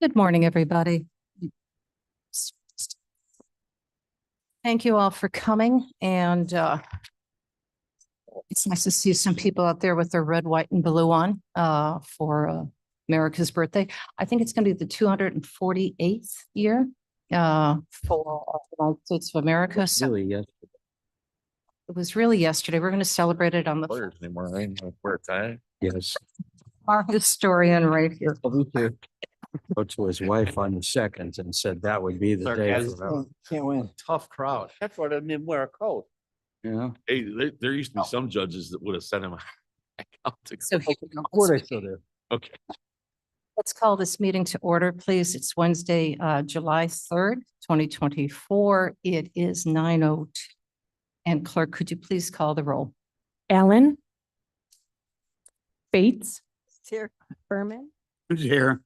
Good morning, everybody. Thank you all for coming, and it's nice to see some people out there with their red, white, and blue on for America's birthday. I think it's going to be the 248th year for the United States of America. So Really, yes. it was really yesterday. We're going to celebrate it on the Players anymore, right? Where it's at. Yes. our historian right here. Spoke to his wife on the second and said that would be the day. Sarcasm. for them. Can't win. Tough crowd. That's why they didn't wear a coat. Yeah. Hey, there used to be some judges that would have sent him. Out to- So Okay. let's call this meeting to order, please. It's Wednesday, July 3rd, 2024. It is 9:02. And clerk, could you please call the roll? Allen. Bates. Here. Berman. Who's here?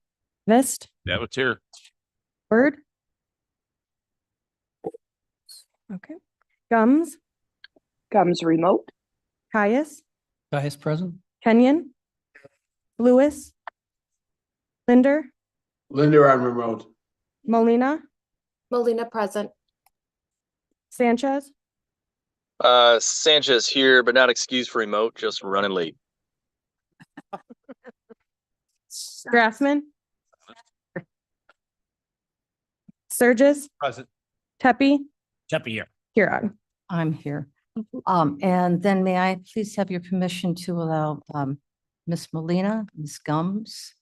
Vest. That was here. Bird. Okay. Gums. Gums remote. Caius. Vice President. Kenyon. Lewis. Linder. Linder on remote. Molina. Molina present. Sanchez. Sanchez here, but not excused for remote, just running late. Grassman. Sturgis. Present. Tepe. Jeppy here. Huron. I'm here. And then may I please have your permission to allow Ms. Molina, Ms. Gums,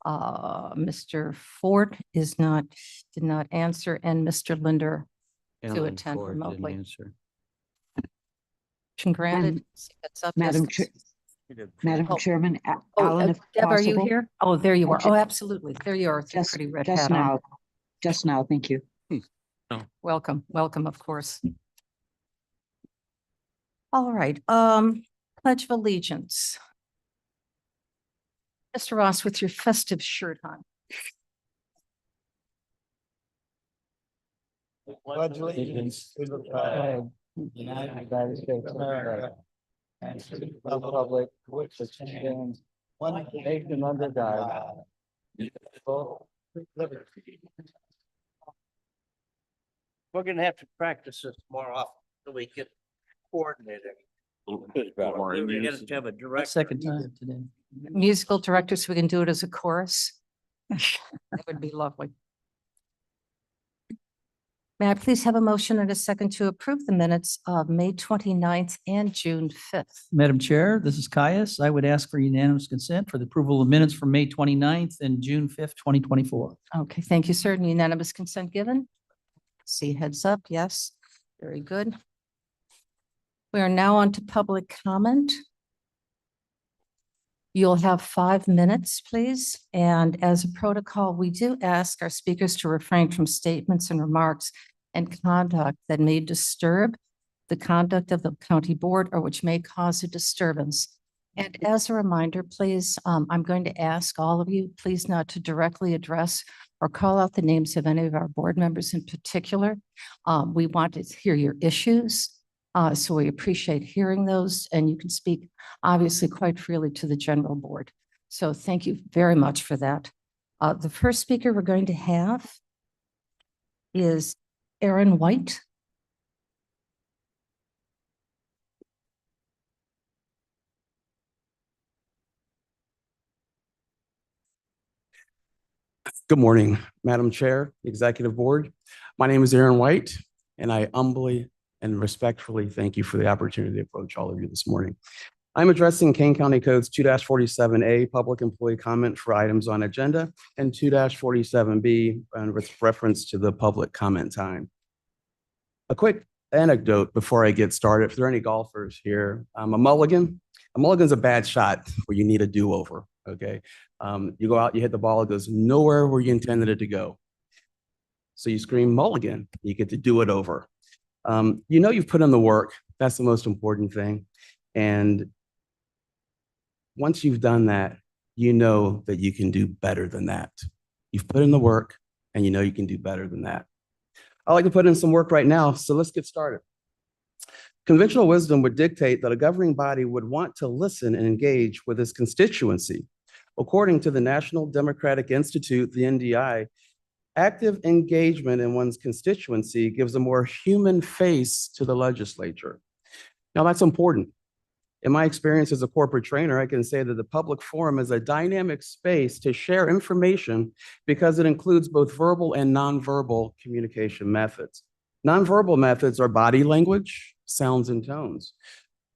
Mr. Ford did not answer, and Mr. Linder Alan attend Ford didn't remotely. answer. granted. That's up. Madam Yes. Madam Oh. Chairman, Oh, Alan, if Deb, are you possible. here? Oh, there you are. Ju- Oh, absolutely. There you are. with your Just, pretty red just hat on. now, just now, thank you. Welcome, welcome, of course. All right, Pledge of Allegiance. Mr. Ross, with your festive shirt on. Pledge allegiance to the flag, United States of America, and to the republic which stands one nation under God. indivisible, with liberty. We're gonna have to practice this more often so we get coordinated. We're gonna have to have a direct. Second time today. Musical director, so we can do it as a chorus. That would be lovely. May I please have a motion and a second to approve the minutes of May 29th and June 5th? Madam Chair, this is Caius. I would ask for unanimous consent for the approval of minutes from May 29th and June 5th, 2024. Okay, thank you, sir. And unanimous consent given? See heads up, yes. Very good. We are now on to public comment. You'll have 5 minutes, please. And as a protocol, we do ask our speakers to refrain from statements and remarks and conduct that may disturb the conduct of the county board or which may cause a disturbance. And as a reminder, please, I'm going to ask all of you, please not to directly address or call out the names of any of our board members in particular. We want to hear your issues. So we appreciate hearing those, and you can speak obviously quite freely to the general board. So thank you very much for that. The first speaker we're going to have is Aaron White. Good morning, Madam Chair, Executive Board. My name is Aaron White, and I humbly and respectfully thank you for the opportunity to approach all of you this morning. I'm addressing Kane County Codes 2-47A, public employee comment for items on agenda, and 2-47B, with reference to the public comment time. A quick anecdote before I get started. If there are any golfers here, a mulligan's a bad shot where you need a do-over, okay? You go out, you hit the ball, it goes nowhere where you intended it to go. So you scream mulligan, you get to do it over. You know you've put in the work. That's the most important thing. And once you've done that, you know that you can do better than that. You've put in the work and you know you can do better than that. I like to put in some work right now, so let's get started. Conventional wisdom would dictate that a governing body would want to listen and engage with its constituency According to the National Democratic Institute, the NDI, active engagement in one's constituency gives a more human face to the legislature. Now, that's important. In my experience as a corporate trainer, I can say that the public forum is a dynamic space to share information because it includes both verbal and nonverbal communication methods. Nonverbal methods are body language, sounds, and tones.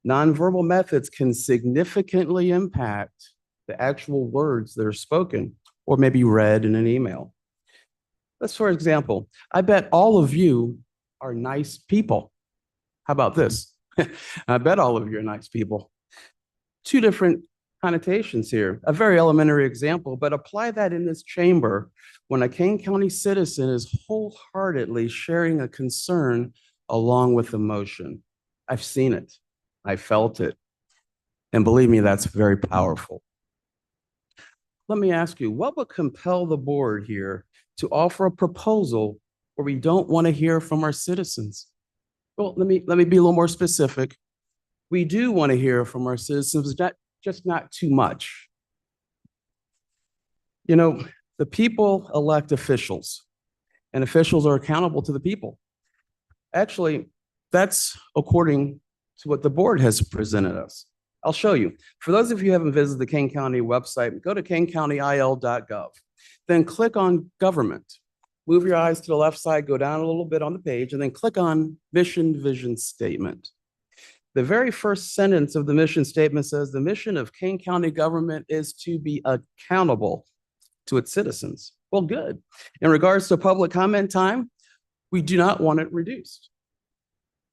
Nonverbal methods can significantly impact the actual words that are spoken or maybe read in an email. Let's, for example, I bet all of you are nice people. How about this? I bet all of you are nice people. Two different connotations here. A very elementary example, but apply that in this chamber when a Kane County citizen is wholeheartedly sharing a concern along with emotion. I've seen it. I felt it. And believe me, that's very powerful. Let me ask you, what would compel the board here to offer a proposal where we don't want to hear from our citizens? Well, let me be a little more specific. We do want to hear from our citizens, not too much. You know, the people elect officials, and officials are accountable to the people. Actually, that's according to what the board has presented us. I'll show you. For those of you who haven't visited the Kane County website, go to kanecountyil.gov. Then click on government. Move your eyes to the left side, go down a little bit on the page, and then click on mission, vision, statement. The very first sentence of the mission statement says the mission of Kane County government is to be accountable to its citizens. Well, good. In regards to public comment time, we do not want it reduced.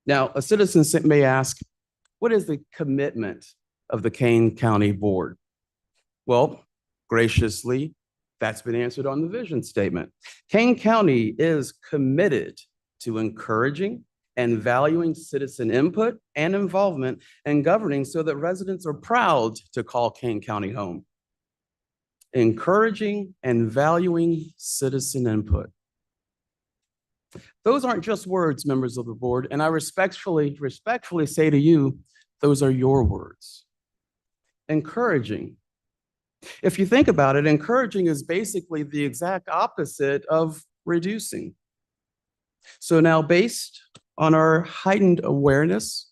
Now, a citizen may ask, what is the commitment of the Kane County Board? Well, graciously, that's been answered on the vision statement. Kane County is committed to encouraging and valuing citizen input and involvement in governing so that residents are proud to call Kane County home. Encouraging and valuing citizen input. Those aren't just words, members of the board, and I respectfully say to you, those are your words. Encouraging. If you think about it, encouraging is basically the exact opposite of reducing. So now, based on our heightened awareness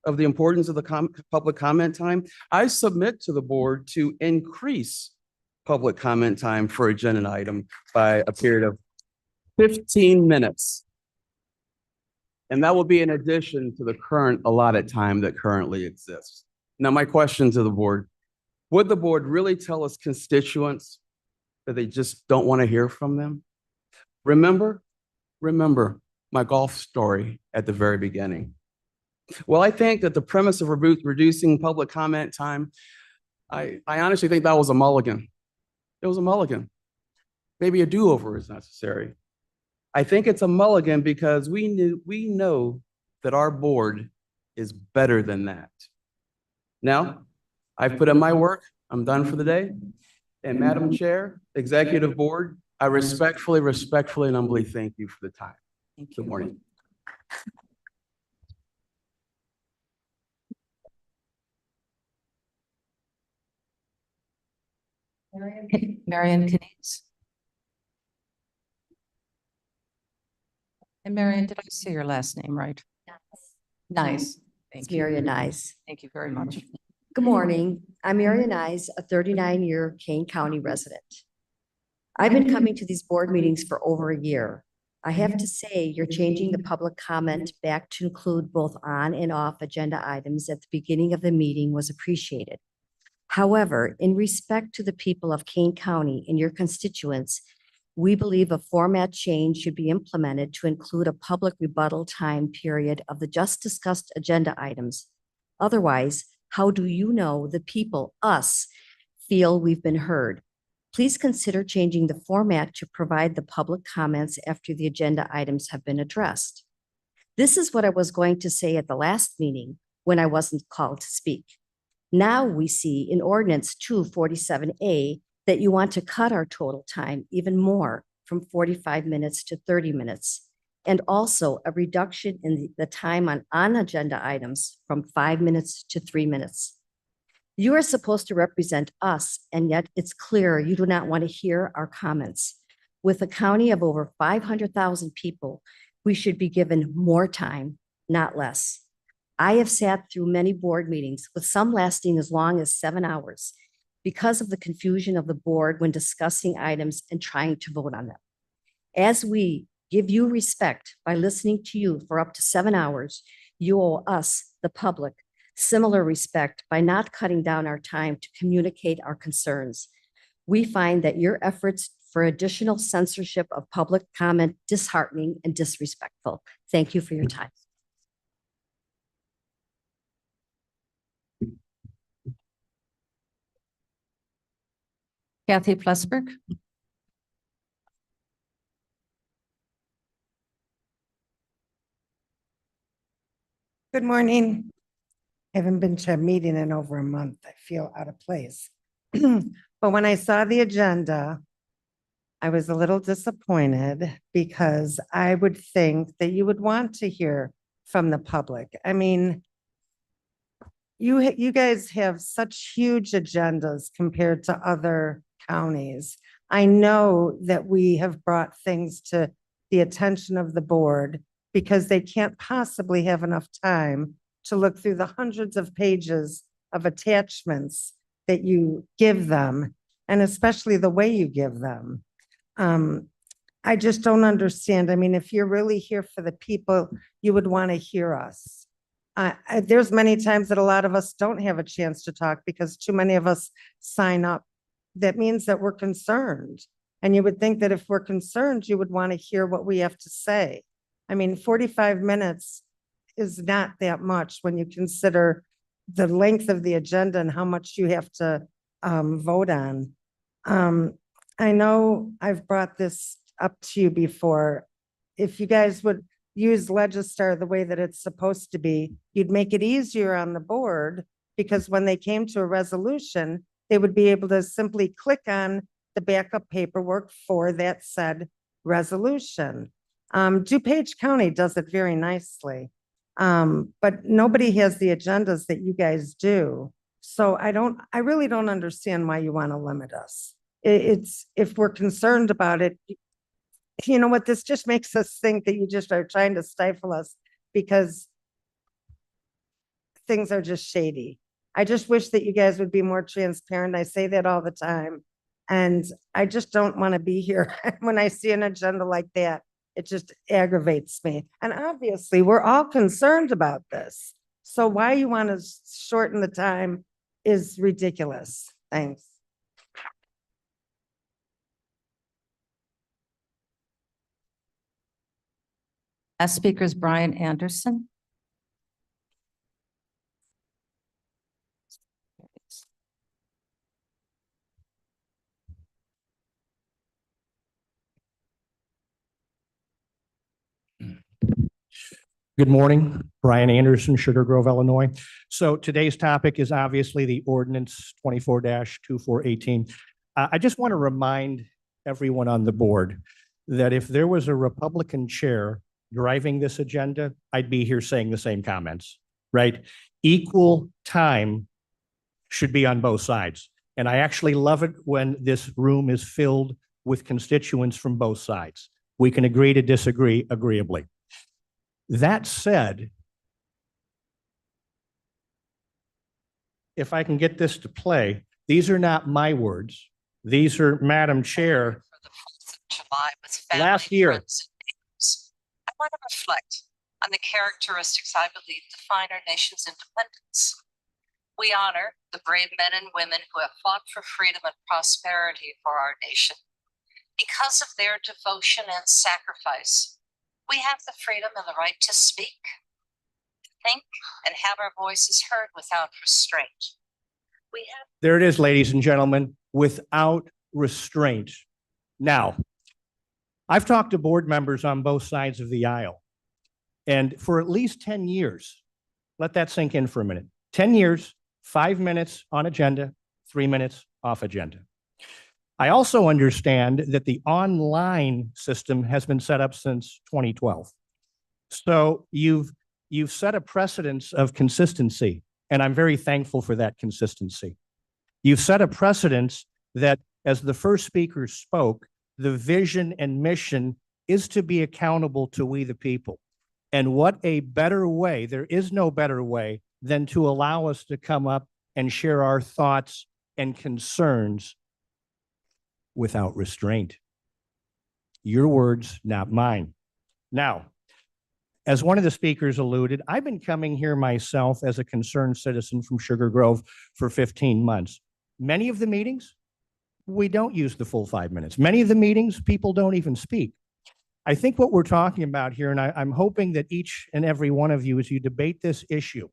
of the importance of the public comment time, I submit to the board to increase public comment time for agenda item by a period of 15 minutes. And that will be in addition to the current allotted time that currently exists. Now, my question to the board, would the board really tell its constituents that they just don't want to hear from them? Remember my golf story at the very beginning. Well, I think that the premise of reducing public comment time, I honestly think that was a mulligan. It was a mulligan. Maybe a do-over is necessary. I think it's a mulligan because we know that our board is better than that. Now, I've put in my work. I'm done for the day. And Madam Chair, Executive Board, I respectfully and humbly thank you for the time. Good morning. Marion Canese. And Marion, did I say your last name right? Nice. Thank It's you. Marion Nyes. Thank you very much. Good morning. I'm Marion Nyes, a 39-year Kane County resident. I've been coming to these board meetings for over a year. I have to say, you're changing the public comment back to include both on and off agenda items at the beginning of the meeting was appreciated. However, in respect to the people of Kane County and your constituents, we believe a format change should be implemented to include a public rebuttal time period of the just discussed agenda items. Otherwise, how do you know the people, us, feel we've been heard? Please consider changing the format to provide the public comments after the agenda items have been addressed. This is what I was going to say at the last meeting when I wasn't called to speak. Now we see in Ordinance 247A that you want to cut our total time even more from 45 minutes to 30 minutes, and also a reduction in the time on agenda items from 5 minutes to 3 minutes. You are supposed to represent us, and yet it's clear you do not want to hear our comments. With a county of over 500,000 people, we should be given more time, not less. I have sat through many board meetings, with some lasting as long as 7 hours, because of the confusion of the board when discussing items and trying to vote on them. As we give you respect by listening to you for up to 7 hours, you owe us, the public, similar respect by not cutting down our time to communicate our concerns. We find that your efforts for additional censorship of public comment disheartening and disrespectful. Thank you for your time. Kathy Plesberg. Good morning. Haven't been to a meeting in over a month. I feel out of place. But when I saw the agenda, I was a little disappointed because I would think that you would want to hear from the public. I mean, you guys have such huge agendas compared to other counties. I know that we have brought things to the attention of the board because they can't possibly have enough time to look through the hundreds of pages of attachments that you give them, and especially the way you give them. I just don't understand. I mean, if you're really here for the people, you would want to hear us. There's many times that a lot of us don't have a chance to talk because too many of us sign up. That means that we're concerned. And you would think that if we're concerned, you would want to hear what we have to say. I mean, 45 minutes is not that much when you consider the length of the agenda and how much you have to vote on. I know I've brought this up to you before. If you guys would use Legistar the way that it's supposed to be, you'd make it easier on the board, because when they came to a resolution, they would be able to simply click on the backup paperwork for that said resolution. DuPage County does it very nicely, but nobody has the agendas that you guys do. So I really don't understand why you want to limit us. It's, if we're concerned about it, you know what, this just makes us think that you just are trying to stifle us because things are just shady. I just wish that you guys would be more transparent. I say that all the time. And I just don't want to be here. When I see an agenda like that, it just aggravates me. And obviously, we're all concerned about this. So why you want to shorten the time is ridiculous. Thanks. Last speaker is Brian Anderson. Good morning, Brian Anderson, Sugar Grove, Illinois. So today's topic is obviously the ordinance 24-2418. I just want to remind everyone on the board that if there was a Republican chair driving this agenda, I'd be here saying the same comments, right? Equal time should be on both sides. And I actually love it when this room is filled with constituents from both sides. We can agree to disagree agreeably. That said, if I can get this to play, these are not my words. These are Madam Chair. Last year. I want to reflect on the characteristics I believe define our nation's independence. We honor the brave men and women who have fought for freedom and prosperity for our nation. Because of their devotion and sacrifice, we have the freedom and the right to speak, think, and have our voices heard without restraint. There it is, ladies and gentlemen, without restraint. Now, I've talked to board members on both sides of the aisle, and for at least 10 years, let that sink in for a minute. 10 years, 5 minutes on agenda, 3 minutes off agenda. I also understand that the online system has been set up since 2012. So you've set a precedence of consistency. And I'm very thankful for that consistency. You've set a precedence that, as the first speaker spoke, the vision and mission is to be accountable to we the people. And what a better way, there is no better way than to allow us to come up and share our thoughts and concerns without restraint. Your words, not mine. Now, as one of the speakers alluded, I've been coming here myself as a concerned citizen from Sugar Grove for 15 months. Many of the meetings, we don't use the full 5 minutes. Many of the meetings, people don't even speak. I think what we're talking about here, and I'm hoping that each and every one of you, as you debate this issue,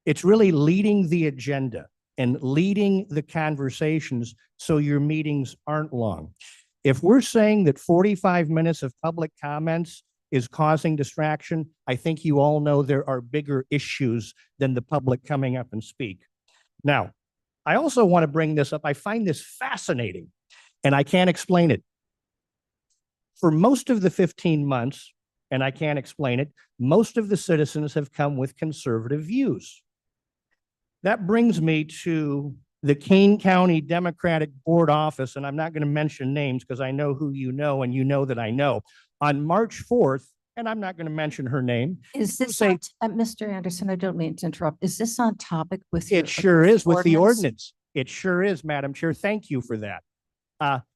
it's really leading the agenda and leading the conversations so your meetings aren't long. If we're saying that 45 minutes of public comments is causing distraction, I think you all know there are bigger issues than the public coming up and speak. Now, I also want to bring this up. I find this fascinating, and I can't explain it. For most of the 15 months, and I can't explain it, most of the citizens have come with conservative views. That brings me to the Kane County Democratic Board office, and I'm not going to mention names because I know who you know and you know that I know. On March 4th, and I'm not going to mention her name. Is this, say, Mr. Anderson, I don't mean to interrupt. Is this on topic with? It sure is with the ordinance. It sure is, Madam Chair. Thank you for that.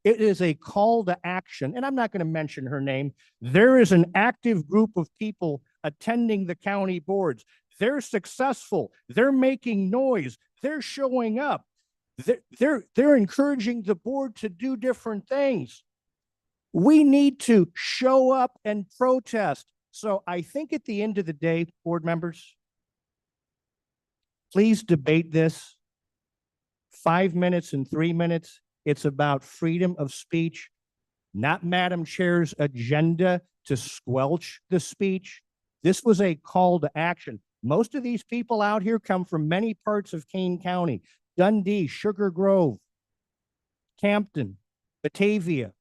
It is a call to action, and I'm not going to mention her name. There is an active group of people attending the county boards. They're successful. They're making noise. They're showing up. They're encouraging the board to do different things. We need to show up and protest. So I think at the end of the day, board members, please debate this. 5 minutes and 3 minutes. It's about freedom of speech, not Madam Chair's agenda to squelch the speech. This was a call to action. Most of these people out here come from many parts of Kane County: Dundee, Sugar Grove, Campton, Batavia,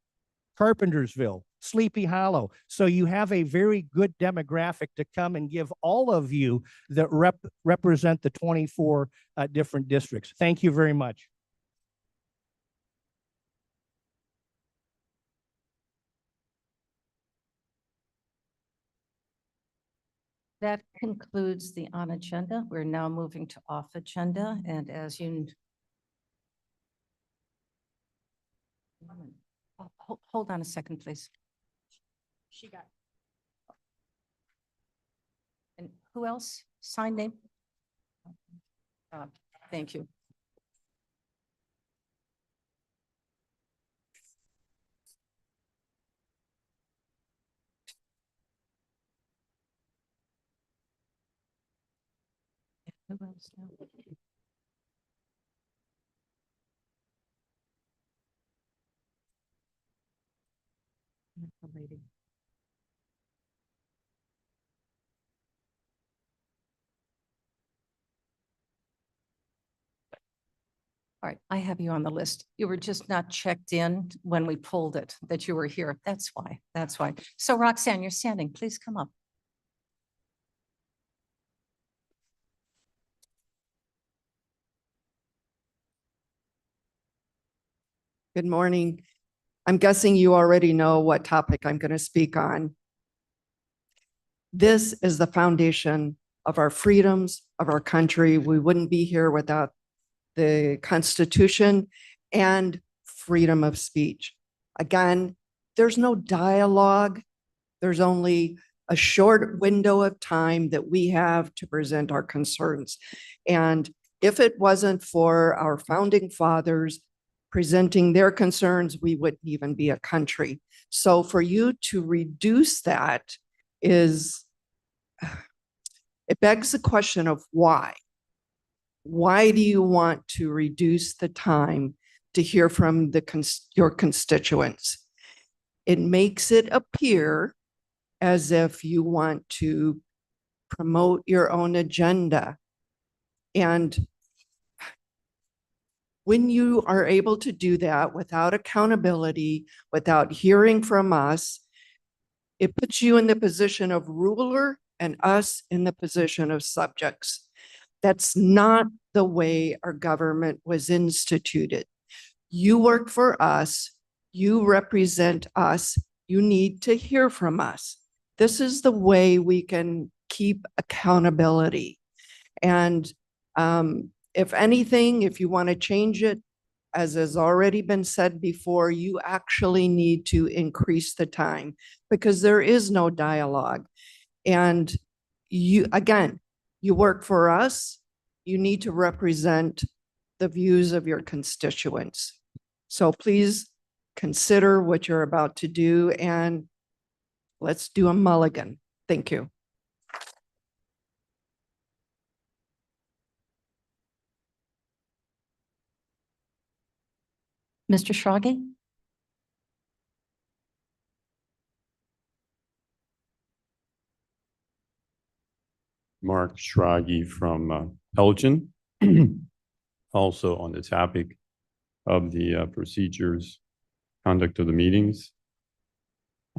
Carpentersville, Sleepy Hollow. So you have a very good demographic to come and give all of you that represent the 24 different districts. Thank you very much. That concludes the on agenda. We're now moving to off agenda, and as you hold on a second, please. She got. And who else? Sign name? Thank you. Who else now? Lady. All right, I have you on the list. You were just not checked in when we pulled it, that you were here. That's why, that's why. So Roxanne, you're standing. Please come up. Good morning. I'm guessing you already know what topic I'm going to speak on. This is the foundation of our freedoms, of our country. We wouldn't be here without the Constitution and freedom of speech. Again, there's no dialogue. There's only a short window of time that we have to present our concerns. And if it wasn't for our founding fathers presenting their concerns, we wouldn't even be a country. So for you to reduce that is, it begs the question of why. Why do you want to reduce the time to hear from your constituents? It makes it appear as if you want to promote your own agenda. And when you are able to do that without accountability, without hearing from us, it puts you in the position of ruler and us in the position of subjects. That's not the way our government was instituted. You work for us. You represent us. You need to hear from us. This is the way we can keep accountability. And if anything, if you want to change it, as has already been said before, you actually need to increase the time because there is no dialogue. And you, again, you work for us, you need to represent the views of your constituents. So please consider what you're about to do and let's do a mulligan. Thank you. Mr. Schrage? Mark Schrage from Elgin. Also on the topic of the procedures, conduct of the meetings.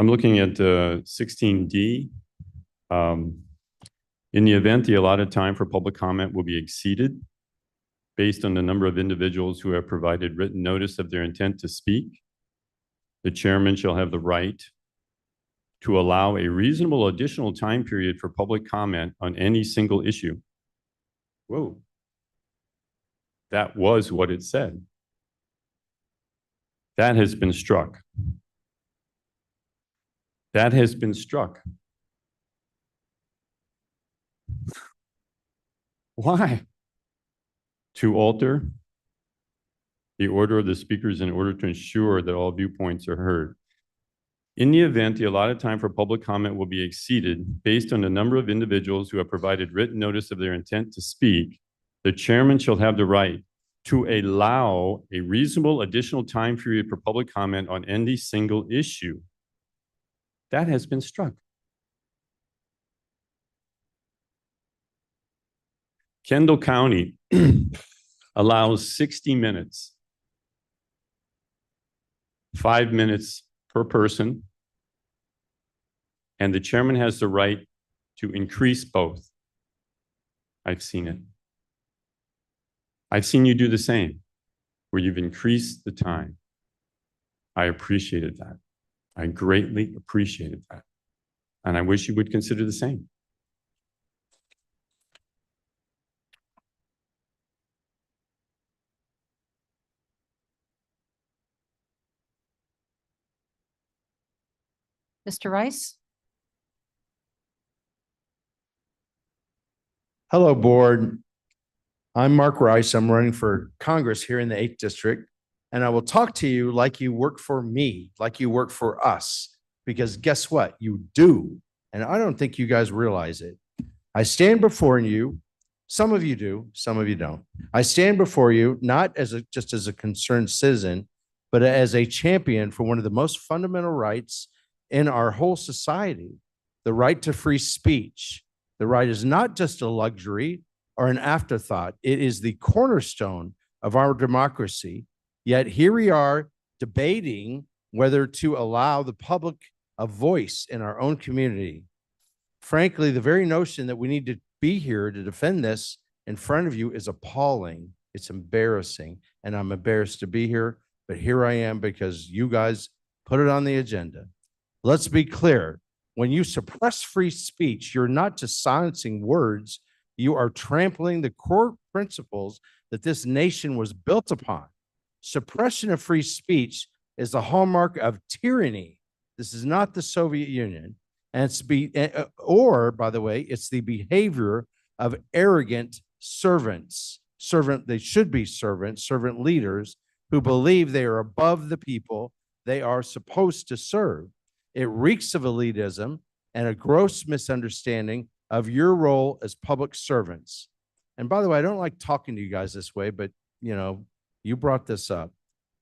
I'm looking at 16D. In the event the allotted time for public comment will be exceeded based on the number of individuals who have provided written notice of their intent to speak, the chairman shall have the right to allow a reasonable additional time period for public comment on any single issue. Whoa. That was what it said. That has been struck. That has been struck. Why? To alter the order of the speakers in order to ensure that all viewpoints are heard. In the event the allotted time for public comment will be exceeded based on the number of individuals who have provided written notice of their intent to speak, the chairman shall have the right to allow a reasonable additional time period for public comment on any single issue. That has been struck. Kendall County allows 60 minutes, 5 minutes per person, and the chairman has the right to increase both. I've seen it. I've seen you do the same, where you've increased the time. I appreciated that. I greatly appreciated that. And I wish you would consider the same. Mr. Rice? Hello, board. I'm Mark Rice. I'm running for Congress here in the 8th District. And I will talk to you like you work for me, like you work for us, because guess what? You do. And I don't think you guys realize it. I stand before you. Some of you do, some of you don't. I stand before you, not as just as a concerned citizen, but as a champion for one of the most fundamental rights in our whole society, the right to free speech. The right is not just a luxury or an afterthought. It is the cornerstone of our democracy. Yet here we are debating whether to allow the public a voice in our own community. Frankly, the very notion that we need to be here to defend this in front of you is appalling. It's embarrassing, and I'm embarrassed to be here, but here I am because you guys put it on the agenda. Let's be clear. When you suppress free speech, you're not just silencing words, you are trampling the core principles that this nation was built upon. Suppression of free speech is the hallmark of tyranny. This is not the Soviet Union. And it's by the way, it's the behavior of arrogant servants. They should be servant leaders who believe they are above the people they are supposed to serve. It reeks of elitism and a gross misunderstanding of your role as public servants. And by the way, I don't like talking to you guys this way, but you brought this up.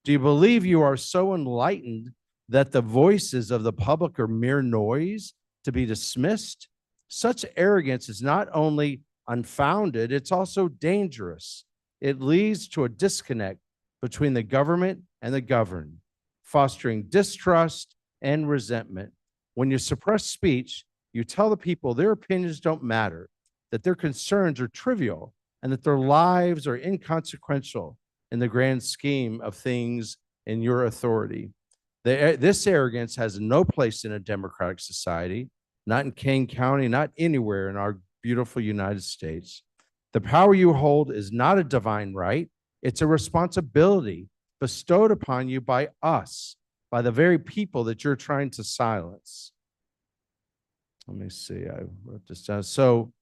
Do you believe you are so enlightened that the voices of the public are mere noise to be dismissed? Such arrogance is not only unfounded, it's also dangerous. It leads to a disconnect between the government and the governed, fostering distrust and resentment. When you suppress speech, you tell the people their opinions don't matter, that their concerns are trivial, and that their lives are inconsequential in the grand scheme of things in your authority. This arrogance has no place in a democratic society, not in Kane County, not anywhere in our beautiful United States. The power you hold is not a divine right. It's a responsibility bestowed upon you by us, by the very people that you're trying to silence. Let me see, I wrote this down. So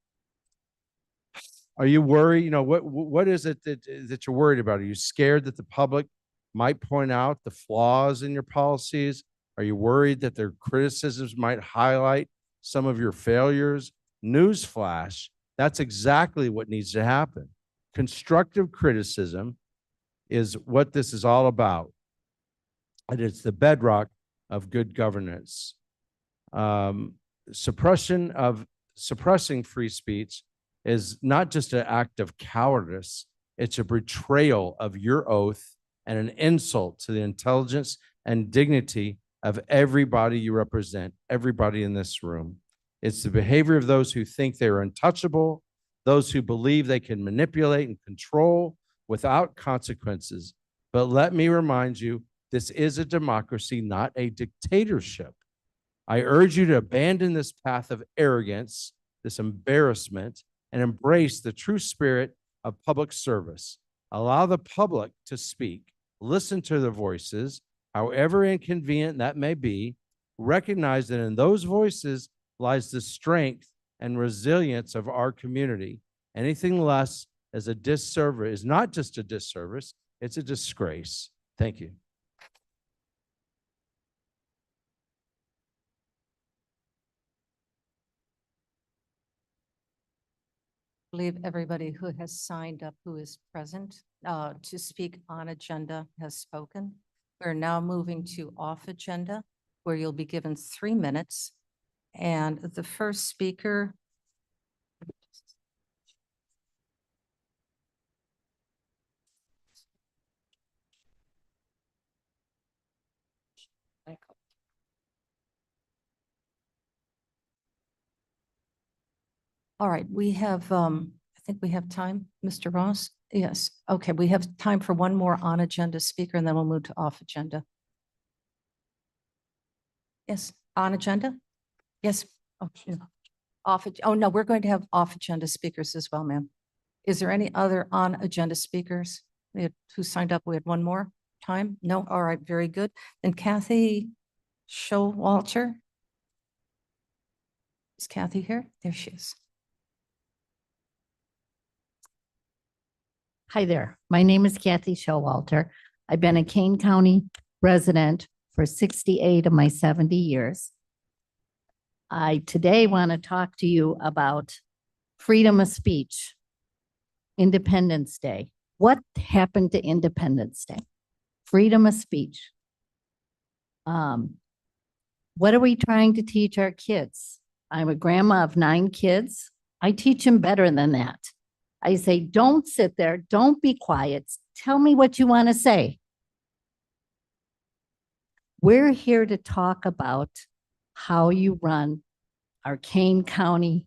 are you worried? You know, what is it that you're worried about? Are you scared that the public might point out the flaws in your policies? Are you worried that their criticisms might highlight some of your failures? Newsflash, that's exactly what needs to happen. Constructive criticism is what this is all about. And it's the bedrock of good governance. Suppressing free speech is not just an act of cowardice, it's a betrayal of your oath and an insult to the intelligence and dignity of everybody you represent, everybody in this room. It's the behavior of those who think they're untouchable, those who believe they can manipulate and control without consequences. But let me remind you, this is a democracy, not a dictatorship. I urge you to abandon this path of arrogance, this embarrassment, and embrace the true spirit of public service. Allow the public to speak. Listen to their voices, however inconvenient that may be. Recognize that in those voices lies the strength and resilience of our community. Anything less is a disservice, is not just a disservice, it's a disgrace. Thank you. I believe everybody who has signed up, who is present to speak on agenda has spoken. We're now moving to off agenda, where you'll be given 3 minutes. And the first speaker. All right, we have, I think we have time, Mr. Ross? Yes, okay, we have time for one more on agenda speaker and then we'll move to off agenda. Yes, on agenda? Yes, oh, no. Oh, no, we're going to have off agenda speakers as well, ma'am. Is there any other on agenda speakers? We had, who signed up? We had one more time? No, all right, very good. Then Kathy Showalter. Is Kathy here? There she is. Hi there. My name is Kathy Showalter. I've been a Kane County resident for 68 of my 70 years. I today want to talk to you about freedom of speech, Independence Day. What happened to Independence Day? Freedom of speech. What are we trying to teach our kids? I'm a grandma of 9 kids. I teach them better than that. I say, don't sit there, don't be quiet. Tell me what you want to say. We're here to talk about how you run our Kane County.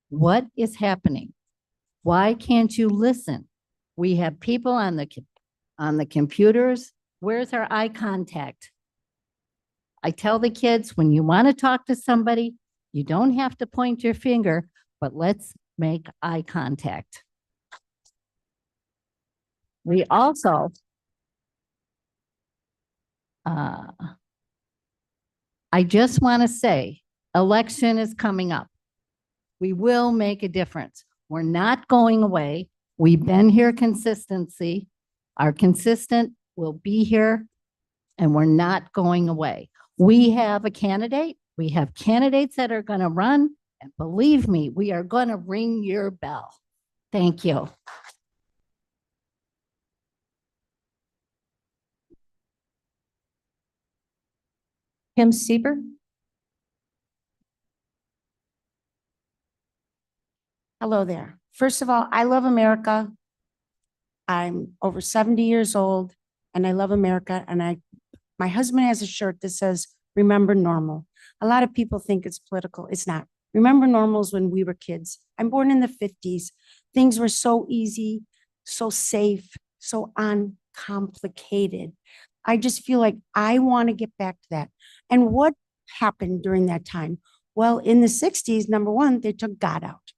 What is happening? Why can't you listen? We have people on the computers. Where's our eye contact? I tell the kids, when you want to talk to somebody, you don't have to point your finger, but let's make eye contact. We also, I just want to say, election is coming up. We will make a difference. We're not going away. We've been here consistency. Our consistent will be here and we're not going away. We have a candidate. We have candidates that are going to run. And believe me, we are going to ring your bell. Thank you. Kim Sieber. Hello there. First of all, I love America. I'm over 70 years old and I love America. And my husband has a shirt that says, remember normal. A lot of people think it's political. It's not. Remember normals when we were kids? I'm born in the 50s. Things were so easy, so safe, so uncomplicated. I just feel like I want to get back to that. And what happened during that time? Well, in the 60s, number one, they took God out.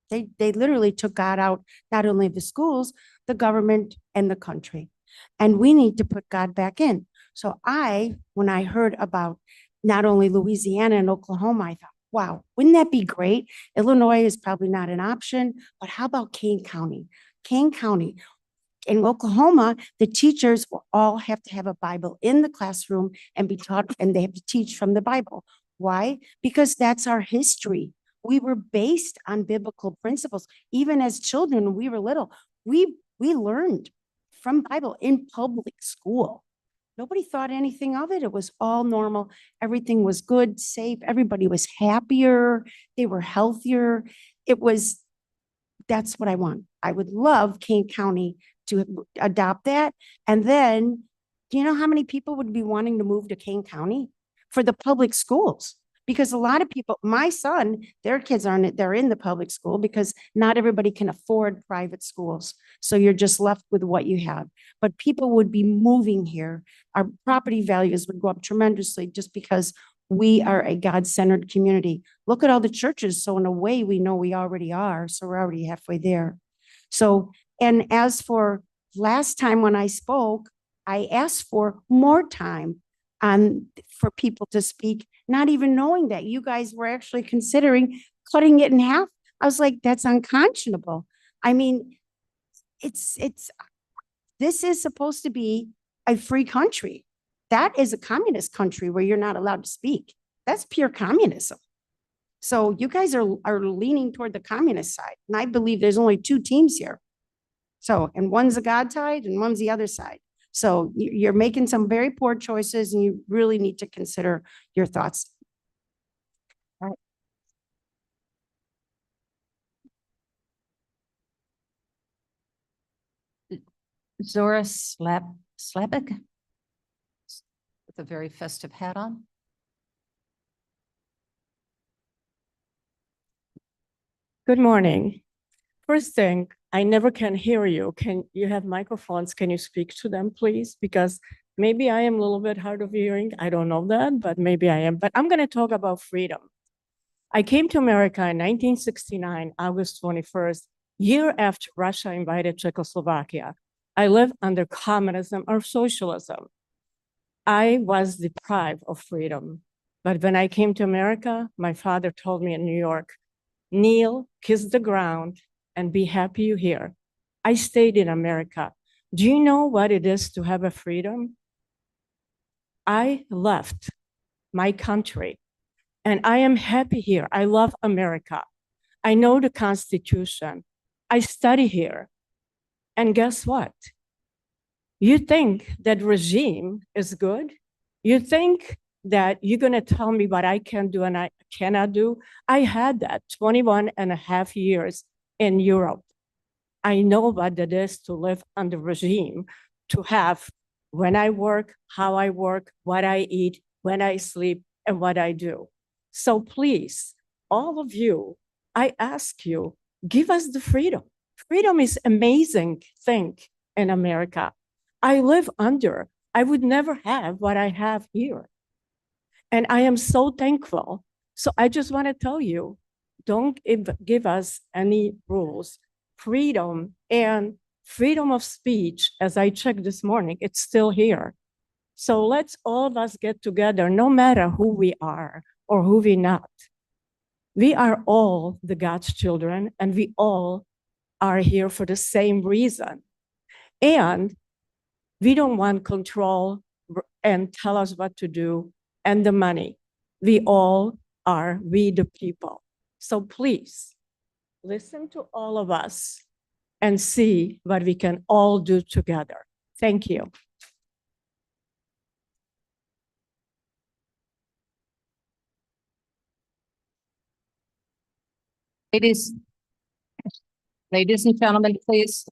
They literally took God out, not only the schools, the government and the country. And we need to put God back in. So when I heard about not only Louisiana and Oklahoma, I thought, wow, wouldn't that be great? Illinois is probably not an option, but how about Kane County? Kane County. In Oklahoma, the teachers will all have to have a Bible in the classroom and be taught, and they have to teach from the Bible. Why? Because that's our history. We were based on biblical principles. Even as children, when we were little, we learned from Bible in public school. Nobody thought anything of it. It was all normal. Everything was good, safe. Everybody was happier. They were healthier. That's what I want. I would love Kane County to adopt that. And then, do you know how many people would be wanting to move to Kane County for the public schools? Because a lot of people, my son, their kids they're in the public school because not everybody can afford private schools. So you're just left with what you have. But people would be moving here. Our property values would go up tremendously just because we are a God-centered community. Look at all the churches. So in a way, we know we already are. So we're already halfway there. So, and as for last time when I spoke, I asked for more time for people to speak, not even knowing that you guys were actually considering cutting it in half. I was like, that's unconscionable. I mean, this is supposed to be a free country. That is a communist country where you're not allowed to speak. That's pure communism. So you guys are leaning toward the communist side. And I believe there's only two teams here. So, and one's the God side and one's the other side. So you're making some very poor choices and you really need to consider your thoughts. All right. Zora Slabik with a very festive hat on. Good morning. First thing, I never can hear you. Can you have microphones? Can you speak to them, please? Because maybe I am a little bit hard of hearing. I don't know that, but maybe I am. But I'm going to talk about freedom. I came to America in 1969, August 21st, year after Russia invaded Czechoslovakia. I lived under communism or socialism. I was deprived of freedom. But when I came to America, my father told me in New York, kneel, kiss the ground, and be happy you're here. I stayed in America. Do you know what it is to have a freedom? I left my country and I am happy here. I love America. I know the Constitution. I study here. And guess what? You think that regime is good? You think that you're going to tell me what I can do and I cannot do? I had that 21 and a half years in Europe. I know what it is to live under regime, to have when I work, how I work, what I eat, when I sleep, and what I do. So please, all of you, I ask you, give us the freedom. Freedom is an amazing thing in America. I live under, I would never have what I have here. And I am so thankful. So I just want to tell you, don't give us any rules. Freedom and freedom of speech, as I checked this morning, it's still here. So let's all of us get together, no matter who we are or who we're not. We are all the God's children, and we all are here for the same reason. And we don't want control and tell us what to do and the money. We all are we the people. So please, listen to all of us and see what we can all do together. Thank you. Ladies and gentlemen, please.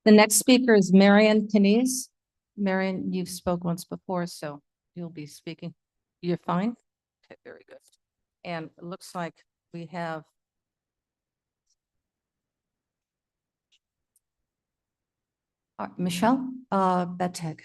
The next speaker is Marion Kaniz. Marion, you've spoke once before, so you'll be speaking. You're fine? Okay, very good. And it looks like we have Michelle Bettig.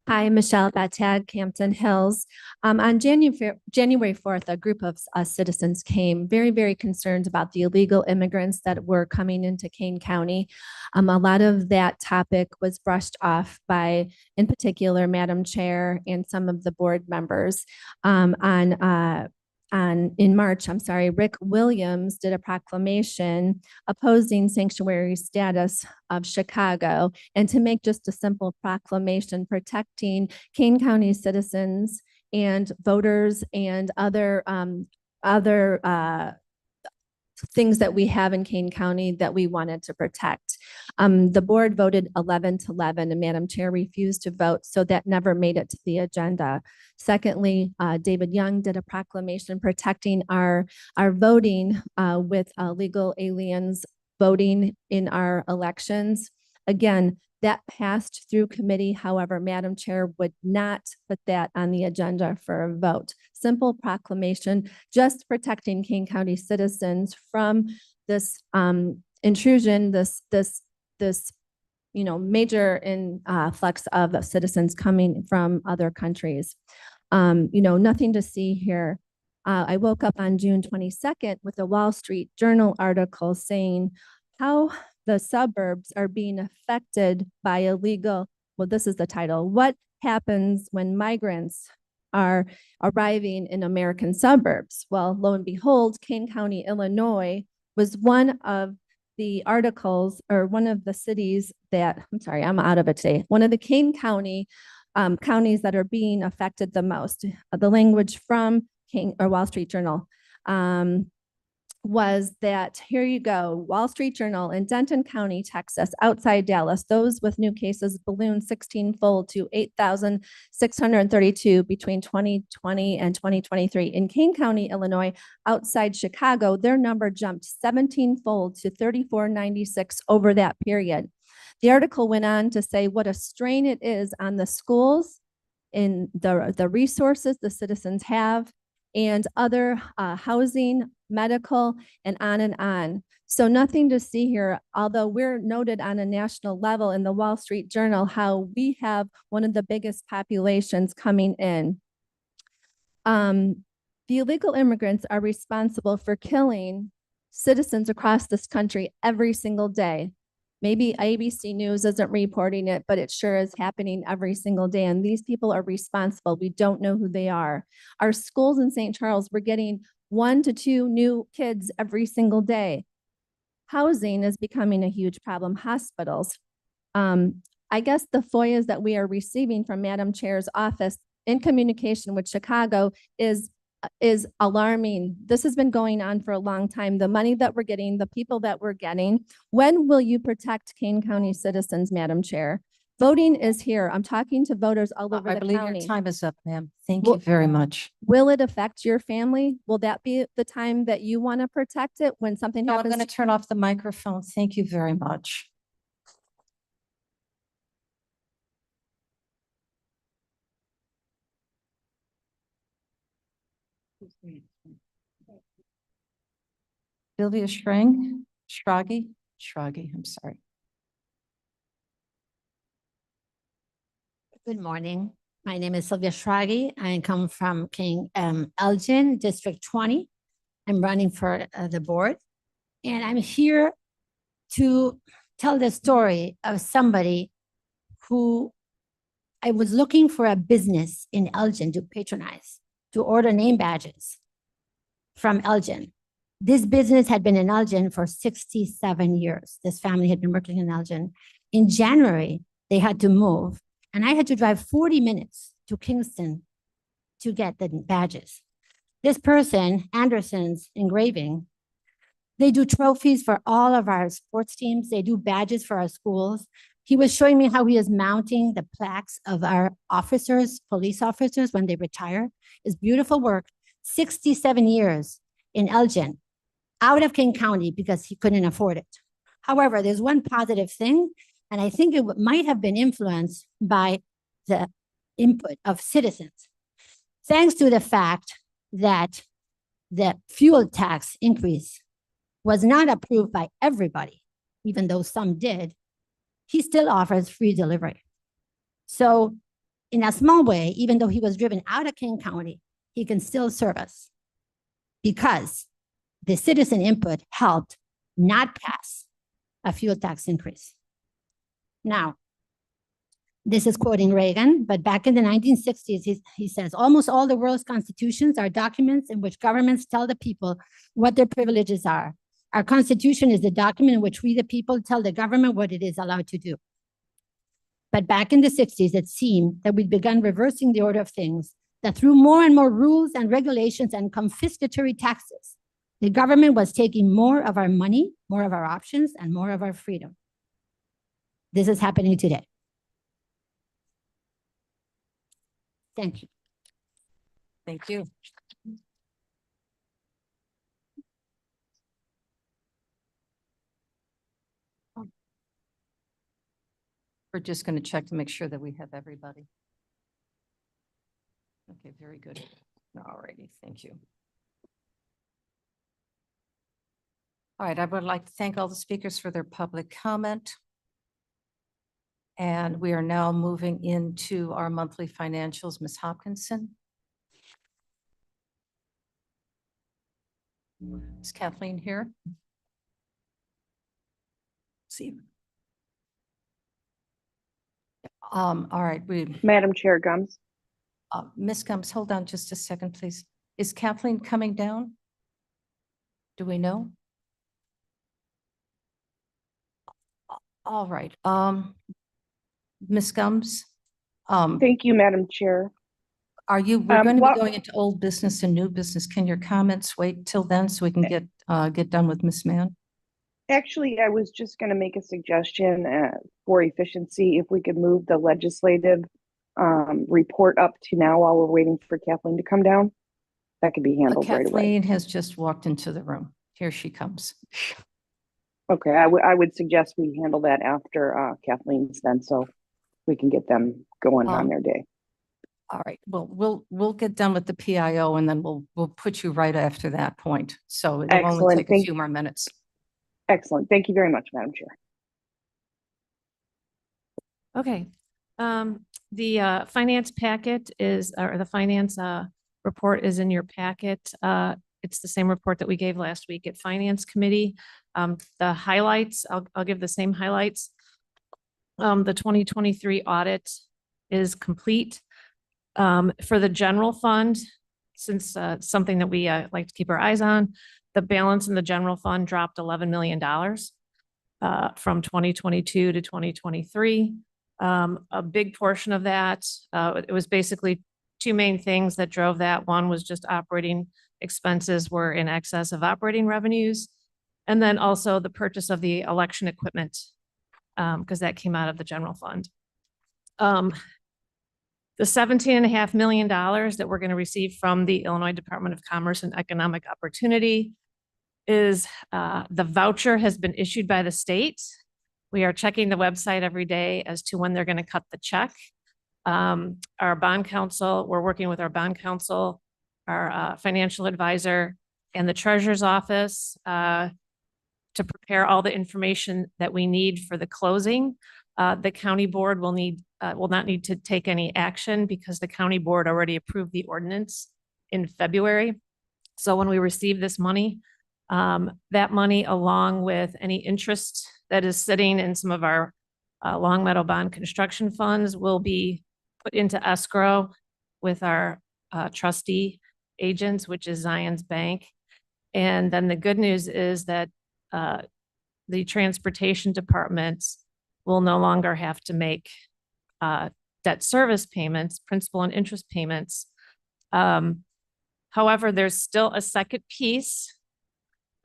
Hi, Michelle Batag, Campton Hills. On January 4th, a group of citizens came very, very concerned about the illegal immigrants that were coming into Kane County. A lot of that topic was brushed off by, in particular, Madam Chair and some of the board members. In March, Rick Williams did a proclamation opposing sanctuary status of Chicago, and to make just a simple proclamation protecting Kane County citizens and voters and other things that we have in Kane County that we wanted to protect. The board voted 11-11 and Madam Chair refused to vote, so that never made it to the agenda. Secondly, David Young did a proclamation protecting our voting with legal aliens voting in our elections. Again, that passed through committee. However, Madam Chair would not put that on the agenda for a vote. Simple proclamation, just protecting Kane County citizens from this intrusion, this major influx of citizens coming from other countries. Nothing to see here. I woke up on June 22nd with a Wall Street Journal article saying how the suburbs are being affected by illegal, well, this is the title, What Happens When Migrants Are Arriving in American Suburbs? Well, lo and behold, Kane County, Illinois was one of the articles or one of the cities that, I'm out of it today, one of the Kane County counties that are being affected the most. The language from Wall Street Journal was that, here you go, Wall Street Journal in Denton County, Texas, outside Dallas, those with new cases ballooned 16-fold to 8,632 between 2020 and 2023. In Kane County, Illinois, outside Chicago, their number jumped 17-fold to 3,496 over that period. The article went on to say what a strain it is on the schools, in the resources the citizens have, and other housing, medical, and on. So nothing to see here, although we're noted on a national level in the Wall Street Journal how we have one of the biggest populations coming in. The illegal immigrants are responsible for killing citizens across this country every single day. Maybe ABC News isn't reporting it, but it sure is happening every single day. And these people are responsible. We don't know who they are. Our schools in St. Charles, we're getting 1 to 2 new kids every single day. Housing is becoming a huge problem. Hospitals. I guess the FOIAs that we are receiving from Madam Chair's office in communication with Chicago is alarming. This has been going on for a long time. The money that we're getting, the people that we're getting. When will you protect Kane County citizens, Madam Chair? Voting is here. I'm talking to voters all over I the believe county. your time is up, ma'am. Thank you very much. Will it affect your family? Will that be the time that you want to protect it when something No, I'm happens? going to turn off the microphone. Thank you very much. Sylvia Schrage, I'm sorry. Good morning. My name is Sylvia Schrage. I come from Elgin, District 20. I'm running for the board. And I'm here to tell the story of somebody who I was looking for a business in Elgin to patronize, to order name badges from Elgin. This business had been in Elgin for 67 years. This family had been working in Elgin. In January, they had to move, and I had to drive 40 minutes to Kingston to get the badges. This person, Anderson's Engraving, they do trophies for all of our sports teams. They do badges for our schools. He was showing me how he is mounting the plaques of our officers, police officers, when they retire. It's beautiful work. 67 years in Elgin, out of King County because he couldn't afford it. However, there's one positive thing, and I think it might have been influenced by the input of citizens. Thanks to the fact that the fuel tax increase was not approved by everybody, even though some did, he still offers free delivery. So in a small way, even though he was driven out of King County, he can still serve us because the citizen input helped not pass a fuel tax increase. Now, this is quoting Reagan, but back in the 1960s, he says, almost all the world's constitutions are documents in which governments tell the people what their privileges are. Our constitution is the document in which we, the people, tell the government what it is allowed to do. But back in the 60s, it seemed that we'd begun reversing the order of things, that through more and more rules and regulations and confiscatory taxes, the government was taking more of our money, more of our options, and more of our freedom. This is happening today. Thank you. Thank you. We're just going to check to make sure that we have everybody. Okay, very good. All righty, thank you. All right, I would like to thank all the speakers for their public comment. And we are now moving into our monthly financials. Ms. Hopkinson. Is Kathleen here? See. All right, Madam Chair Gums. Ms. Gums, hold on just a second, please. Is Kathleen coming down? Do we know? All right, Ms. Gums. Thank you, Madam Chair. We're going to be going into old business and new business. Can your comments wait till then so we can get done with Ms. Mann? Actually, I was just going to make a suggestion for efficiency. If we could move the legislative report up to now while we're waiting for Kathleen to come down, that could be handled right away. Kathleen has just walked into the room. Here she comes. Okay, I would suggest we handle that after Kathleen's then, so we can get them going on their day. All right, well, we'll get done with the PIO and then we'll put you right after that point. So it'll only take a few more minutes. Excellent. Thank you very much, Madam Chair. Okay. The finance packet is, or the finance report is in your packet. It's the same report that we gave last week at Finance Committee. The highlights, I'll give the same highlights. The 2023 audit is complete. For the general fund, since something that we like to keep our eyes on, the balance in the general fund dropped $11 million from 2022 to 2023. A big portion of that, it was basically two main things that drove that. One was just operating expenses were in excess of operating revenues. And then also the purchase of the election equipment, because that came out of the general fund. The $17.5 million that we're going to receive from the Illinois Department of Commerce and Economic Opportunity is the voucher has been issued by the state. We are checking the website every day as to when they're going to cut the check. Our bond counsel, we're working with our bond counsel, our financial advisor, and the treasurer's office to prepare all the information that we need for the closing. The county board will not need to take any action because the county board already approved the ordinance in February. So when we receive this money, that money along with any interest that is sitting in some of our Long Meadow Bond construction funds will be put into escrow with our trustee agents, which is Zions Bank. And then the good news is that the transportation departments will no longer have to make debt service payments, principal and interest payments. However, there's still a second piece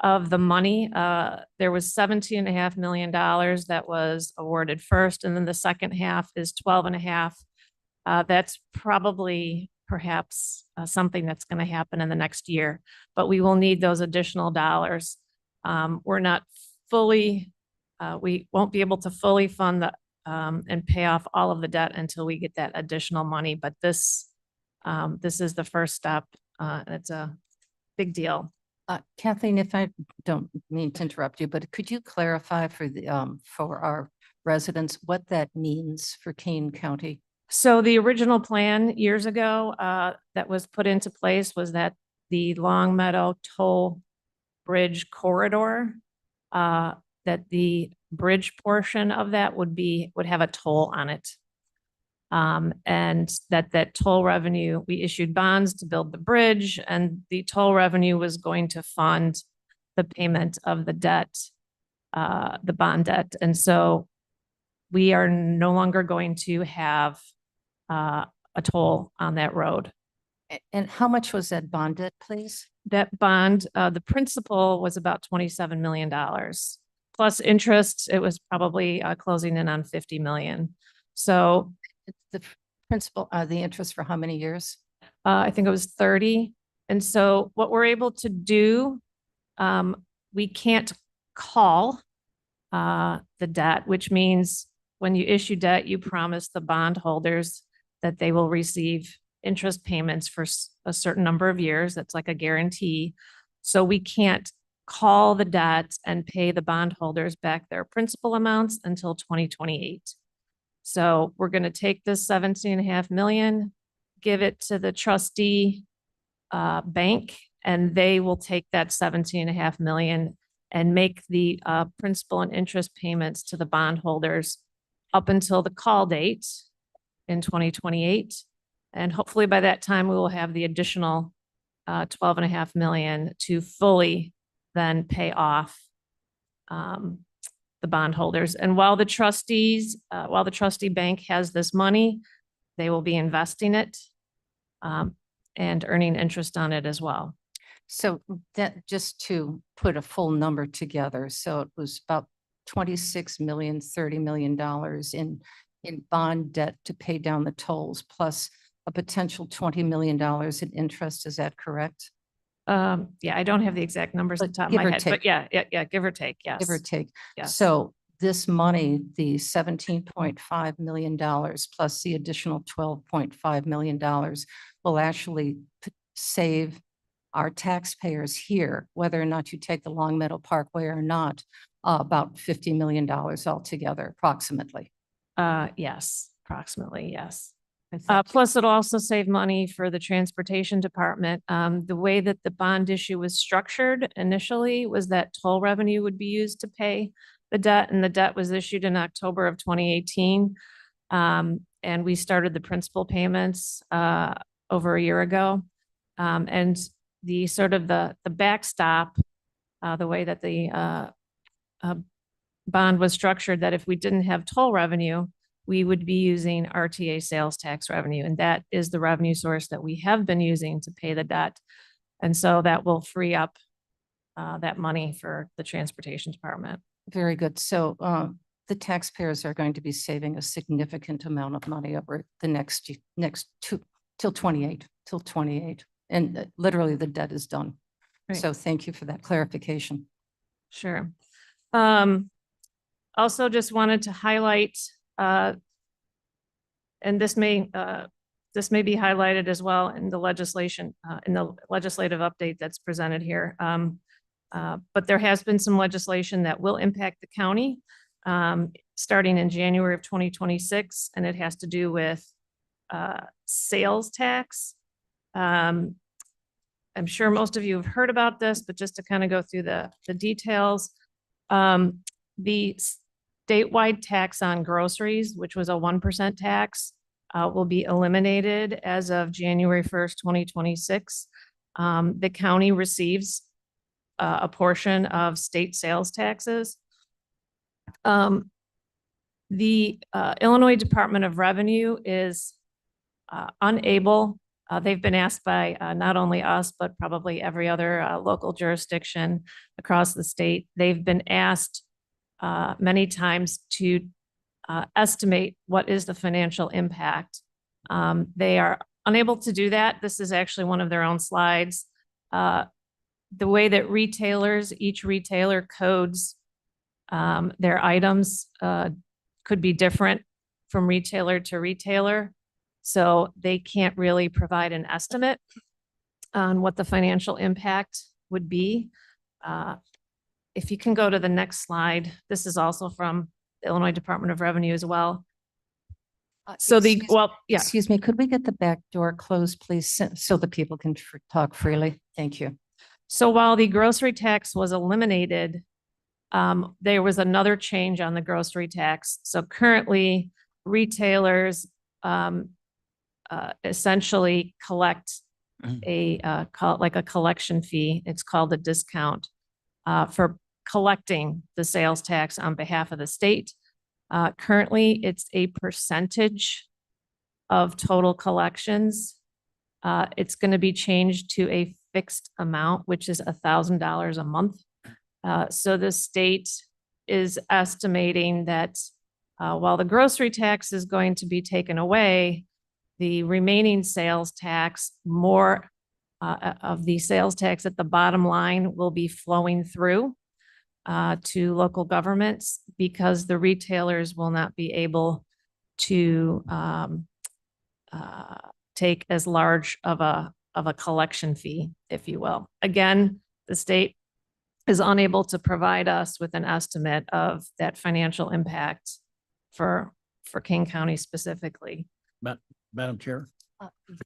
of the money. There was $17.5 million that was awarded first, and then the second half is 12.5. That's probably perhaps something that's going to happen in the next year, but we will need those additional dollars. We're not fully, we won't be able to fully fund the and pay off all of the debt until we get that additional money. But this is the first step. It's a big deal. Kathleen, if I don't mean to interrupt you, but could you clarify for our residents what that means for Kane County? So the original plan years ago that was put into place was that the Long Meadow Toll Bridge corridor, that the bridge portion of that would have a toll on it. And that toll revenue, we issued bonds to build the bridge, and the toll revenue was going to fund the payment of the debt, the bond debt. And so we are no longer going to have a toll on that road. And how much was that bond debt, please? That bond, the principal was about $27 million. Plus interest, it was probably closing in on 50 million. So the principal, the interest for how many years? I think it was 30. And so what we're able to do, we can't call the debt, which means when you issue debt, you promise the bondholders that they will receive interest payments for a certain number of years. That's like a guarantee. So we can't call the debt and pay the bondholders back their principal amounts until 2028. So we're going to take this 17.5 million, give it to the trustee bank, and they will take that 17.5 million and make the principal and interest payments to the bondholders up until the call date in 2028. And hopefully by that time, we will have the additional 12.5 million to fully then pay off the bondholders. And while the trustee bank has this money, they will be investing it and earning interest on it as well. So that, just to put a full number together, so it was about 26 million, $30 million in bond debt to pay down the tolls, plus a potential $20 million in interest. Is that correct? Yeah, I don't have the exact numbers at the top of give my or head, take. but yeah, give or take, yes. Give or take. Yes. So this money, the $17.5 million plus the additional $12.5 million will actually save our taxpayers here, whether or not you take the Long Meadow Parkway or not, about $50 million altogether, approximately. Yes, approximately, yes. I think. Plus, it'll also save money for the transportation department. The way that the bond issue was structured initially was that toll revenue would be used to pay the debt, and the debt was issued in October of 2018. And we started the principal payments over a year ago. And the sort of the backstop, the way that the bond was structured, that if we didn't have toll revenue, we would be using RTA sales tax revenue. And that is the revenue source that we have been using to pay the debt. And so that will free up that money for the transportation department. Very good. So the taxpayers are going to be saving a significant amount of money over the next two, till 28. And literally the debt is done. Right. So thank you for that clarification. Sure. Also just wanted to highlight, and this may be highlighted as well in the legislation, in the legislative update that's presented here. But there has been some legislation that will impact the county starting in January of 2026, and it has to do with sales tax. I'm sure most of you have heard about this, but just to kind of go through the details, the statewide tax on groceries, which was a 1% tax, will be eliminated as of January 1st, 2026. The county receives a portion of state sales taxes. The Illinois Department of Revenue is unable. They've been asked by not only us, but probably every other local jurisdiction across the state. They've been asked many times to estimate what is the financial impact. They are unable to do that. This is actually one of their own slides. The way that each retailer codes their items could be different from retailer to retailer. So they can't really provide an estimate. on what the financial impact would be. If you can go to the next slide, this is also from the Illinois Department of Revenue as well. So the, well, yeah. Excuse me, could we get the back door closed, please, so the people can talk freely? Thank you. So while the grocery tax was eliminated, there was another change on the grocery tax. So currently retailers essentially collect call it like a collection fee. It's called a discount for collecting the sales tax on behalf of the state. Currently, it's a percentage of total collections. It's going to be changed to a fixed amount, which is $1,000 a month. So the state is estimating that while the grocery tax is going to be taken away, the remaining sales tax, more of the sales tax at the bottom line will be flowing through to local governments because the retailers will not be able to take as large of a collection fee, if you will. Again, the state is unable to provide us with an estimate of that financial impact for King County specifically. Madam Chair?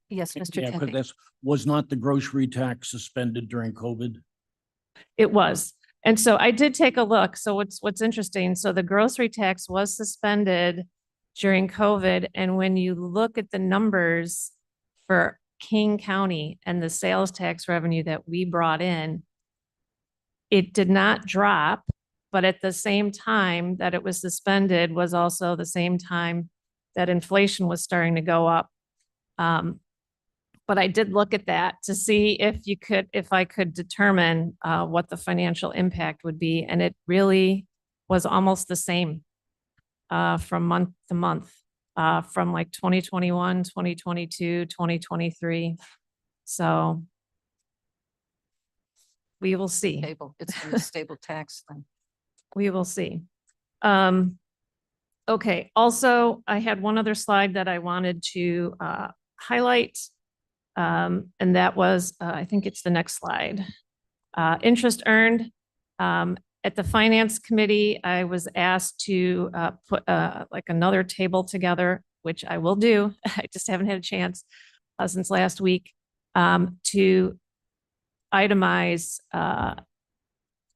Yes, Mr. Yeah, Tempe. because this was not the grocery tax suspended during COVID. It was. And so I did take a look. So what's interesting, so the grocery tax was suspended during COVID. And when you look at the numbers for King County and the sales tax revenue that we brought in, it did not drop, but at the same time that it was suspended was also the same time that inflation was starting to go up. But I did look at that to see if I could determine what the financial impact would be. And it really was almost the same from month to month, from like 2021, 2022, 2023. So we will see. Stable. It's a stable tax then. We will see. Okay, also, I had one other slide that I wanted to highlight. And that was, I think it's the next slide. Interest earned. At the Finance Committee, I was asked to put like another table together, which I will do. I just haven't had a chance since last week to itemize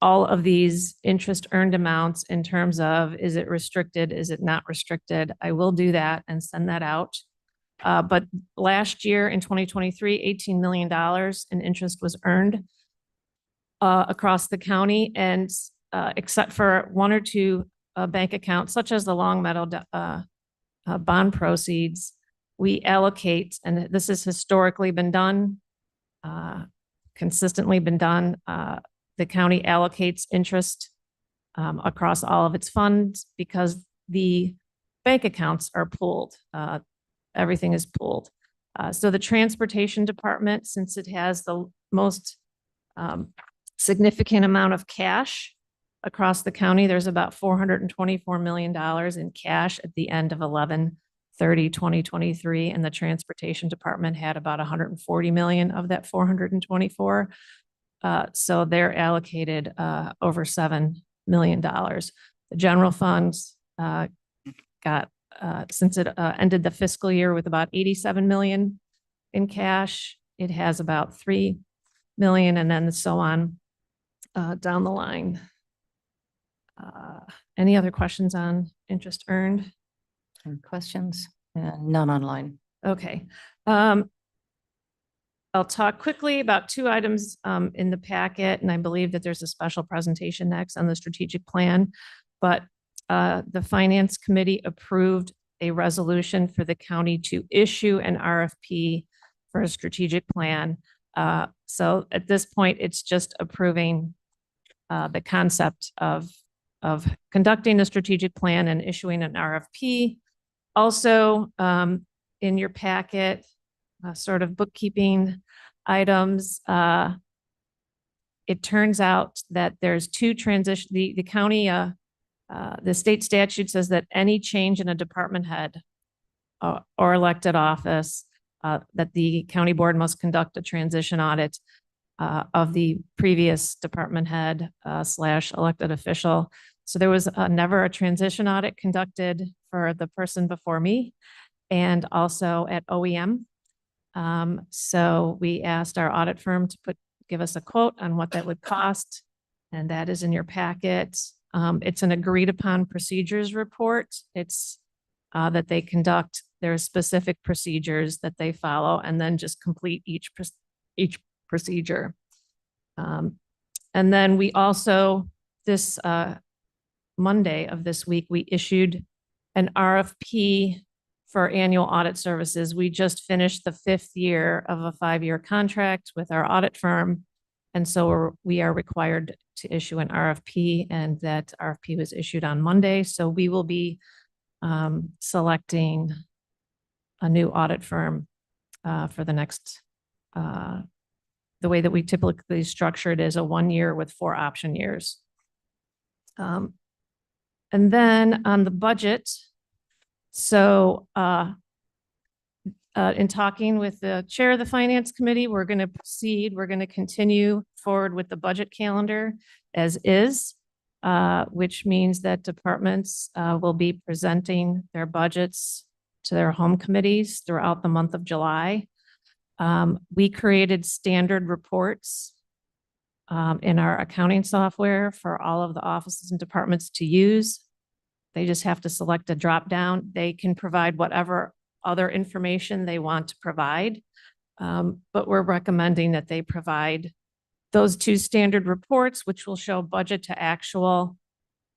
all of these interest earned amounts in terms of, is it restricted? Is it not restricted? I will do that and send that out. But last year in 2023, $18 million in interest was earned across the county, and except for one or two bank accounts, such as the Long Meadow bond proceeds, we allocate, and this has historically been done, consistently been done. The county allocates interest across all of its funds because the bank accounts are pooled. Everything is pooled. So the Transportation Department, since it has the most significant amount of cash across the county, there's about $424 million in cash at the end of 11/30/2023, and the Transportation Department had about 140 million of that 424. So they're allocated over $7 million. The general funds got, since it ended the fiscal year with about 87 million in cash, it has about 3 million, and then so on down the line. Any other questions on interest earned? Any questions? None online. Okay. I'll talk quickly about two items in the packet, and I believe that there's a special presentation next on the strategic plan. But the Finance Committee approved a resolution for the county to issue an RFP for a strategic plan. So at this point, it's just approving the concept of conducting a strategic plan and issuing an RFP. Also, in your packet, sort of bookkeeping items, it turns out that there's two transition, the county, the state statute says that any change in a department head or elected office that the county board must conduct a transition audit of the previous department head slash elected official. So there was never a transition audit conducted for the person before me and also at OEM. So we asked our audit firm to give us a quote on what that would cost, and that is in your packet. It's an agreed upon procedures report. It's that they conduct their specific procedures that they follow and then just complete each procedure. And then we also, this Monday of this week, we issued an RFP for annual audit services. We just finished the 5th year of a 5-year contract with our audit firm. And so we are required to issue an RFP, and that RFP was issued on Monday. So we will be selecting a new audit firm for the next, the way that we typically structure it is a 1 year with 4 option years. And then on the budget, so in talking with the chair of the finance committee, we're going to proceed. We're going to continue forward with the budget calendar as is, which means that departments will be presenting their budgets to their home committees throughout the month of July. We created standard reports in our accounting software for all of the offices and departments to use. They just have to select a drop down. They can provide whatever other information they want to provide. But we're recommending that they provide those 2 standard reports, which will show budget to actual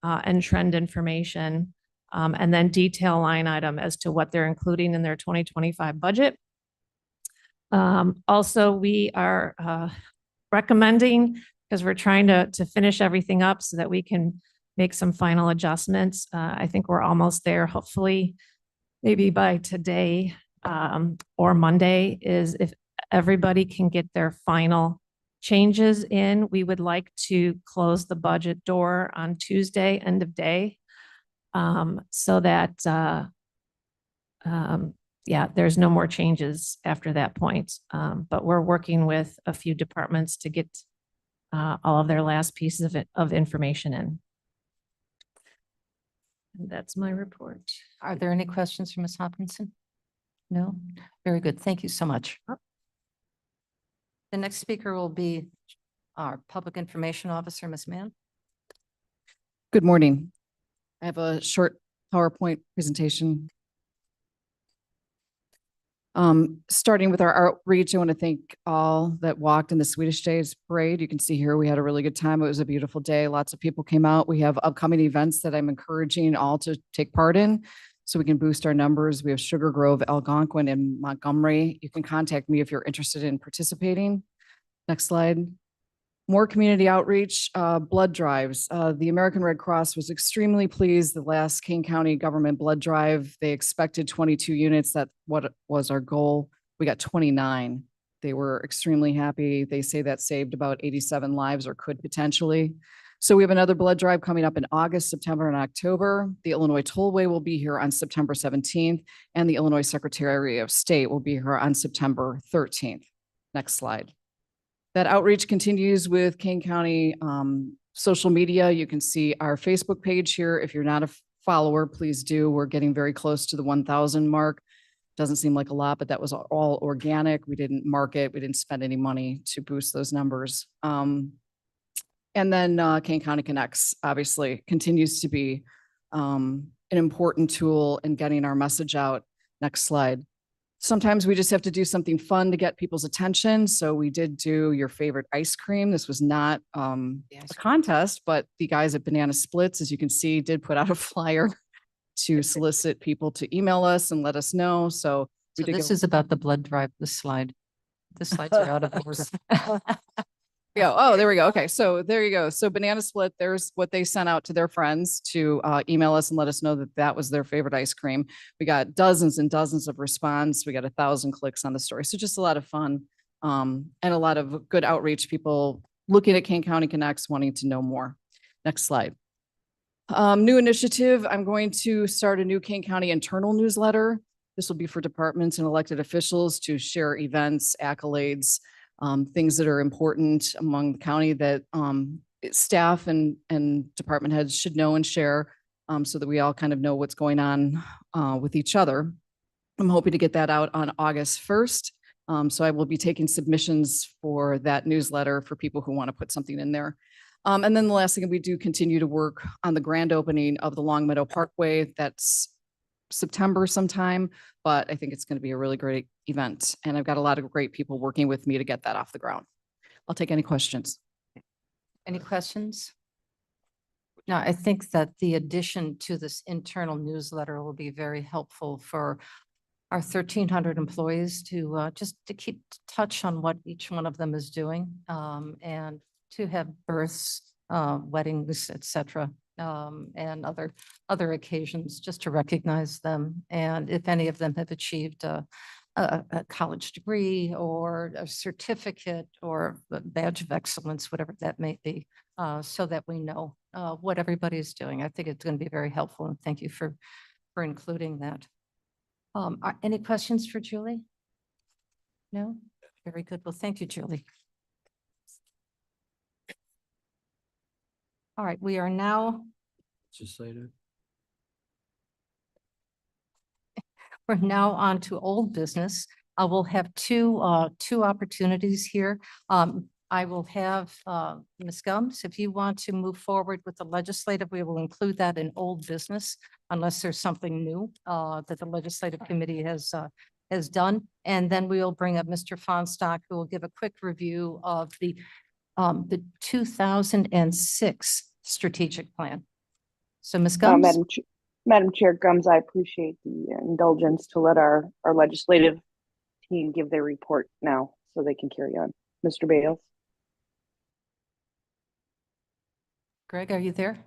and trend information, and then detail line item as to what they're including in their 2025 budget. Also, we are recommending, because we're trying to finish everything up so that we can make some final adjustments. I think we're almost there. Hopefully, maybe by today or Monday, is if everybody can get their final changes in. We would like to close the budget door on Tuesday, end of day, so that yeah, there's no more changes after that point. But we're working with a few departments to get all of their last pieces of information in. And that's my report. Are there any questions for Ms. Hopkinson? No? Very good. Thank you so much. The next speaker will be our Public Information Officer, Ms. Mann. Good morning. I have a short PowerPoint presentation. Starting with our outreach, I want to thank all that walked in the Swedish Days Parade. You can see here we had a really good time. It was a beautiful day. Lots of people came out. We have upcoming events that I'm encouraging all to take part in so we can boost our numbers. We have Sugar Grove, Algonquin, and Montgomery. You can contact me if you're interested in participating. Next slide. More community outreach, blood drives. The American Red Cross was extremely pleased the last King County government blood drive. They expected 22 units. That's what was our goal. We got 29. They were extremely happy. They say that saved about 87 lives or could potentially. So we have another blood drive coming up in August, September, and October. The Illinois Tollway will be here on September 17th, and the Illinois Secretary of State will be here on September 13th. Next slide. That outreach continues with Kane County social media. You can see our Facebook page here. If you're not a follower, please do. We're getting very close to the 1,000 mark. Doesn't seem like a lot, but that was all organic. We didn't market. We didn't spend any money to boost those numbers. And then Kane County Connects obviously continues to be an important tool in getting our message out. Next slide. Sometimes we just have to do something fun to get people's attention. So we did do your favorite ice cream. This was not a contest, but the guys at Banana Splits, as you can see, did put out a flyer to solicit people to email us and let us know. So this is about the blood drive, this slide. The slides are out of course. Yeah. Oh, there we go. Okay. So there you go. So Banana Split, there's what they sent out to their friends to email us and let us know that that was their favorite ice cream. We got dozens and dozens of response. We got 1,000 clicks on the story. So just a lot of fun and a lot of good outreach, people looking at Kane County Connects, wanting to know more. Next slide. New initiative. I'm going to start a new Kane County internal newsletter. This will be for departments and elected officials to share events, accolades, things that are important among the county that staff and department heads should know and share, so that we all kind of know what's going on with each other. I'm hoping to get that out on August 1st. So I will be taking submissions for that newsletter for people who want to put something in there. And then the last thing, we do continue to work on the grand opening of the Long Meadow Parkway. That's September sometime, but I think it's going to be a really great event. And I've got a lot of great people working with me to get that off the ground. I'll take any questions. Any questions? No, I think that the addition to this internal newsletter will be very helpful for our 1,300 employees to just to keep touch on what each one of them is doing, and to have births, weddings, et cetera, and other occasions, just to recognize them. And if any of them have achieved a college degree or a certificate or a badge of excellence, whatever that may be, so that we know what everybody is doing. I think it's going to be very helpful, and thank you for including that. Any questions for Julie? No? Very good. Well, thank you, Julie. All right, we are now, we're now on to old business. We'll have two opportunities here. I will have Ms. Gums, if you want to move forward with the legislative, we will include that in old business unless there's something new that the legislative committee has done. And then we'll bring up Mr. Fonstock, who will give a quick review of the 2006 strategic plan. So Ms. Gums. Madam Chair Gums, I appreciate the indulgence to let our legislative team give their report now so they can carry on. Mr. Bales. Greg, are you there?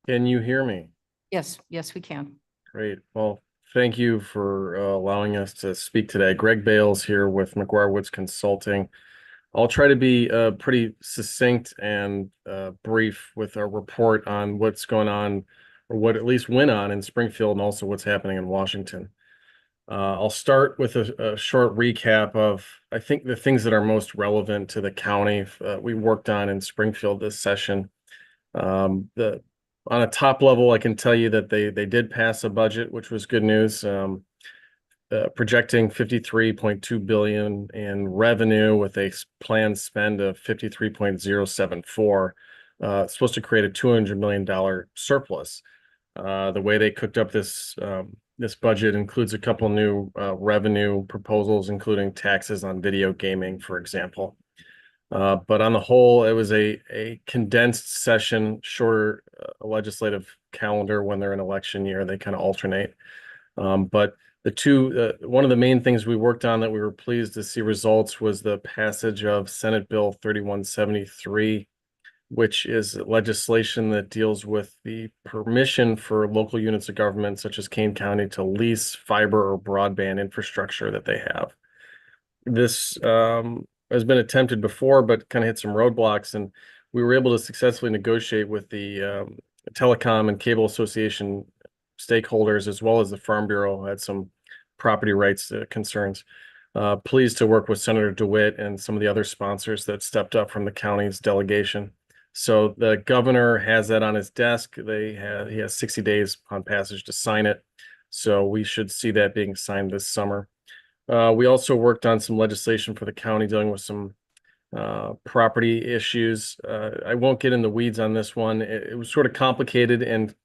Can you hear me? Yes, we can. Great. Well, thank you for allowing us to speak today. Greg Bales here with McGuire Woods Consulting. I'll try to be pretty succinct and brief with our report on what's going on, or what at least went on in Springfield, and also what's happening in Washington. I'll start with a short recap of, I think, the things that are most relevant to the county we worked on in Springfield this session. On a top level, I can tell you that they did pass a budget, which was good news. Projecting 53.2 billion in revenue with a planned spend of 53.074. It's supposed to create a $200 million surplus. The way they cooked up this budget includes a couple new revenue proposals, including taxes on video gaming, for example. But on the whole, it was a condensed session, shorter legislative calendar. When they're in election year, they kind of alternate. But one of the main things we worked on that we were pleased to see results was the passage of Senate Bill 3173, which is legislation that deals with the permission for local units of government, such as Kane County, to lease fiber or broadband infrastructure that they have. This has been attempted before, but kind of hit some roadblocks, and we were able to successfully negotiate with the Telecom and Cable Association stakeholders, as well as the Farm Bureau, who had some property rights concerns. Pleased to work with Senator DeWitt and some of the other sponsors that stepped up from the county's delegation. So the governor has that on his desk. He has 60 days upon passage to sign it. So we should see that being signed this summer. We also worked on some legislation for the county dealing with some property issues. I won't get in the weeds on this one. It was sort of complicated and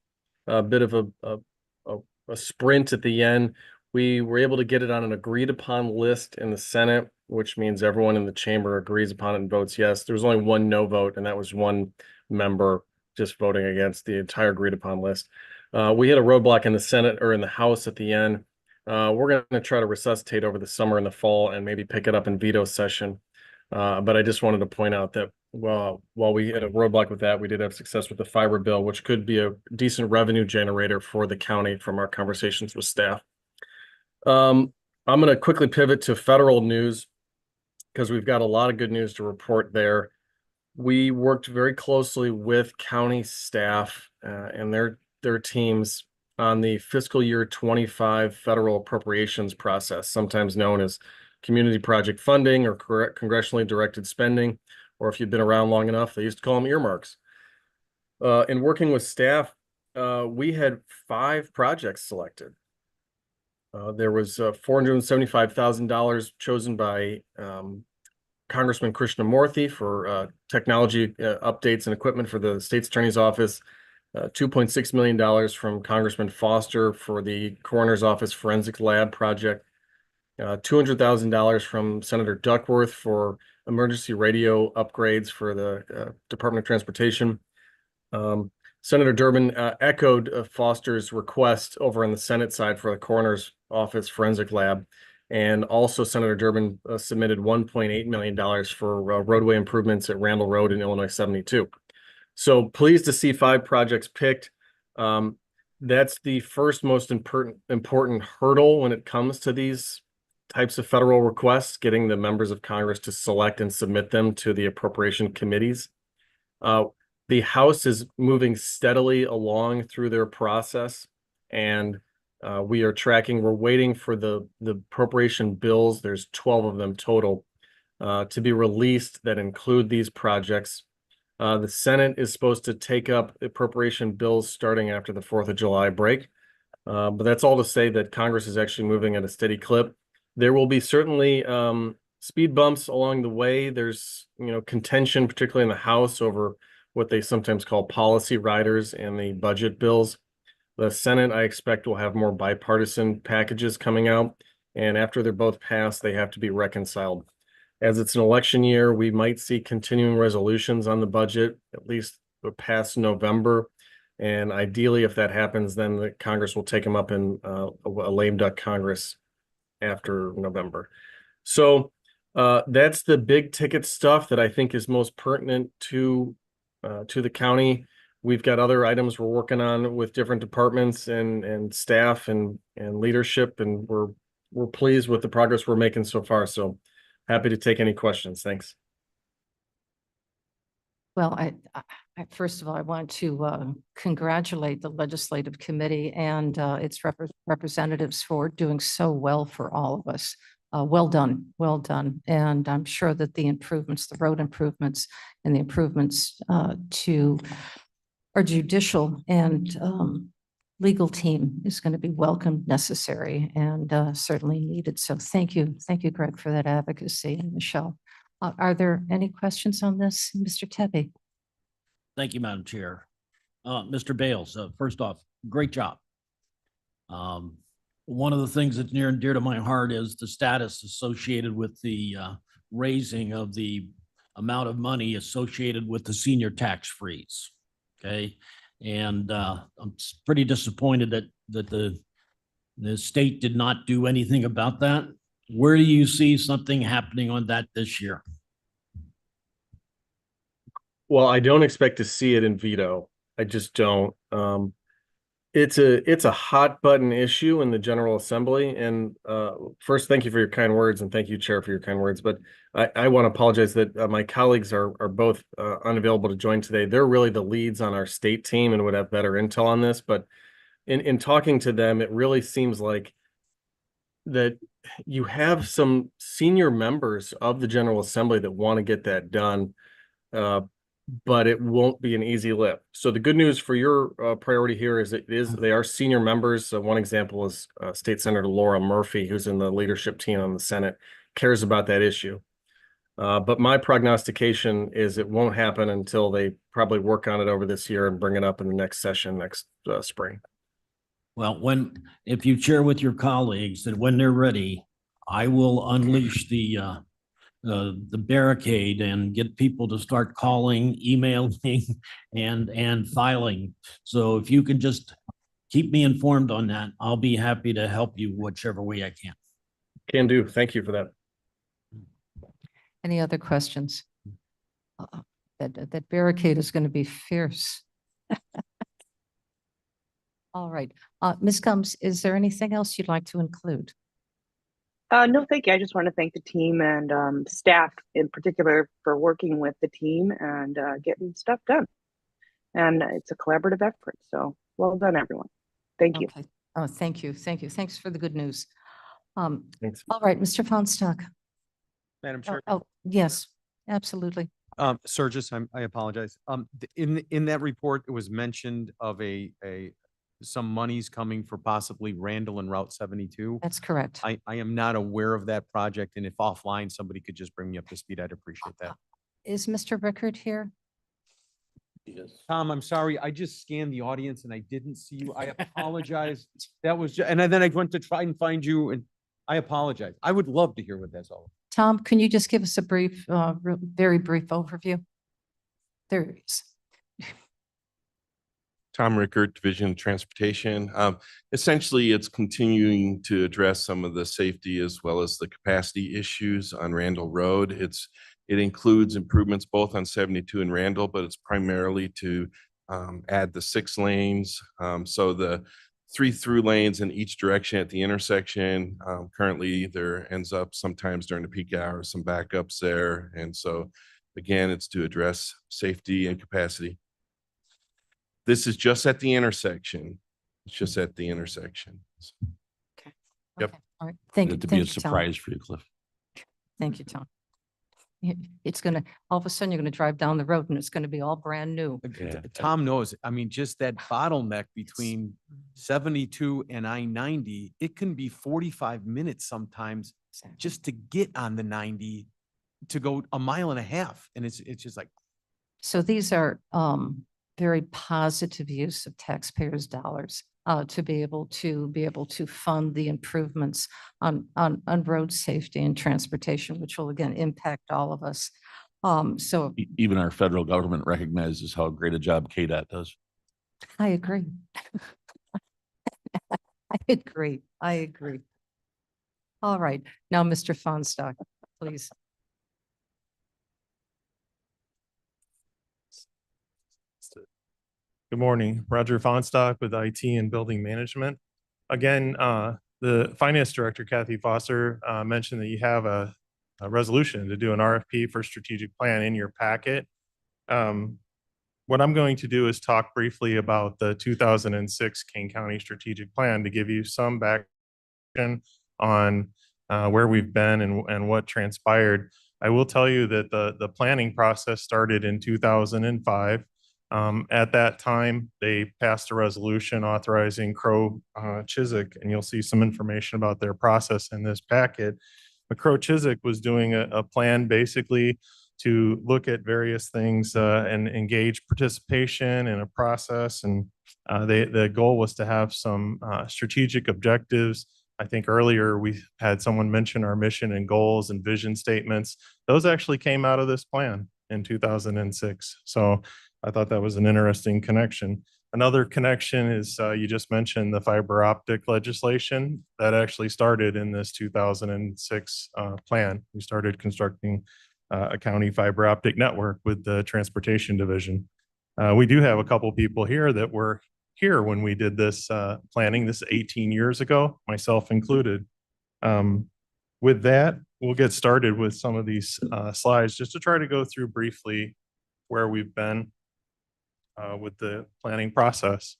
a bit of a sprint at the end. We were able to get it on an agreed upon list in the Senate, which means everyone in the chamber agrees upon it and votes yes. There was only one no vote, and that was one member just voting against the entire agreed upon list. We hit a roadblock in the Senate, or in the House at the end. We're going to try to resuscitate over the summer and the fall and maybe pick it up in veto session. But I just wanted to point out that while we had a roadblock with that, we did have success with the fiber bill, which could be a decent revenue generator for the county from our conversations with staff. I'm going to quickly pivot to federal news because we've got a lot of good news to report there. We worked very closely with county staff and their teams on the fiscal year 25 federal appropriations process, sometimes known as community project funding or congressionally directed spending, or if you've been around long enough, they used to call them earmarks. In working with staff, we had 5 projects selected. There was $475,000 chosen by Congressman Krishnamurthy for technology updates and equipment for the state's attorney's office. $2.6 million from Congressman Foster for the coroner's office forensic lab project. $200,000 from Senator Duckworth for emergency radio upgrades for the Department of Transportation. Senator Durbin echoed Foster's request over on the Senate side for the coroner's office forensic lab. And also Senator Durbin submitted $1.8 million for roadway improvements at Randall Road in Illinois 72. So pleased to see 5 projects picked. That's the first most important hurdle when it comes to these types of federal requests, getting the members of Congress to select and submit them to the appropriation committees. The House is moving steadily along through their process, and we are tracking. We're waiting for the appropriation bills. There's 12 of them total to be released that include these projects. The Senate is supposed to take up appropriation bills starting after the 4th of July break. But that's all to say that Congress is actually moving at a steady clip. There will be certainly speed bumps along the way. There's, contention, particularly in the House, over what they sometimes call policy riders and the budget bills. The Senate, I expect, will have more bipartisan packages coming out. And after they're both passed, they have to be reconciled. As it's an election year, we might see continuing resolutions on the budget, at least past November. And ideally, if that happens, then the Congress will take them up in a lame duck Congress after November. So that's the big ticket stuff that I think is most pertinent to the county. We've got other items we're working on with different departments and staff and leadership, and we're pleased with the progress we're making so far. So happy to take any questions. Thanks. Well, I first of all, I want to congratulate the Legislative Committee and its representatives for doing so well for all of us. Well done, well done. And I'm sure that the improvements, the road improvements and the improvements to our judicial and legal team is going to be welcomed, necessary, and certainly needed. So thank you, Greg, for that advocacy, and Michelle. Are there any questions on this, Mr. Tebby? Thank you, Madam Chair. Mr. Bales, first off, great job. One of the things that's near and dear to my heart is the status associated with the raising of the amount of money associated with the senior tax freeze. Okay. And I'm pretty disappointed that the state did not do anything about that. Where do you see something happening on that this year? Well, I don't expect to see it in veto. I just don't. It's a hot button issue in the General Assembly. And first, thank you for your kind words, and thank you, Chair, for your kind words. But I want to apologize that my colleagues are both unavailable to join today. They're really the leads on our state team and would have better intel on this. But in talking to them, it really seems like that you have some senior members of the General Assembly that want to get that done. But it won't be an easy lift. So the good news for your priority here is they are senior members. One example is State Senator Laura Murphy, who's in the leadership team on the Senate, cares about that issue. But my prognostication is it won't happen until they probably work on it over this year and bring it up in the next session next spring. Well, if you share with your colleagues that when they're ready, I will unleash the barricade and get people to start calling, emailing, and filing. So if you can just keep me informed on that, I'll be happy to help you whichever way I can. Can do. Thank you for that. Any other questions? That barricade is going to be fierce. All right. Ms. Combs, is there anything else you'd like to include? No, thank you. I just want to thank the team and staff in particular for working with the team and getting stuff done. And it's a collaborative effort. So well done, everyone. Thank you. Okay. Oh, thank you. Thank you. Thanks for the good news. Thanks. All right, Mr. Feinstock. Madam Oh, Chair. oh, yes, absolutely. Surges, I apologize. In that report, it was mentioned of some monies coming for possibly Randall and Route 72. That's correct. I am not aware of that project, and if offline, somebody could just bring me up to speed, I'd appreciate that. Is Mr. Rickard here? Tom, I'm sorry, I just scanned the audience and I didn't see you. I apologize. That was, and then I went to try and find you, and I apologize. I would love to hear what that's all. Tom, can you just give us a brief, very brief overview? There he is. Tom Rickard, Division of Transportation. Essentially, it's continuing to address some of the safety as well as the capacity issues on Randall Road. It includes improvements both on 72 and Randall, but it's primarily to add the 6 lanes. So the 3 through lanes in each direction at the intersection. Currently, there ends up sometimes during the peak hours, some backups there. And so again, it's to address safety and capacity. This is just at the intersection. It's just at the intersection. Okay. Yep. Okay. All right. Thank you. To be a Thank you, Tom. surprise for you, Cliff. Thank you, Tom. It's gonna, all of a sudden, you're gonna drive down the road and it's gonna be all brand new. Tom knows, I mean, just that bottleneck between 72 and I-90, it can be 45 minutes sometimes just to get on the 90 to go a mile and a half. And it's just like, So these are very positive use of taxpayers' dollars to be able to fund the improvements on road safety and transportation, which will again impact all of us. So Even our federal government recognizes how great a job KDOT does. I agree. I agree. I agree. All right. Now, Mr. Feinstock, please. Good morning, Roger Feinstock with IT and Building Management. Again, the Finance Director, Kathy Foster, mentioned that you have a resolution to do an RFP for strategic plan in your packet. What I'm going to do is talk briefly about the 2006 Kane County Strategic Plan to give you some background on where we've been and what transpired. I will tell you that the planning process started in 2005. At that time, they passed a resolution authorizing Crow Chiswick, and you'll see some information about their process in this packet. But Crow Chiswick was doing a plan basically to look at various things and engage participation in a process. And the goal was to have some strategic objectives. I think earlier we had someone mention our mission and goals and vision statements. Those actually came out of this plan in 2006. So I thought that was an interesting connection. Another connection is you just mentioned the fiber optic legislation that actually started in this 2006 plan. We started constructing a county fiber optic network with the transportation division. We do have a couple people here that were here when we did this planning. This is 18 years ago, myself included. With that, we'll get started with some of these slides just to try to go through briefly where we've been with the planning process.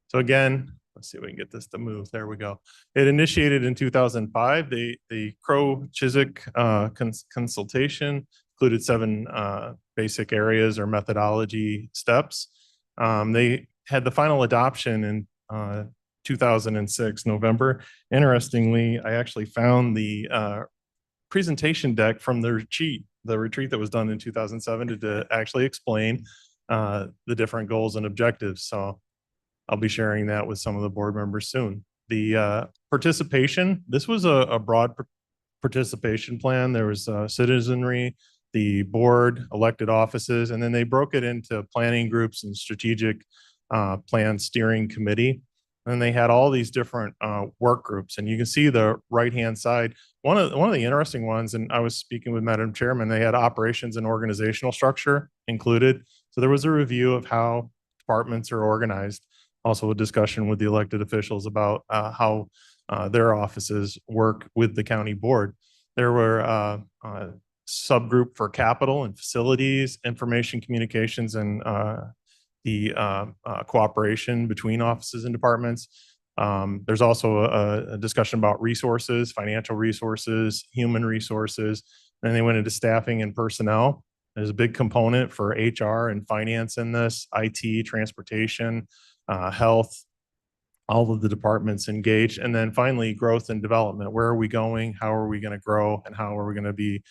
So again, let's see if we can get this to move. There we go. It initiated in 2005. The Crow Chiswick consultation included 7 basic areas or methodology steps. They had the final adoption in 2006, November. Interestingly, I actually found the presentation deck from the retreat that was done in 2007 to actually explain the different goals and objectives. So I'll be sharing that with some of the board members soon. The participation, this was a broad participation plan. There was citizenry, the board, elected offices, and then they broke it into planning groups and strategic plan steering committee. And they had all these different work groups, and you can see the right-hand side. One of the interesting ones, and I was speaking with Madam Chairman, they had operations and organizational structure included. So there was a review of how departments are organized. Also a discussion with the elected officials about how their offices work with the county board. There were a subgroup for capital and facilities, information communications, and the cooperation between offices and departments. There's also a discussion about resources, financial resources, human resources. Then they went into staffing and personnel. There's a big component for HR and finance in this, IT, transportation, health, all of the departments engaged. And then finally, growth and development. Where are we going? How are we going to grow? And how are we going to be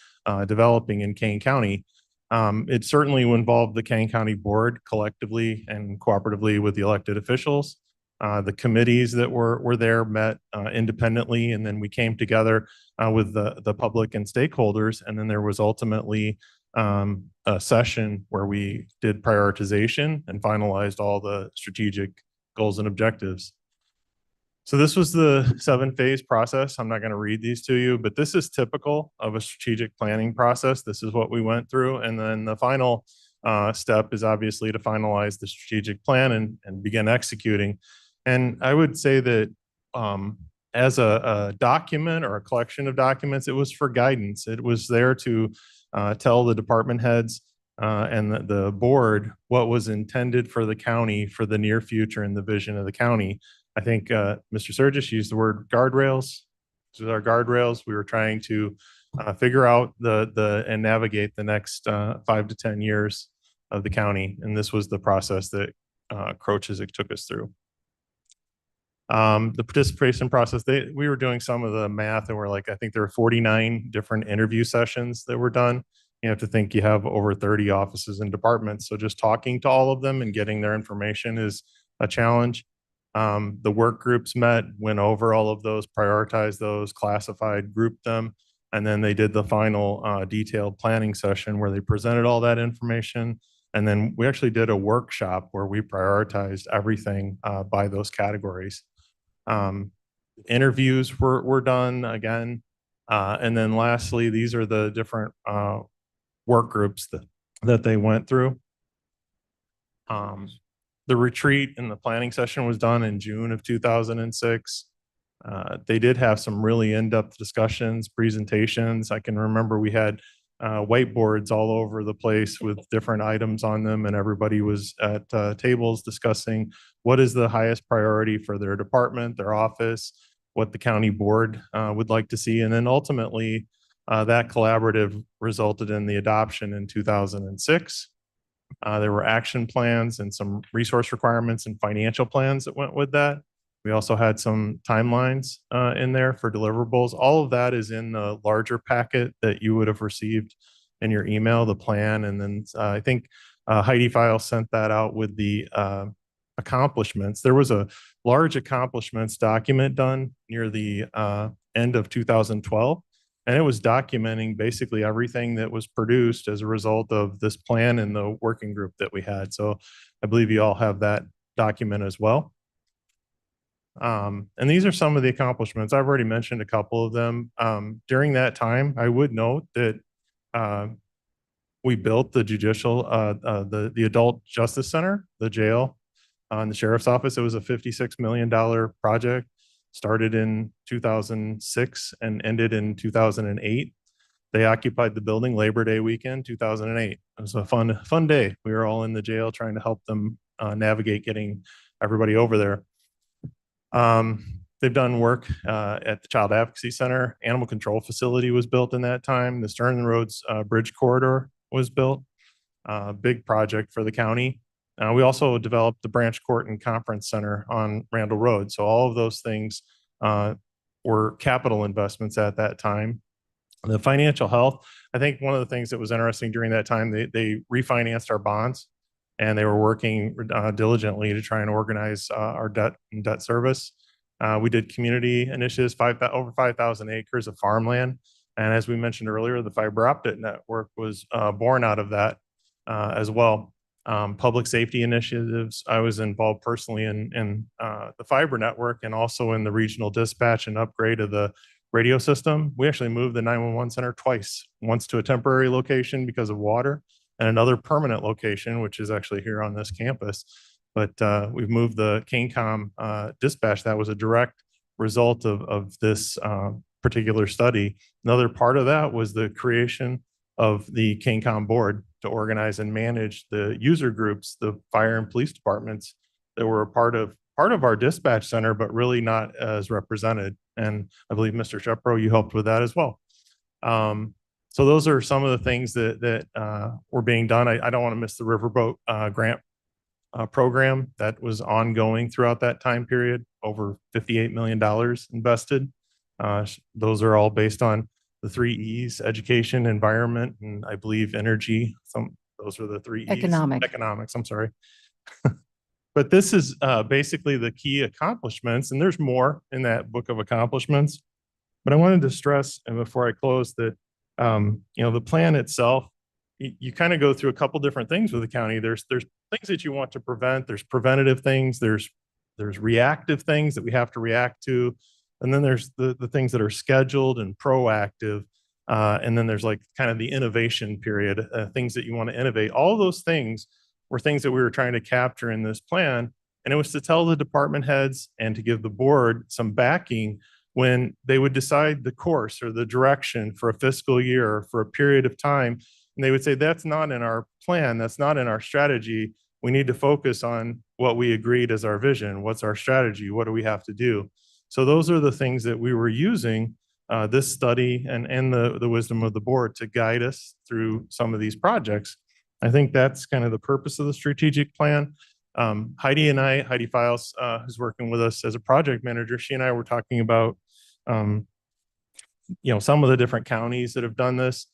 developing in Kane County? It certainly involved the Kane County Board collectively and cooperatively with the elected officials. The committees that were there met independently, and then we came together with the public and stakeholders. And then there was ultimately a session where we did prioritization and finalized all the strategic goals and objectives. So this was the 7-phase process. I'm not going to read these to you, but this is typical of a strategic planning process. This is what we went through. And then the final step is obviously to finalize the strategic plan and begin executing. And I would say that as a document or a collection of documents, it was for guidance. It was there to tell the department heads and the board what was intended for the county for the near future and the vision of the county. I think Mr. Surgis used the word guardrails. These are our guardrails. We were trying to figure out and navigate the next 5 to 10 years of the county. And this was the process that Crochizik took us through. The participation process, we were doing some of the math, and we're like, I think there were 49 different interview sessions that were done. You have to think you have over 30 offices and departments. So just talking to all of them and getting their information is a challenge. The work groups met, went over all of those, prioritized those, classified, grouped them, and then they did the final detailed planning session where they presented all that information. And then we actually did a workshop where we prioritized everything by those categories. Interviews were done again. And then lastly, these are the different work groups that they went through. The retreat and the planning session was done in June of 2006. They did have some really in-depth discussions, presentations. I can remember we had whiteboards all over the place with different items on them, and everybody was at tables discussing what is the highest priority for their department, their office, what the county board would like to see. And then ultimately, that collaborative resulted in the adoption in 2006. There were action plans and some resource requirements and financial plans that went with that. We also had some timelines in there for deliverables. All of that is in the larger packet that you would have received in your email, the plan. And then I think Heidi File sent that out with the accomplishments. There was a large accomplishments document done near the end of 2012. And it was documenting basically everything that was produced as a result of this plan and the working group that we had. So I believe you all have that document as well. And these are some of the accomplishments. I've already mentioned a couple of them. During that time, I would note that we built the the Adult Justice Center, the jail, and the sheriff's office. It was a $56 million project. Started in 2006 and ended in 2008. They occupied the building Labor Day weekend, 2008. It was a fun day. We were all in the jail trying to help them navigate getting everybody over there. They've done work at the Child Advocacy Center. Animal control facility was built in that time. The Stern Roads Bridge Corridor was built. Big project for the county. We also developed the Branch Court and Conference Center on Randall Road. So all of those things were capital investments at that time. The financial health, I think one of the things that was interesting during that time, they refinanced our bonds, and they were working diligently to try and organize our debt and debt service. We did community initiatives, over 5,000 acres of farmland. And as we mentioned earlier, the fiber optic network was born out of that as well. Public safety initiatives. I was involved personally in the fiber network and also in the regional dispatch and upgrade of the radio system. We actually moved the 911 center twice, once to a temporary location because of water and another permanent location, which is actually here on this campus. But we've moved the KaneCom dispatch. That was a direct result of this particular study. Another part of that was the creation of the KaneCom board to organize and manage the user groups, the fire and police departments that were a part of part of our dispatch center, but really not as represented. And I believe Mr. Shepro, you helped with that as well. So those are some of the things that were being done. I don't want to miss the Riverboat grant program that was ongoing throughout that time period, over $58 million invested. Those are all based on the 3 E's: education, environment, and I believe energy. Those are the 3 E's. Economics, I'm sorry. But this is basically the key accomplishments, and there's more in that book of accomplishments. But I wanted to stress, and before I close, that the plan itself, you kind of go through a couple different things with the county. There's things that you want to prevent. There's preventative things. There's reactive things that we have to react to, and then there's the things that are scheduled and proactive. And then there's like kind of the innovation period, things that you want to innovate. All of those things were things that we were trying to capture in this plan. And it was to tell the department heads and to give the board some backing when they would decide the course or the direction for a fiscal year or for a period of time. And they would say, that's not in our plan. That's not in our strategy. We need to focus on what we agreed as our vision. What's our strategy? What do we have to do? So those are the things that we were using this study and the wisdom of the board to guide us through some of these projects. I think that's kind of the purpose of the strategic plan. Heidi Files, who's working with us as a project manager, she and I were talking about, some of the different counties that have done this.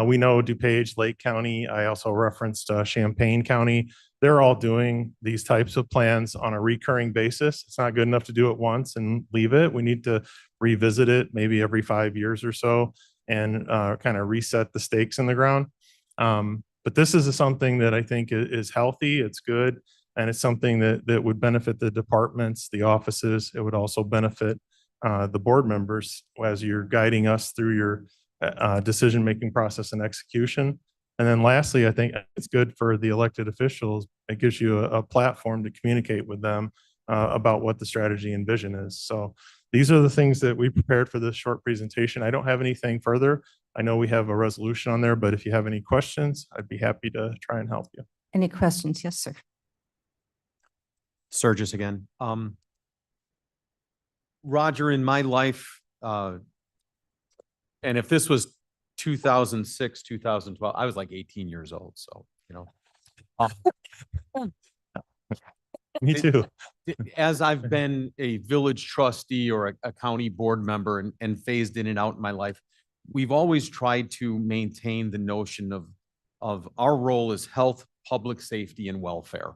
We know DuPage, Lake County. I also referenced Champaign County. They're all doing these types of plans on a recurring basis. It's not good enough to do it once and leave it. We need to revisit it maybe every 5 years or so and kind of reset the stakes in the ground. But this is something that I think is healthy. It's good. And it's something that would benefit the departments, the offices. It would also benefit the board members as you're guiding us through your decision-making process and execution. And then lastly, I think it's good for the elected officials. It gives you a platform to communicate with them about what the strategy and vision is. So these are the things that we prepared for this short presentation. I don't have anything further. I know we have a resolution on there, but if you have any questions, I'd be happy to try and help you. Any questions? Yes, sir. Sturgis again. Roger, in my life, and if this was 2006, 2012, I was like 18 years old. So, Me too. As I've been a village trustee or a county board member and phased in and out in my life, we've always tried to maintain the notion of our role as health, public safety, and welfare.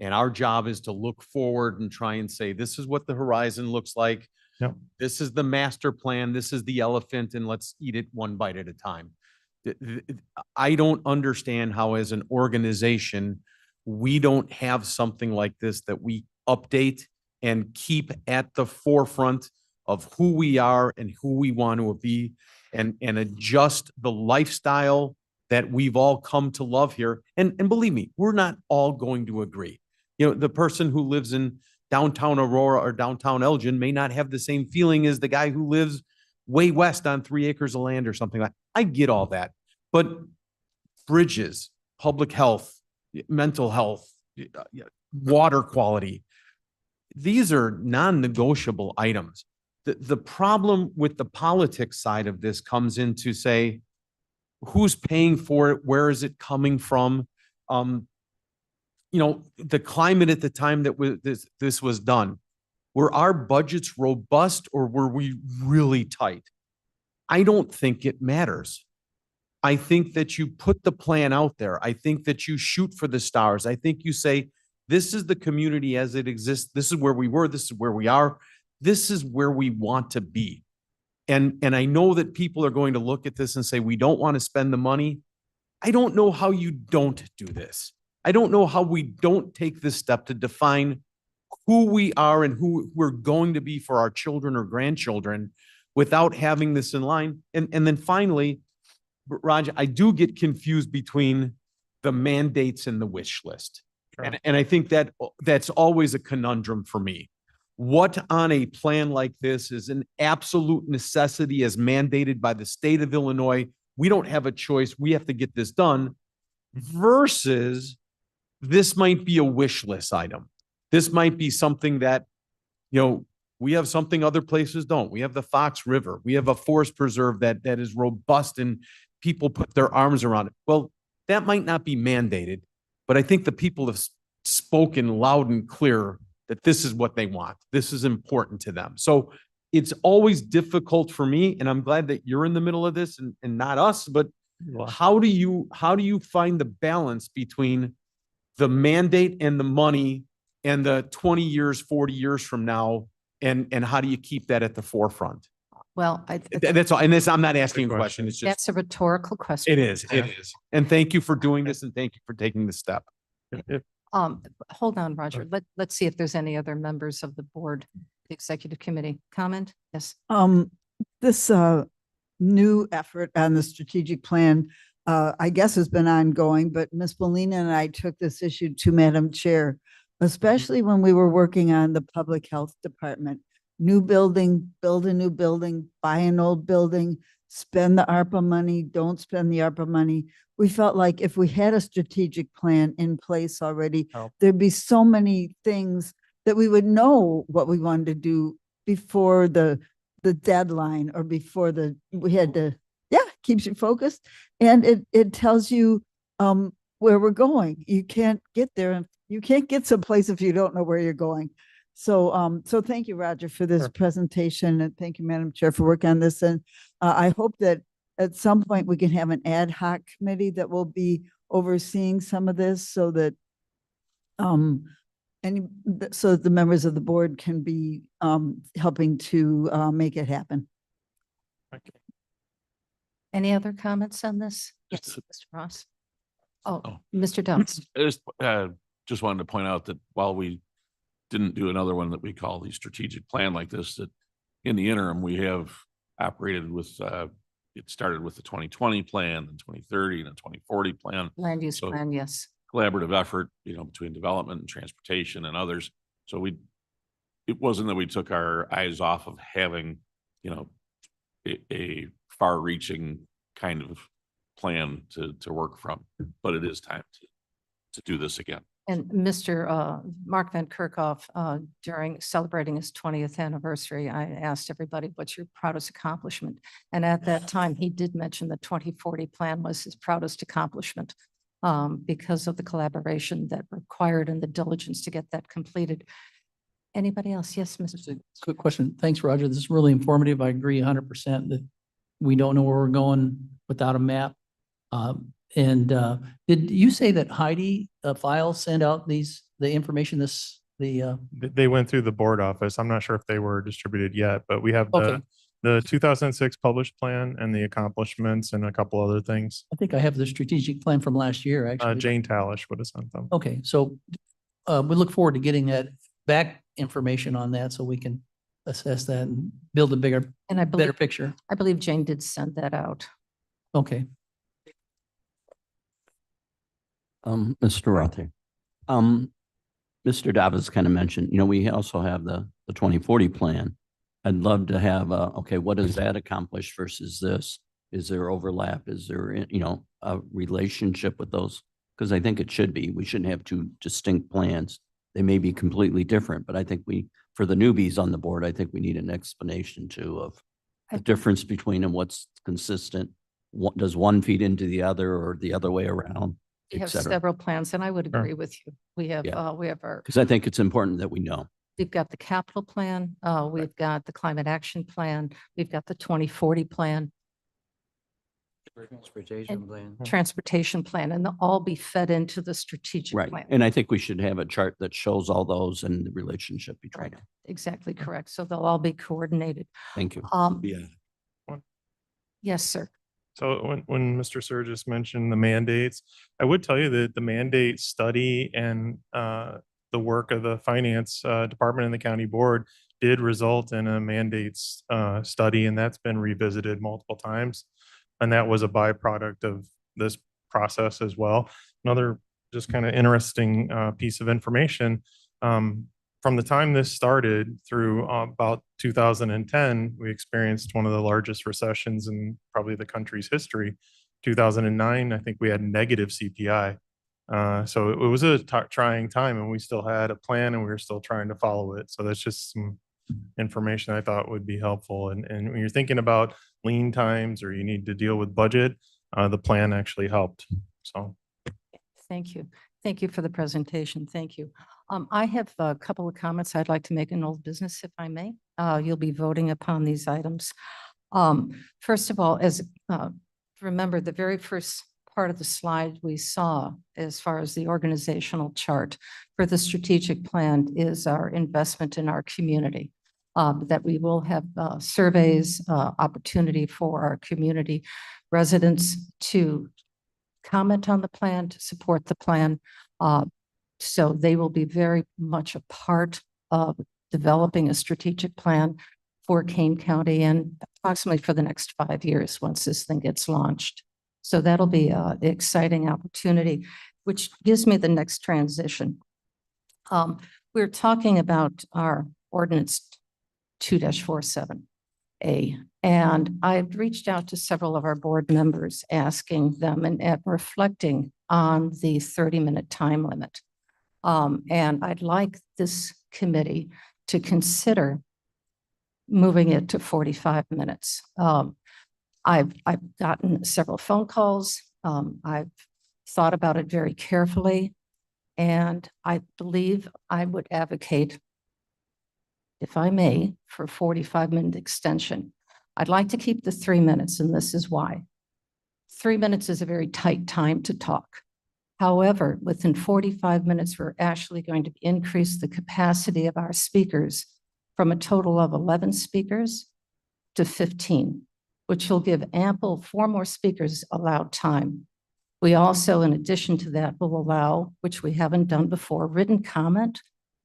And our job is to look forward and try and say, this is what the horizon looks like. Yep. This is the master plan. This is the elephant, and let's eat it one bite at a time. I don't understand how, as an organization, we don't have something like this that we update and keep at the forefront of who we are and who we want to be, and adjust the lifestyle that we've all come to love here. And believe me, we're not all going to agree. The person who lives in downtown Aurora or downtown Elgin may not have the same feeling as the guy who lives way west on 3 acres of land or something like that. I get all that, but bridges, public health, mental health, water quality, these are non-negotiable items. The problem with the politics side of this comes into, say, who's paying for it? Where is it coming from? The climate at the time that this was done, were our budgets robust or were we really tight? I don't think it matters. I think that you put the plan out there. I think that you shoot for the stars. I think you say, this is the community as it exists. This is where we were. This is where we are. This is where we want to be. And I know that people are going to look at this and say, we don't want to spend the money. I don't know how you don't do this. I don't know how we don't take this step to define who we are and who we're going to be for our children or grandchildren without having this in line. And then finally, Raj, I do get confused between the mandates and the wish list. Sure. And I think that's always a conundrum for me. What on a plan like this is an absolute necessity as mandated by the state of Illinois? We don't have a choice. We have to get this done, versus this might be a wish list item. This might be something that You know, we have something other places don't. We have the Fox River. We have a forest preserve that is robust and people put their arms around it. Well, that might not be mandated, but I think the people have spoken loud and clear that this is what they want. This is important to them. So it's always difficult for me, and I'm glad that you're in the middle of this and not us, but how do you find the balance between the mandate and the money and the 20 years, 40 years from now? And how do you keep that at the forefront? Well, That's all. And this, I'm not asking a question. It's just, that's a rhetorical question. it is. And thank you for doing this and thank you for taking the step. Hold on, Roger. Let's see if there's any other members of the board, the executive committee. Comment? Yes. This new effort on the strategic plan, I guess has been ongoing, but Ms. Molina and I took this issue to Madam Chair, especially when we were working on the public health department. New building, build a new building, buy an old building, spend the ARPA money, don't spend the ARPA money. We felt like if we had a strategic plan in place already, there'd be so many things that we would know what we wanted to do before the deadline or before we had to, keeps you focused. And it tells you where we're going. You can't get there and you can't get someplace if you don't know where you're going. So, so thank you, Roger, for this presentation, and thank you, Madam Chair, for working on this. And I hope that at some point we can have an ad hoc committee that will be overseeing some of this, so that so that the members of the board can be helping to make it happen. Any other comments on this? Yes, Mr. Ross. Oh, Mr. Downs. Just wanted to point out that while we didn't do another one that we call the strategic plan like this, that in the interim, we have operated with, it started with the 2020 plan, and 2030 and a 2040 plan. Land use So plan, yes. collaborative effort, between development and transportation and others. So it wasn't that we took our eyes off of having, a far reaching kind of plan to work from, but it is time to do this again. And Mr. Mark Van Kerkhoff, during celebrating his 20th anniversary, I asked everybody, what's your proudest accomplishment? And at that time, he did mention the 2040 plan was his proudest accomplishment because of the collaboration that required and the diligence to get that completed. Anybody else? Yes, Mr. Quick question. Thanks, Roger. This is really informative. I agree 100% that we don't know where we're going without a map. Did you say that Heidi File sent out the information They went through the board office. I'm not sure if they were distributed yet, but we have the 2006 published plan and the accomplishments and a couple other things. I think I have the strategic plan from last year, actually. Jane Talish would have sent them. Okay, so we look forward to getting that back information on that so we can assess that and build a better picture. I believe Jane did send that out. Okay. Mr. Rother, Mr. Davis kind of mentioned, we also have the 2040 plan. I'd love to have okay, what does that accomplish versus this? Is there overlap? Is there, a relationship with those? Because I think it should be. We shouldn't have two distinct plans. They may be completely different, but I think for the newbies on the board, I think we need an explanation too of the difference between them, what's consistent. What does one feed into the other or the other way around? We have several plans, and I would agree with you. We have our. Because I think it's important that we know. We've got the capital plan, we've got the climate action plan, we've got the 2040 plan. Transportation plan, and they'll all be fed into the strategic Right. plan. And I think we should have a chart that shows all those and the relationship between them. Exactly correct. So they'll all be coordinated. Thank you. Yes, sir. So when Mr. Surgis mentioned the mandates, I would tell you that the mandate study and the work of the finance department and the county board did result in a mandates study, and that's been revisited multiple times. And that was a byproduct of this process as well. Another just kind of interesting piece of information, from the time this started through about 2010, we experienced one of the largest recessions in probably the country's history. 2009, I think we had negative CPI. So it was a trying time, and we still had a plan and we were still trying to follow it. So that's just some information I thought would be helpful. And when you're thinking about lean times or you need to deal with budget, the plan actually helped. So. Thank you. Thank you for the presentation. Thank you. I have a couple of comments I'd like to make in old business, if I may. You'll be voting upon these items. First of all, remember the very first part of the slide we saw as far as the organizational chart for the strategic plan is our investment in our community. That we will have surveys, opportunity for our community residents to comment on the plan, to support the plan. So they will be very much a part of developing a strategic plan for Kane County and approximately for the next 5 years once this thing gets launched. So that'll be an exciting opportunity, which gives me the next transition. We're talking about our ordinance 2-47A. And I've reached out to several of our board members, asking them and reflecting on the 30-minute time limit. And I'd like this committee to consider moving it to 45 minutes. I've gotten several phone calls. I've thought about it very carefully, and I believe I would advocate, if I may, for a 45-minute extension. I'd like to keep the 3 minutes, and this is why. 3 minutes is a very tight time to talk. However, within 45 minutes, we're actually going to increase the capacity of our speakers from a total of 11 speakers to 15, which will give ample 4 more speakers allowed time. We also, in addition to that, will allow, which we haven't done before, written comment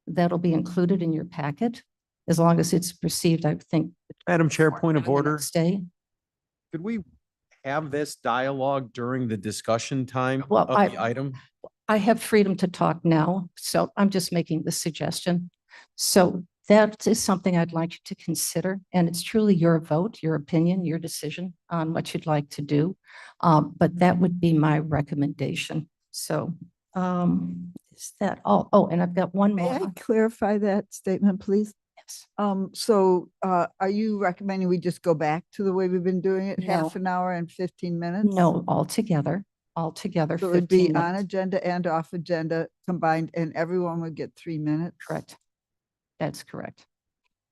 that'll be included in your packet, as long as it's received, I think. Madam Chair, point of order. Stay. Could we have this dialogue during the discussion time Well, of the item? I have freedom to talk now, so I'm just making the suggestion. So that is something I'd like you to consider, and it's truly your vote, your opinion, your decision on what you'd like to do. But that would be my recommendation. So is that all? Oh, and I've got one May more. I clarify that statement, please? Yes. So are you recommending we just go back to the way we've been doing it, No. half an hour and 15 minutes? No, altogether. So it would be 15 on minutes. agenda and off agenda combined, and everyone would get 3 minutes? Correct. That's correct.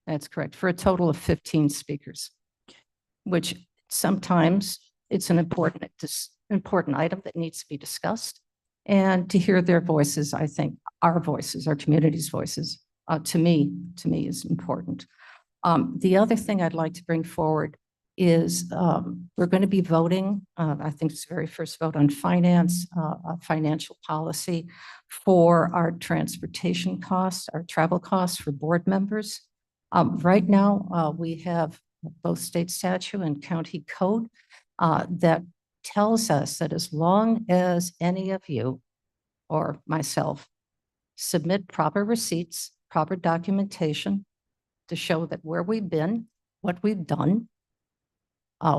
That's correct. For a total of 15 speakers, which sometimes it's an important item that needs to be discussed. And to hear their voices, I think our voices, our community's voices, to me is important. The other thing I'd like to bring forward is we're going to be voting, I think it's the very first vote on finance, financial policy for our transportation costs, our travel costs for board members. Right now, we have both state statute and county code that tells us that as long as any of you or myself submit proper receipts, proper documentation to show that where we've been, what we've done,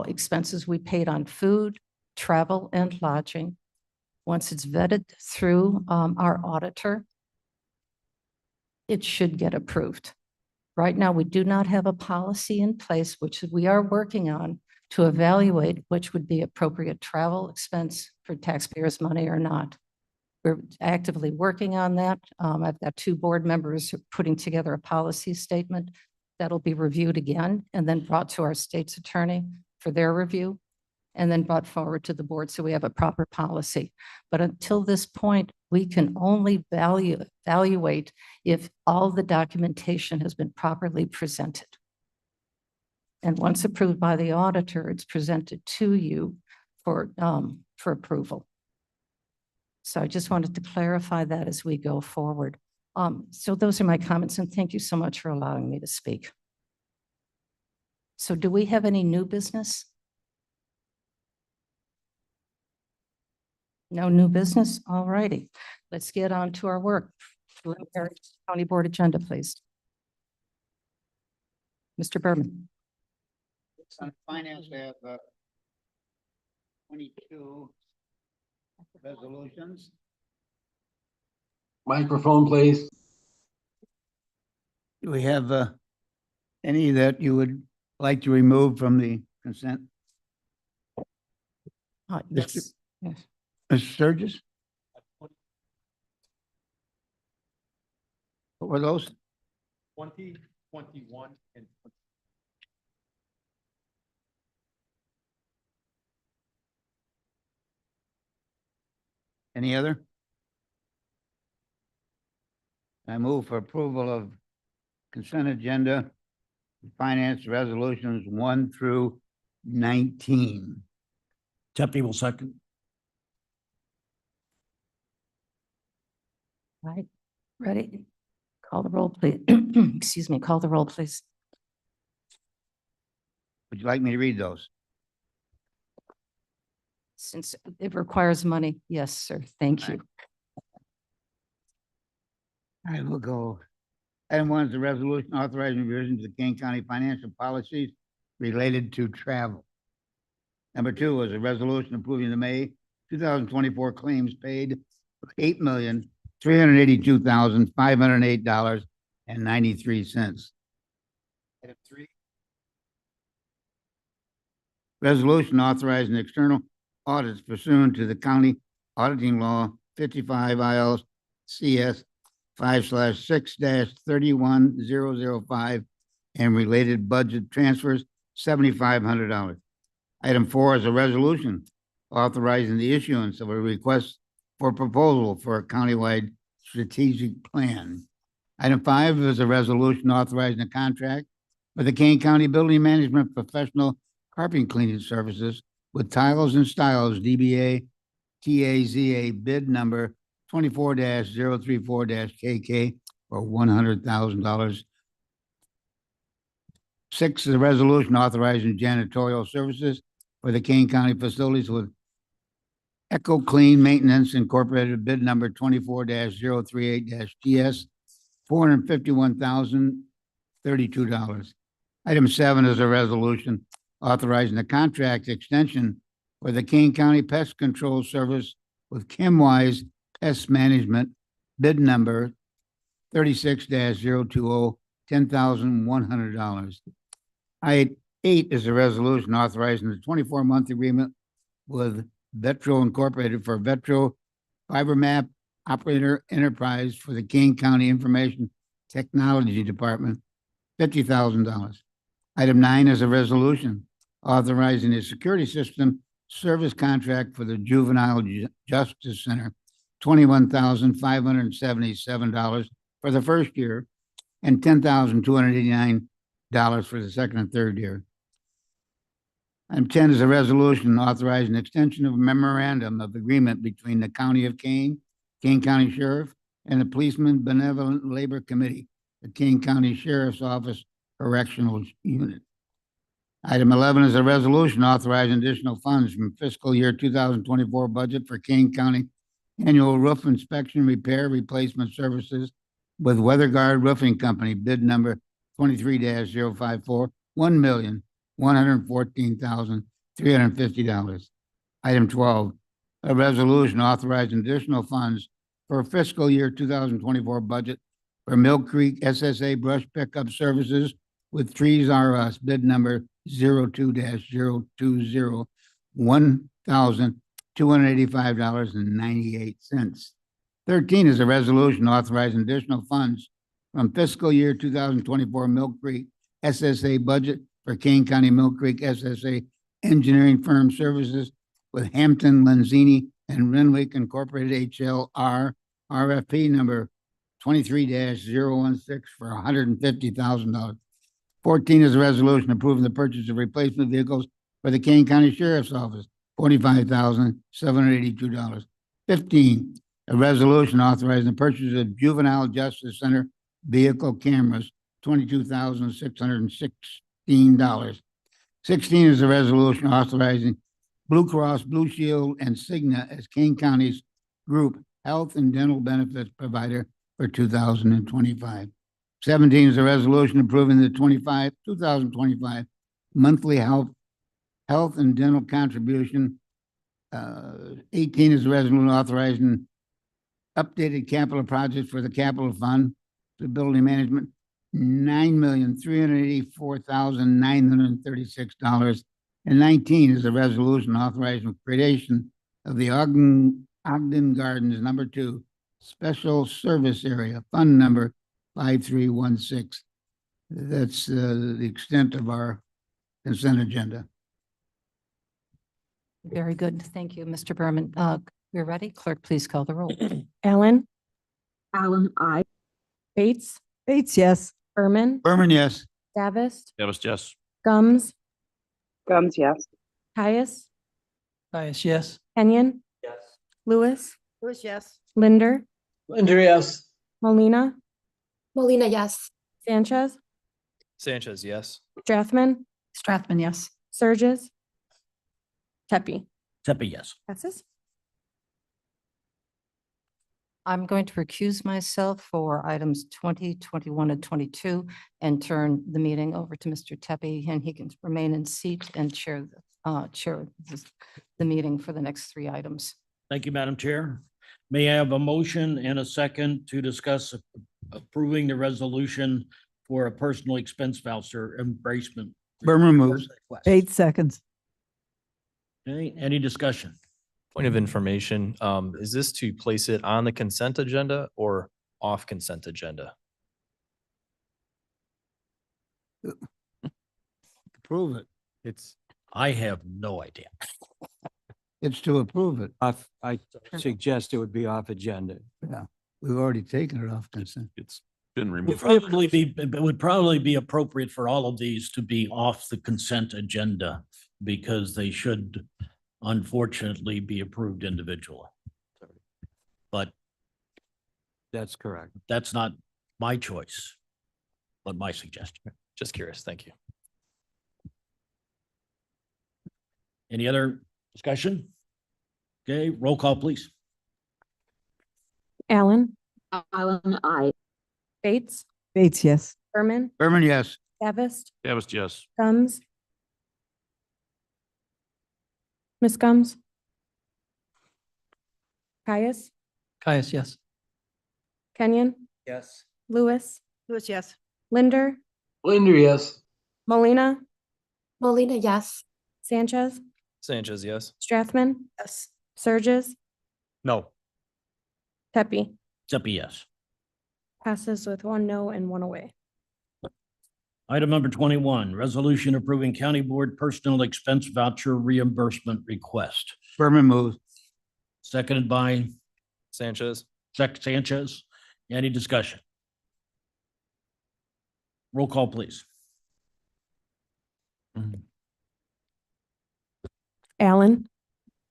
expenses we paid on food, travel, and lodging. Once it's vetted through our auditor, it should get approved. Right now, we do not have a policy in place, which we are working on to evaluate which would be appropriate travel expense for taxpayers' money or not. We're actively working on that. I've got 2 board members putting together a policy statement that'll be reviewed again and then brought to our state's attorney for their review, and then brought forward to the board so we have a proper policy. But until this point, we can only evaluate if all the documentation has been properly presented. And once approved by the auditor, it's presented to you for approval. So I just wanted to clarify that as we go forward. So those are my comments, and thank you so much for allowing me to speak. So do we have any new business? No new business? All righty. Let's get on to our work. Preliminary County Board agenda, please. Mr. Berman. On finance, we have 22 resolutions. Microphone, please. We have Any that you would like to remove from the consent? Yes, yes. Mr. Sturgis? What were those? 20, 21, and Any other? I move for approval of consent agenda, finance resolutions 1 through 19. Deputy will second. Right, ready? Call the roll, please. Excuse me, call the roll, please. Would you like me to read those? Since it requires money, yes, sir, thank you. I will go. Item 1 is the resolution authorizing revisions to Kane County financial policies related to travel. Number 2 is a resolution approving the May 2024 claims paid of $8,382,508.93. Item 3. Resolution authorizing external audits pursuant to the county auditing law 55 ILCS 5/6-31005 and related budget transfers $7,500. Item 4 is a resolution authorizing the issuance of a request for proposal for a countywide strategic plan. Item 5 is a resolution authorizing a contract for the Kane County Building Management Professional Carpet Cleaning Services with Tiles and Styles DBA TAZA bid number 24-034-KK for $100,000. 6 is a resolution authorizing janitorial services for the Kane County facilities with Echo Clean Maintenance Incorporated bid number 24-038-GS, $451,032. Item 7 is a resolution authorizing the contract extension for the Kane County Pest Control Service with Chemwise Pest Management, bid number 36-020, $10,100. Item 8 is a resolution authorizing the 24-month agreement with Vetro Incorporated for Vetro Fiber Map Operator Enterprise for the Kane County Information Technology Department, $50,000. Item 9 is a resolution authorizing a security system service contract for the Juvenile Justice Center, $21,577 for the first year and $10,289 for the second and third year. Item 10 is a resolution authorizing extension of a memorandum of agreement between the County of Kane, Kane County Sheriff, and the Policeman Benevolent Labor Committee, the Kane County Sheriff's Office Correctional Unit. Item 11 is a resolution authorizing additional funds from fiscal year 2024 budget for Kane County annual roof inspection, repair, replacement services with WeatherGuard Roofing Company, bid number 23-054, $1,114,350. Item 12, a resolution authorizing additional funds for fiscal year 2024 budget for Mill Creek SSA brush pickup services with Trees R Us, bid number 02-020, $1,285.98. 13 is a resolution authorizing additional funds from fiscal year 2024 Mill Creek SSA budget for Kane County Mill Creek SSA engineering firm services with Hampton, Lenzini, and Renwick Incorporated HLR RFP number 23-016 for $150,000. 14 is a resolution approving the purchase of replacement vehicles for the Kane County Sheriff's Office, $45,782. 15, a resolution authorizing the purchase of Juvenile Justice Center vehicle cameras, $22,616. 16 is a resolution authorizing Blue Cross Blue Shield and Cigna as Kane County's group health and dental benefits provider for 2025. 17 is a resolution approving the 2025 monthly health and dental contribution. 18 is a resolution authorizing updated capital projects for the capital fund, the building management. $9,384,936.19 is a resolution authorizing creation of the Ogden Gardens #2 Special Service Area, Fund Number 5316. That's the extent of our consent agenda. Very good. Thank you, Mr. Berman. We're ready. Clerk, please call the roll. Allen, Allen, I. Bates, Bates, yes. Berman, Berman, yes. Davis, Davis, yes. Gums, Gums, yes. Caius, Caius, yes. Kenyon, Yes. Lewis, Lewis, yes. Linder, Linder, yes. Molina, Molina, yes. Sanchez, Sanchez, yes. Strathman, Strathman, yes. Surges, Tepe. Tepe, yes. Passes. I'm going to recuse myself for items 20, 21, and 22 and turn the meeting over to Mr. Tepe, and he can remain in seat and chair the meeting for the next 3 items. Thank you, Madam Chair. May I have a motion and a second to discuss approving the resolution for a personal expense voucher embracement? Berman moves. request? Bates seconds. Okay, any discussion? Point of information, is this to place it on the consent agenda or off consent agenda? Approve it. I have no idea. It's to approve it. I suggest it would be off agenda. Yeah, we've already taken it off consent. It's been It removed. would probably be appropriate for all of these to be off the consent agenda because they should unfortunately be approved individually. But That's correct. that's not my choice, but my suggestion. Just curious. Thank you. Any other discussion? Okay, roll call, please. Allen, Allen, I. Bates, Bates, yes. Berman, Berman, yes. Davis, Davis, yes. Gums. Ms. Gums. Caius, Caius, yes. Kenyon, Yes. Lewis, Lewis, yes. Linder, Linder, yes. Molina, Molina, yes. Sanchez, Sanchez, yes. Strathman, Yes. Surges, No. Tepe. Tepe, yes. Passes with 1 no and 1 away. Item number 21, resolution approving county board personal expense voucher reimbursement request. Berman moves. Seconded by Sanchez. Sanchez. Any discussion? Roll call, please. Allen,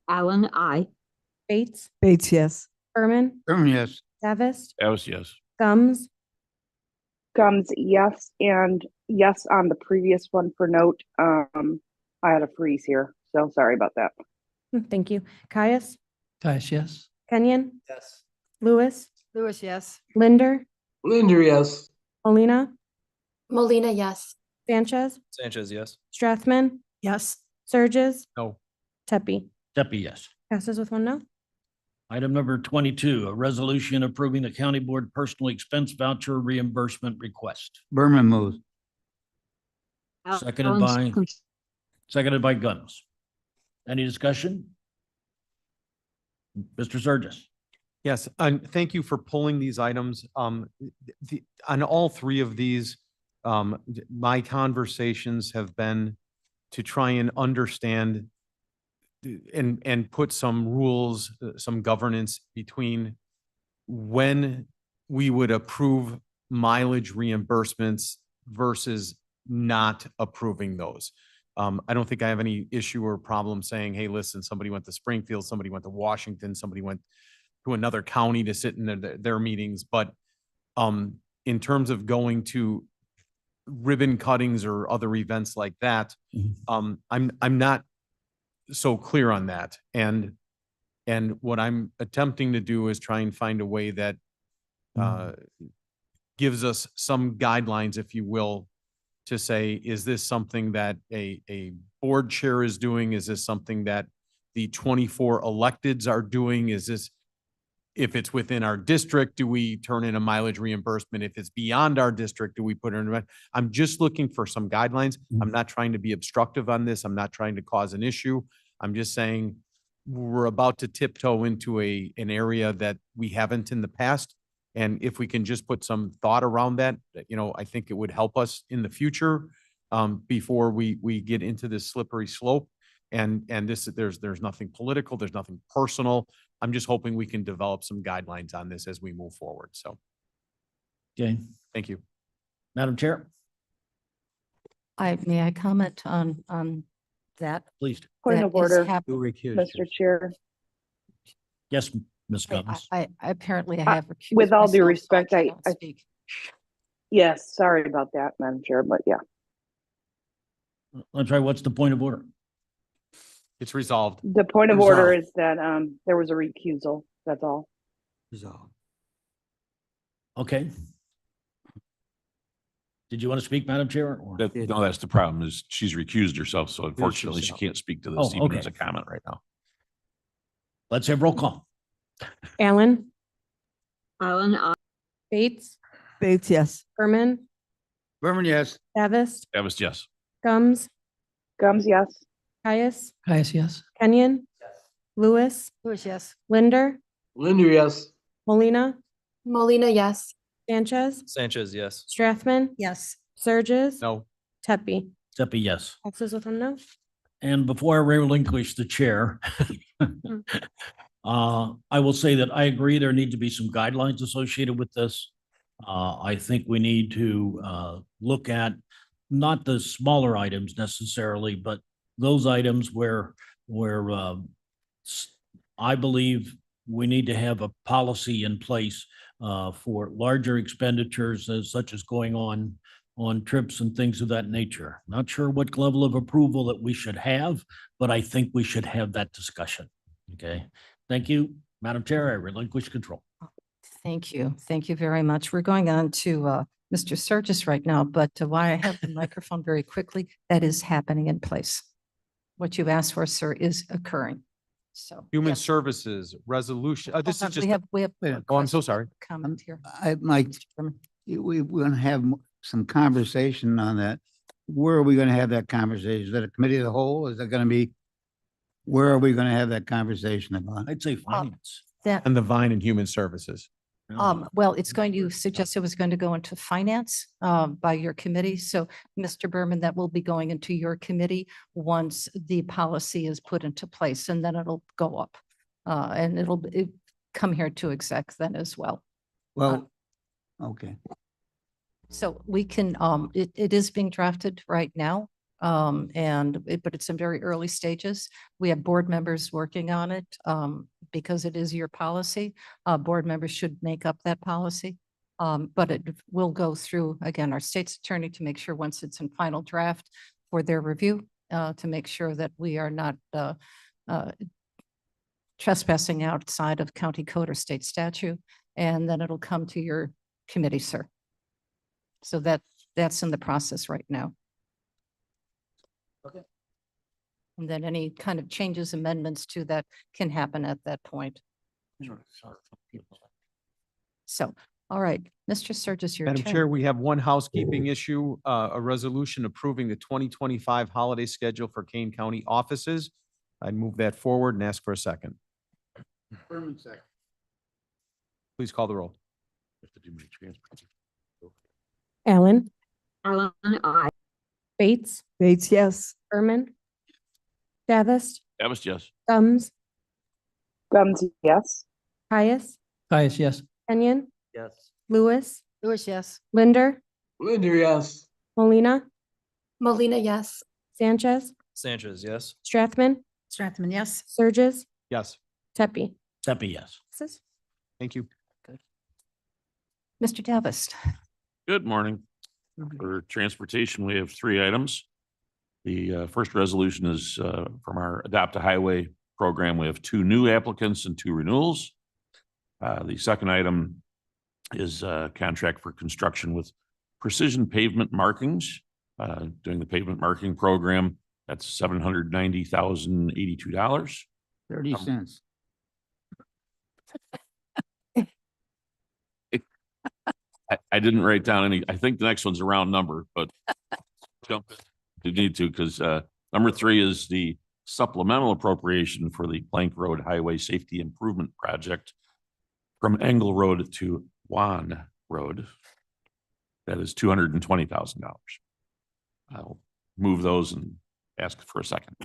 Allen, I. Bates, Bates, yes. Berman, Berman, yes. Davis, Davis, yes. Gums, Gums, yes, and yes on the previous one for note. I had a freeze here, so sorry about that. thank you. Caius, Caius, yes. Kenyon, Yes. Lewis, Lewis, yes. Linder, Linder, yes. Molina, Molina, yes. Sanchez, Sanchez, yes. Strathman, Yes. Surges, No. Tepe. Tepe, yes. Passes with 1 no. Item number 22, a resolution approving the county board personal expense voucher reimbursement request. Berman moves. Seconded by Guns. Any discussion? Mr. Surges. Yes, and thank you for pulling these items. On all 3 of these, my conversations have been to try and understand and put some rules, some governance between when we would approve mileage reimbursements versus not approving those. I don't think I have any issue or problem saying, hey, listen, somebody went to Springfield, somebody went to Washington, somebody went to another county to sit in their meetings. But in terms of going to ribbon cuttings or other events like that, I'm not so clear on that. And what I'm attempting to do is try and find a way that gives us some guidelines, if you will, to say, is this something that a board chair is doing? Is this something that the 24 electeds are doing? Is if it's within our district, do we turn in a mileage reimbursement? If it's beyond our district, do we put it in? I'm just looking for some guidelines. I'm not trying to be obstructive on this. I'm not trying to cause an issue. I'm just saying we're about to tiptoe into an area that we haven't in the past. And if we can just put some thought around that, I think it would help us in the future before we get into this slippery slope. And there's nothing political, there's nothing personal. I'm just hoping we can develop some guidelines on this as we move forward. So, Okay, thank you. Madam Chair, May I comment on that? please. Point That of is order, hap- Mr. Chair. Yes, Ms. Gubbs. I apparently have recused With all due myself, so respect, I cannot speak. yes, sorry about that, Madam Chair, but yeah. I'm sorry, what's the point of order? It's resolved. The point of order Resolved. is that there was a recusal. That's all. Resolved. Okay. Did you want to speak, Madam Chair? or- No, that's the problem is she's recused herself. So unfortunately she herself. can't speak to Oh, this even okay. as a comment right now. Let's have roll call. Allen, Allen, aye. Bates, Bates, yes. Berman, Berman, yes. Davis, Davis, yes. Gums, Gums, yes. Caius, Caius, yes. Kenyon, Lewis, Lewis, yes. Linder, Linder, yes. Molina, Molina, yes. Sanchez, Sanchez, yes. Strathman, Yes. Surges, No. Tepe. Steffi, yes. Passes with one no. And before I relinquish the chair, I will say that I agree there need to be some guidelines associated with this. I think we need to look at not the smaller items necessarily, but those items where I believe we need to have a policy in place for larger expenditures such as going on trips and things of that nature. Not sure what level of approval that we should have, but I think we should have that discussion. Okay, thank you, Madam Chair. I relinquish control. Thank you. Thank you very much. We're going on to Mr. Surges right now, but while I have the microphone very quickly, that is happening in place. What you asked for, sir, is occurring. So. Human yes. Services Resolution. This Hold is on, just, We have. oh, I'm so sorry. Comment here. Mike, we're going to have some conversation on that. Where are we going to have that conversation? Is that a committee of the whole? Is that going to be, where are we going to have that conversation about? I'd say finance. That, And the Vine and Human Services. well, it's going, you suggested it was going to go into finance by your committee. So, Mr. Berman, that will be going into your committee once the policy is put into place, and then it'll go up. And it'll come here to exec then as well. Well, okay. So we can, it is being drafted right now. But it's in very early stages. We have board members working on it, because it is your policy. Board members should make up that policy. But it will go through, again, our state's attorney to make sure once it's in final draft for their review, to make sure that we are not, trespassing outside of county code or state statute. And then it'll come to your committee, sir. So that's in the process right now. Okay. And then any kind of changes, amendments to that can happen at that point. So, all right, Mr. Surges, your Madam turn. Chair, we have one housekeeping issue, a resolution approving the 2025 holiday schedule for Kane County offices. I'd move that forward and ask for a second. Berman, second. Please call the roll. Allen, Allen, aye. Bates, Bates, yes. Berman, Davis, Davis, yes. Gums, Gums, yes. Caius, Caius, yes. Kenyon, Yes. Lewis, Lewis, yes. Linder, Linder, yes. Molina, Molina, yes. Sanchez, Sanchez, yes. Strathman, Strathman, yes. Surges, Yes, Tepe. Steffi, yes. Passes. thank you. Mr. Davis. Good morning. For transportation, we have 3 items. The first resolution is from our Adopt a Highway program. We have 2 new applicants and 2 renewals. The second item is a contract for construction with Precision Pavement Markings, doing the pavement marking program. That's $790,082. 30 cents. I didn't write down any, I think the next one's a round number, but jump in. You need to, because number 3 is the supplemental appropriation for the Plank Road Highway Safety Improvement Project from Engle Road to Juan Road. That is $220,000. I'll move those and ask for a second.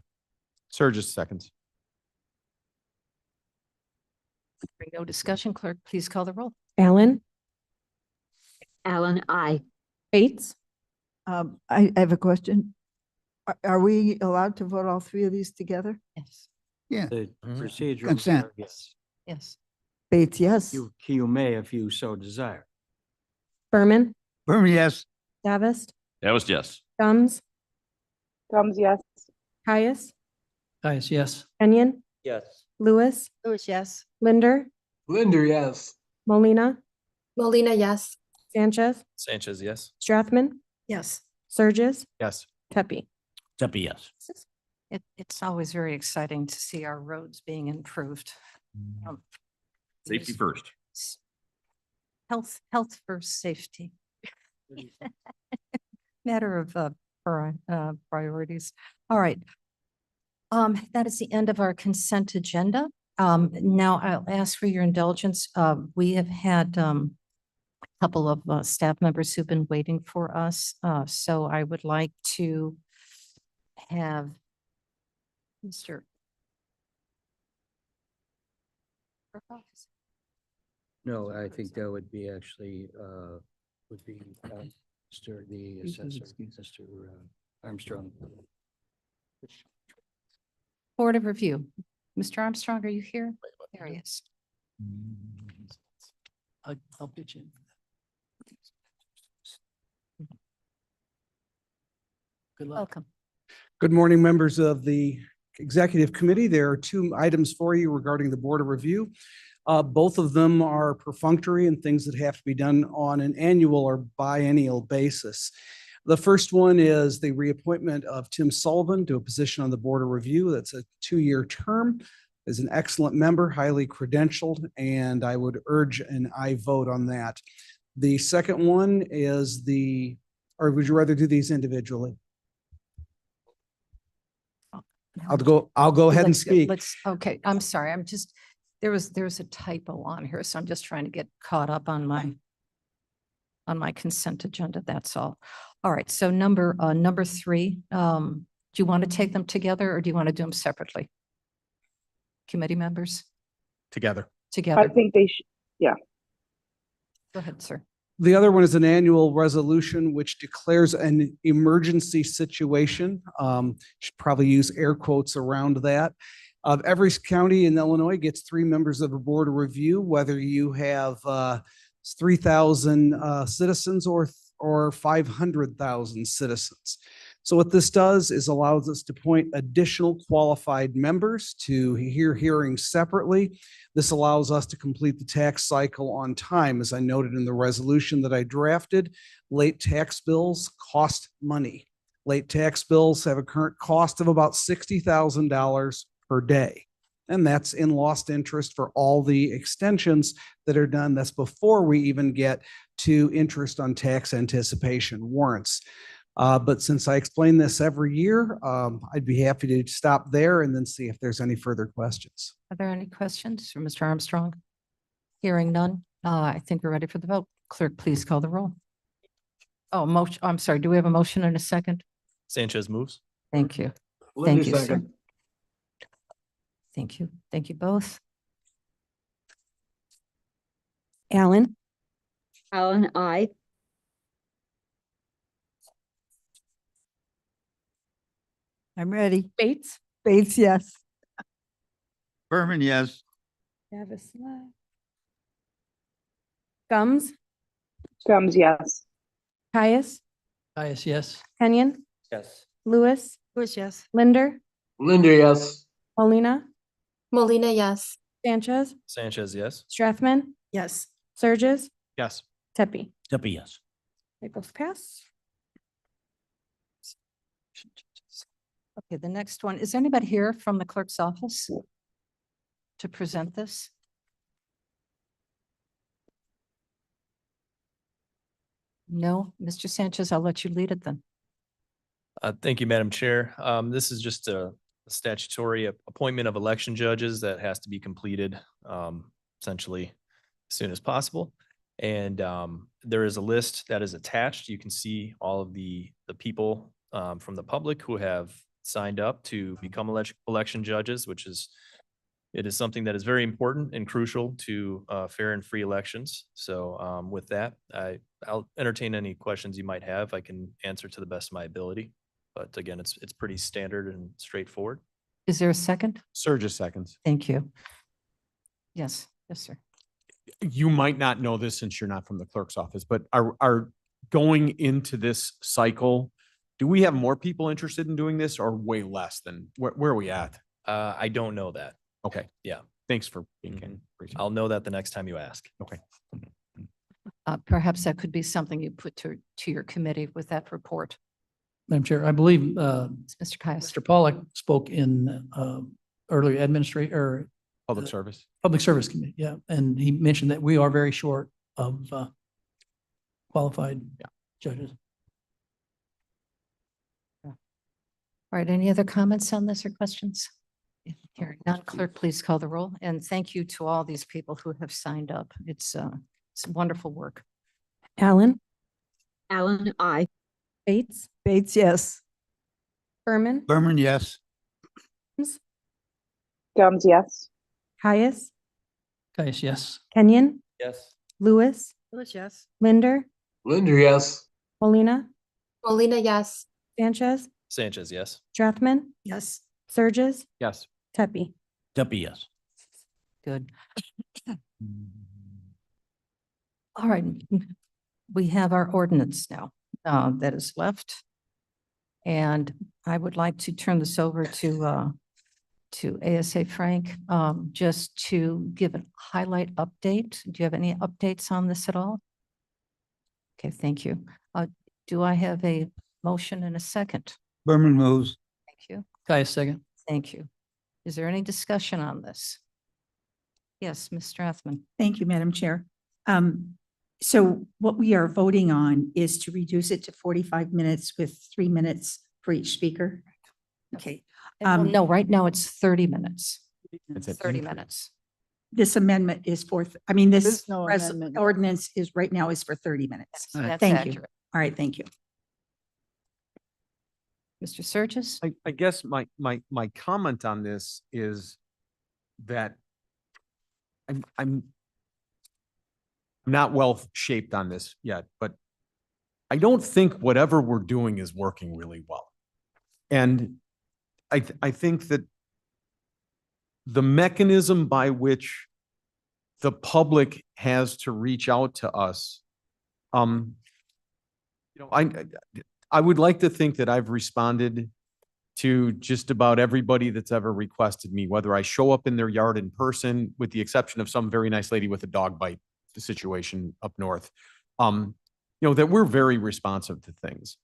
Surges seconds. No discussion, clerk, please call the roll. Allen, Allen, I. Bates, I have a question. Are we allowed to vote all three of these together? Yes. Yeah. The procedural. Consent. Yes. Yes. Bates, yes. You may if you so desire. Berman, Berman, yes. Davis, That was yes. Gums, Gums, yes. Caius, Caius, yes. Kenyon, Yes. Lewis, Lewis, yes. Linder, Linder, yes. Molina, Molina, yes. Sanchez, Sanchez, yes. Strathman, Yes. Surges, Yes. Tepe. Tepe, yes. It's always very exciting to see our roads being improved. Safety first. Health first, safety. Matter of priorities. All right. That is the end of our consent agenda. Now I'll ask for your indulgence. We have had a couple of staff members who've been waiting for us. So I would like to have Mr. No, I think that would be actually, would be, Mr. the assessor, Mr. Armstrong. Board of Review. Mr. Armstrong, are you here? There he is. I'll pitch in. Good luck. Welcome. Good morning, members of the Executive Committee. There are 2 items for you regarding the Board of Review. Both of them are perfunctory and things that have to be done on an annual or biennial basis. The first one is the reappointment of Tim Sullivan to a position on the Board of Review. That's a 2-year term. Is an excellent member, highly credentialed, and I would urge an aye vote on that. The second one is or would you rather do these individually? I'll go ahead and Let's speak. Okay, I'm sorry. There's a typo on here, so I'm just trying to get caught up on my consent agenda. That's all. All right, so number 3, do you want to take them together or do you want to do them separately? Committee members? Together. Together. I think they should, yeah. Go ahead, sir. The other one is an annual resolution which declares an emergency situation. Should probably use air quotes around that. Every county in Illinois gets 3 members of a Board of Review, whether you have 3,000 citizens or 500,000 citizens. So what this does is allows us to appoint additional qualified members to hear hearings separately. This allows us to complete the tax cycle on time. As I noted in the resolution that I drafted, late tax bills cost money. Late tax bills have a current cost of about $60,000 per day. And that's in lost interest for all the extensions that are done. That's before we even get to interest on tax anticipation warrants. But since I explain this every year, I'd be happy to stop there and then see if there's any further questions. Are there any questions for Mr. Armstrong? Hearing none, I think we're ready for the vote. Clerk, please call the roll. Oh, motion, I'm sorry. Do we have a motion and a second? Sanchez moves. Thank you. Linder, Thank you, sir. second. Thank you. Thank you both. Allen, Allen, I. I'm ready. Bates, Bates, yes. Berman, yes. Davis, left. Gums, Gums, yes. Caius, Caius, yes. Kenyon, Yes. Lewis, Lewis, yes. Linder, Linder, yes. Molina, Molina, yes. Sanchez, Sanchez, yes. Strathman, Yes. Surges, Yes. Tepe. Tepe, yes. That goes pass. Okay, the next one, is anybody here from the clerk's office to present this? No, Mr. Sanchez, I'll let you lead it then. Thank you, Madam Chair. This is just a statutory appointment of election judges that has to be completed essentially as soon as possible. And there is a list that is attached. You can see all of the people from the public who have signed up to become election judges, it is something that is very important and crucial to fair and free elections. So with that, I'll entertain any questions you might have. I can answer to the best of my ability. But again, it's pretty standard and straightforward. Is there a second? Surges seconds. Thank you. Yes, yes, sir. You might not know this since you're not from the clerk's office, but are going into this cycle, do we have more people interested in doing this or way less than where are we at? I don't know that. Okay. Yeah. Thanks for being candid. I'll know that the next time you ask. Okay. Perhaps that could be something you put to your committee with that report. Madam Chair, I believe Mr. Caius. Mr. Pollack spoke in earlier administrator Public service. Public Service Committee, yeah, and he mentioned that we are very short of qualified judges. All right, any other comments on this or questions? Hearing none, clerk, please call the roll. And thank you to all these people who have signed up. It's wonderful work. Allen? Allen, I. Bates? Bates, yes. Berman? Berman, yes. Gums, yes. Caius? Caius, yes. Kenyon? Yes. Lewis? Lewis, yes. Linder? Linder, yes. Molina? Molina, yes. Sanchez? Sanchez, yes. Strathman? Yes. Surges? Yes. Tepe? Deputy, yes. Good. All right, we have our ordinance now that is left. And I would like to turn this over to ASA Frank, just to give a highlight update. Do you have any updates on this at all? Okay, thank you. Do I have a motion and a second? Berman moves. Thank you. Caius, second. Thank you. Is there any discussion on this? Yes, Ms. Strathman. Thank you, Madam Chair. So what we are voting on is to reduce it to 45 minutes with 3 minutes for each speaker. Okay. No, right now it's 30 minutes. It's at 30 increase. minutes. This amendment is for, I mean, this There's no amendment. ordinance is right now is for 30 minutes. That's Thank you. accurate. All right, thank you. Mr. Surges? I guess my comment on this is that I'm not well shaped on this yet, but I don't think whatever we're doing is working really well. And I think that the mechanism by which the public has to reach out to us, I would like to think that I've responded to just about everybody that's ever requested me, whether I show up in their yard in person, with the exception of some very nice lady with a dog bite situation up north. That we're very responsive to things,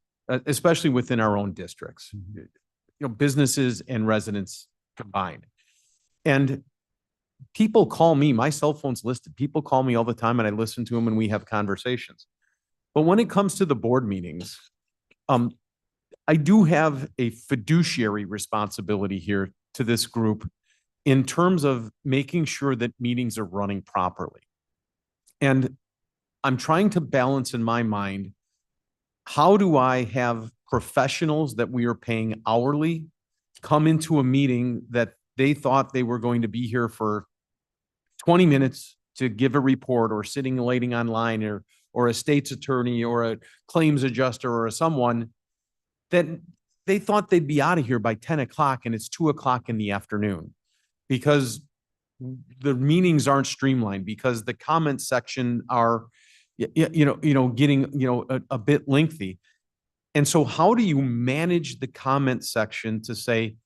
especially within our own districts, businesses and residents combined. And people call me, my cell phone's listed. People call me all the time and I listen to them and we have conversations. But when it comes to the board meetings, I do have a fiduciary responsibility here to this group in terms of making sure that meetings are running properly. And I'm trying to balance in my mind, how do I have professionals that we are paying hourly come into a meeting that they thought they were going to be here for 20 minutes to give a report, or sitting and waiting online, or a state's attorney or a claims adjuster or someone that they thought they'd be out of here by 10 o'clock and it's 2 o'clock in the afternoon because the meetings aren't streamlined, because the comment section are, getting, a bit lengthy. And so how do you manage the comment section to say,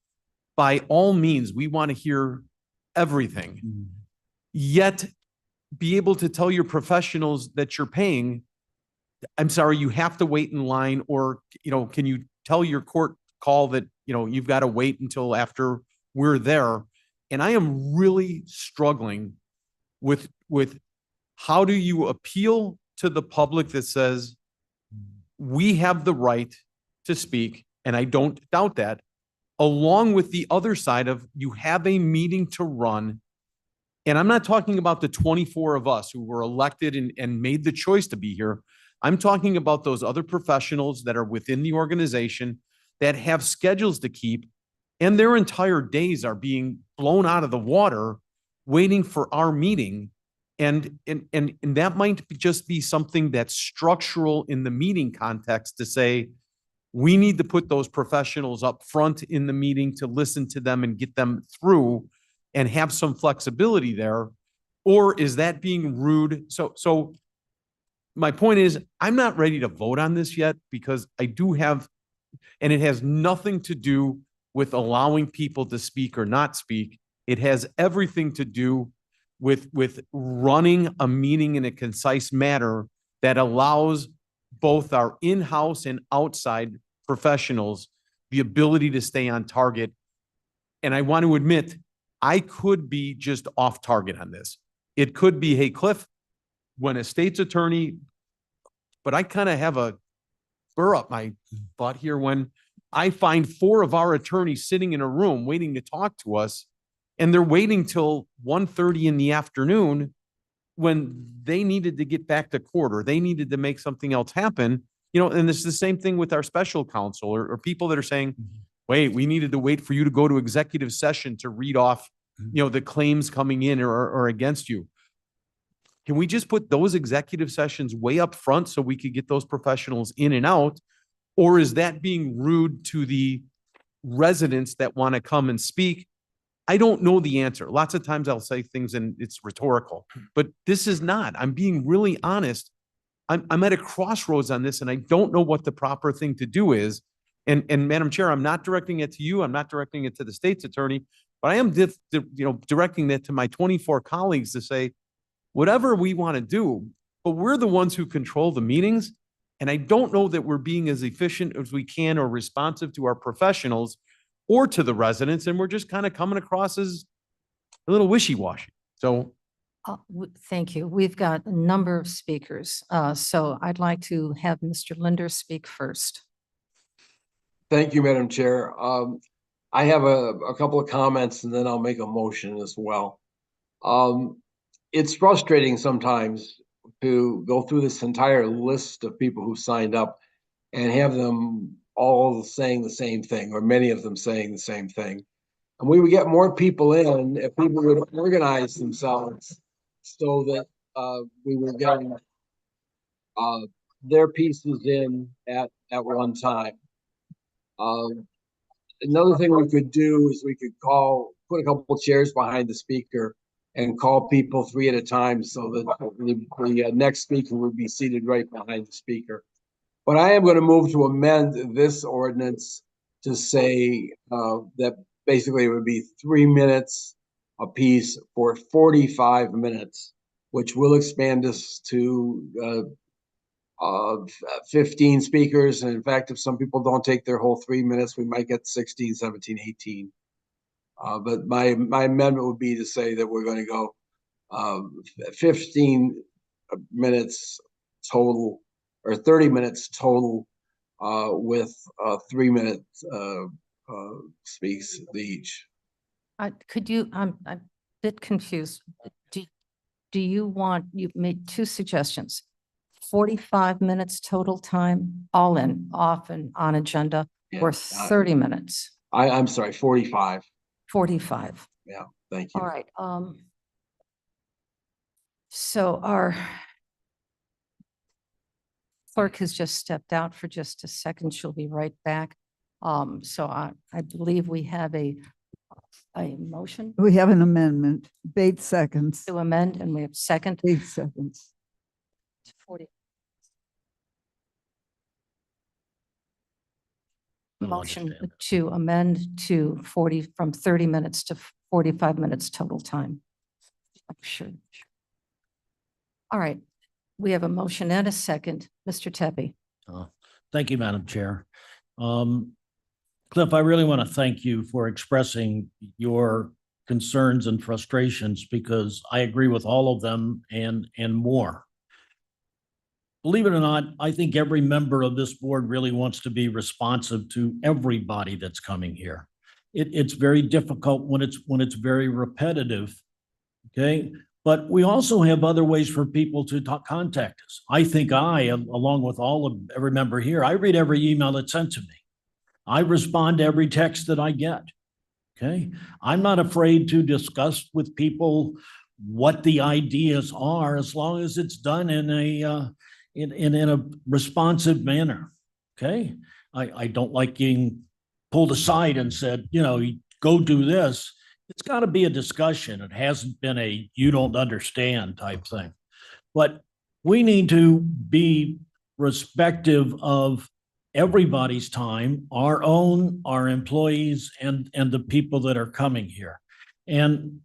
by all means, we want to hear everything, yet be able to tell your professionals that you're paying, I'm sorry, you have to wait in line, or, can you tell your court call that, you've got to wait until after we're there. And I am really struggling with how do you appeal to the public that says, we have the right to speak, and I don't doubt that, along with the other side of you have a meeting to run. And I'm not talking about the 24 of us who were elected and made the choice to be here. I'm talking about those other professionals that are within the organization that have schedules to keep, and their entire days are being blown out of the water waiting for our meeting. And that might just be something that's structural in the meeting context to say, we need to put those professionals up front in the meeting to listen to them and get them through and have some flexibility there. Or is that being rude? So my point is, I'm not ready to vote on this yet because I do have, and it has nothing to do with allowing people to speak or not speak. It has everything to do with running a meeting in a concise manner that allows both our in-house and outside professionals the ability to stay on target. And I want to admit, I could be just off target on this. It could be, hey, Cliff, when a state's attorney, but I kind of have a burr up my butt here when I find 4 of our attorneys sitting in a room waiting to talk to us, and they're waiting till 1:30 in the afternoon when they needed to get back to court or they needed to make something else happen. And this is the same thing with our special counsel or people that are saying, wait, we needed to wait for you to go to executive session to read off, the claims coming in or against you. Can we just put those executive sessions way up front so we could get those professionals in and out? Or is that being rude to the residents that want to come and speak? I don't know the answer. Lots of times I'll say things and it's rhetorical, but this is not. I'm being really honest. I'm at a crossroads on this and I don't know what the proper thing to do is. And Madam Chair, I'm not directing it to you. I'm not directing it to the state's attorney, but I am directing that to my 24 colleagues to say, whatever we want to do, but we're the ones who control the meetings. And I don't know that we're being as efficient as we can or responsive to our professionals or to the residents. And we're just kind of coming across as a little wishy-washy. So Thank you. We've got a number of speakers. So I'd like to have Mr. Linder speak first. Thank you, Madam Chair. I have a couple of comments and then I'll make a motion as well. It's frustrating sometimes to go through this entire list of people who signed up and have them all saying the same thing, or many of them saying the same thing. And we would get more people in if people would organize themselves so that we were getting their pieces in at one time. Another thing we could do is we could put a couple chairs behind the speaker and call people 3 at a time so that the next speaker would be seated right behind the speaker. But I am going to move to amend this ordinance to say that basically it would be 3 minutes apiece for 45 minutes, which will expand us to 15 speakers. And in fact, if some people don't take their whole 3 minutes, we might get 16, 17, 18. But my amendment would be to say that we're going to go 15 minutes total, or 30 minutes total, with 3 minutes speaks each. Could you, I'm a bit confused. Do you want, you made 2 suggestions, 45 minutes total time, all in, off and on agenda, or 30 minutes? I'm sorry, 45. 45. Yeah, thank you. All right. So our clerk has just stepped out for just a second. She'll be right back. So I believe we have a motion. We have an amendment. Bates seconds. To amend, and we have second. Bates seconds. 40. Motion to amend to 40 from 30 minutes to 45 minutes total time. I'm sure. All right. We have a motion and a second. Mr. Tepe. Thank you, Madam Chair. Cliff, I really want to thank you for expressing your concerns and frustrations because I agree with all of them and more. believe it or not, I think every member of this board really wants to be responsive to everybody that's coming here. It's very difficult when it's very repetitive. Okay, but we also have other ways for people to contact us. I think along with every member here, I read every email that's sent to me. I respond to every text that I get. Okay, I'm not afraid to discuss with people what the ideas are, as long as it's done in a responsive manner. Okay, I don't like getting pulled aside and said, go do this. It's got to be a discussion. It hasn't been a you don't understand type thing. But we need to be respective of everybody's time, our own, our employees, and the people that are coming here. And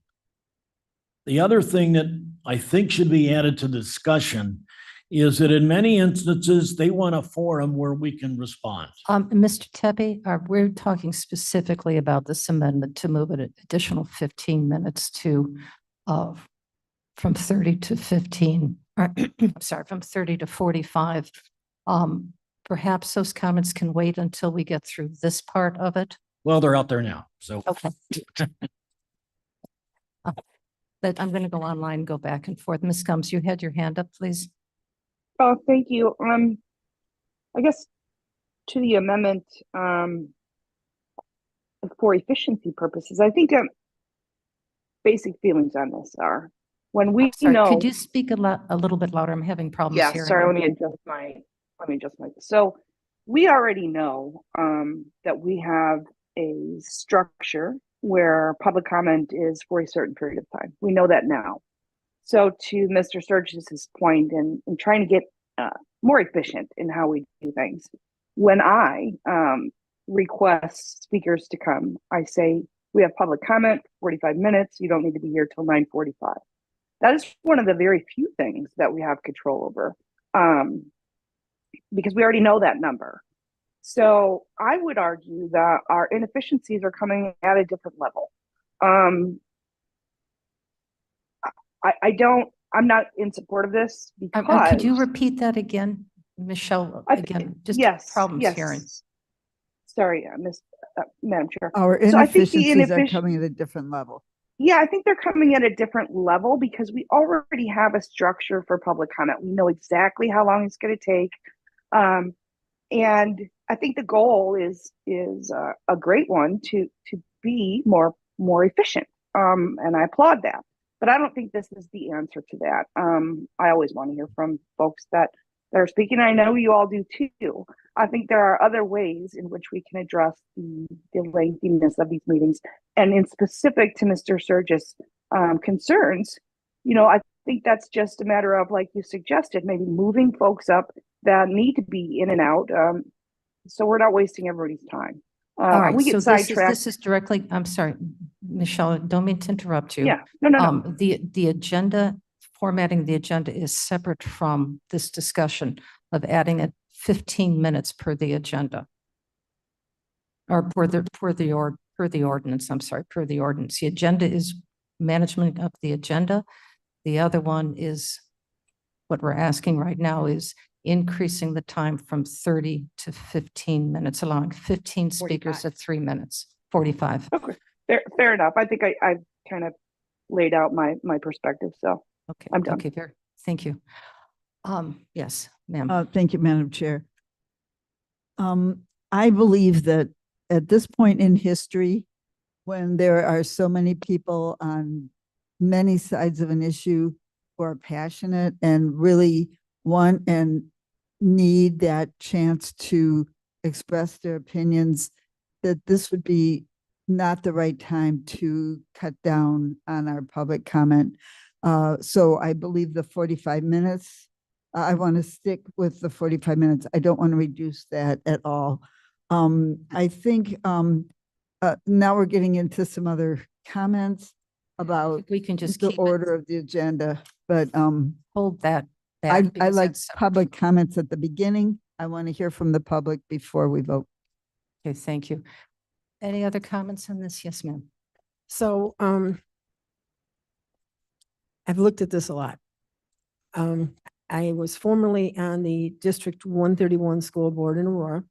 the other thing that I think should be added to the discussion is that in many instances, they want a forum where we can respond. Mr. Tebby, we're talking specifically about this amendment to move an additional 15 minutes to, from 30 to 15, or, sorry, from 30 to 45. Perhaps those comments can wait until we get through this part of it. Well, they're out there now, so. Okay. But I'm going to go online, go back and forth. Ms. Gumbs, you had your hand up, please. Oh, thank you. I guess to the amendment, for efficiency purposes, I think basic feelings on this are when we Sorry, know. could you speak a little bit louder? I'm having problems Yeah, hearing. sorry, let me adjust my. So we already know that we have a structure where public comment is for a certain period of time. We know that now. So to Mr. Sturgis's point in trying to get more efficient in how we do things, when I request speakers to come, I say, we have public comment, 45 minutes. You don't need to be here till 9:45. That is one of the very few things that we have control over. Because we already know that number. So I would argue that our inefficiencies are coming at a different level. I'm not in support of this because. Could you repeat that again, Michelle? Again, just problems hearing. Sorry, Madam Chair. Our So I think the inefficiencies are coming at a different level. Yeah, I think they're coming at a different level because we already have a structure for public comment. We know exactly how long it's going to take. And I think the goal is a great one to be more efficient. And I applaud that. But I don't think this is the answer to that. I always want to hear from folks that are speaking. I know you all do too. I think there are other ways in which we can address the lengthiness of these meetings. And in specific to Mr. Sturgis' concerns, I think that's just a matter of, like you suggested, maybe moving folks up that need to be in and out. So we're not wasting everybody's time. All right, we get so sidetracked. this is directly, I'm sorry, Michelle, don't mean to interrupt you. Yeah, no. The agenda, formatting the agenda is separate from this discussion of adding it 15 minutes per the agenda. Or per the ordinance, I'm sorry, per the ordinance. The agenda is management of the agenda. The other one is, what we're asking right now is increasing the time from 30 to 15 minutes, allowing 15 speakers 45. at 3 minutes, 45. Okay, fair enough. I think I kind of laid out my perspective, so Okay, I'm done. okay, thank you. Yes, ma'am. Thank you, Madam Chair. I believe that at this point in history, when there are so many people on many sides of an issue who are passionate and really want and need that chance to express their opinions, that this would be not the right time to cut down on our public comment. So I believe the 45 minutes, I want to stick with the 45 minutes. I don't want to reduce that at all. I think now we're getting into some other comments about We can just the keep it- order of the agenda, but hold that I back. because like that's separate. public comments at the beginning. I want to hear from the public before we vote. Okay, thank you. Any other comments on this? Yes, ma'am. So, I've looked at this a lot. I was formerly on the District 131 School Board in Aurora,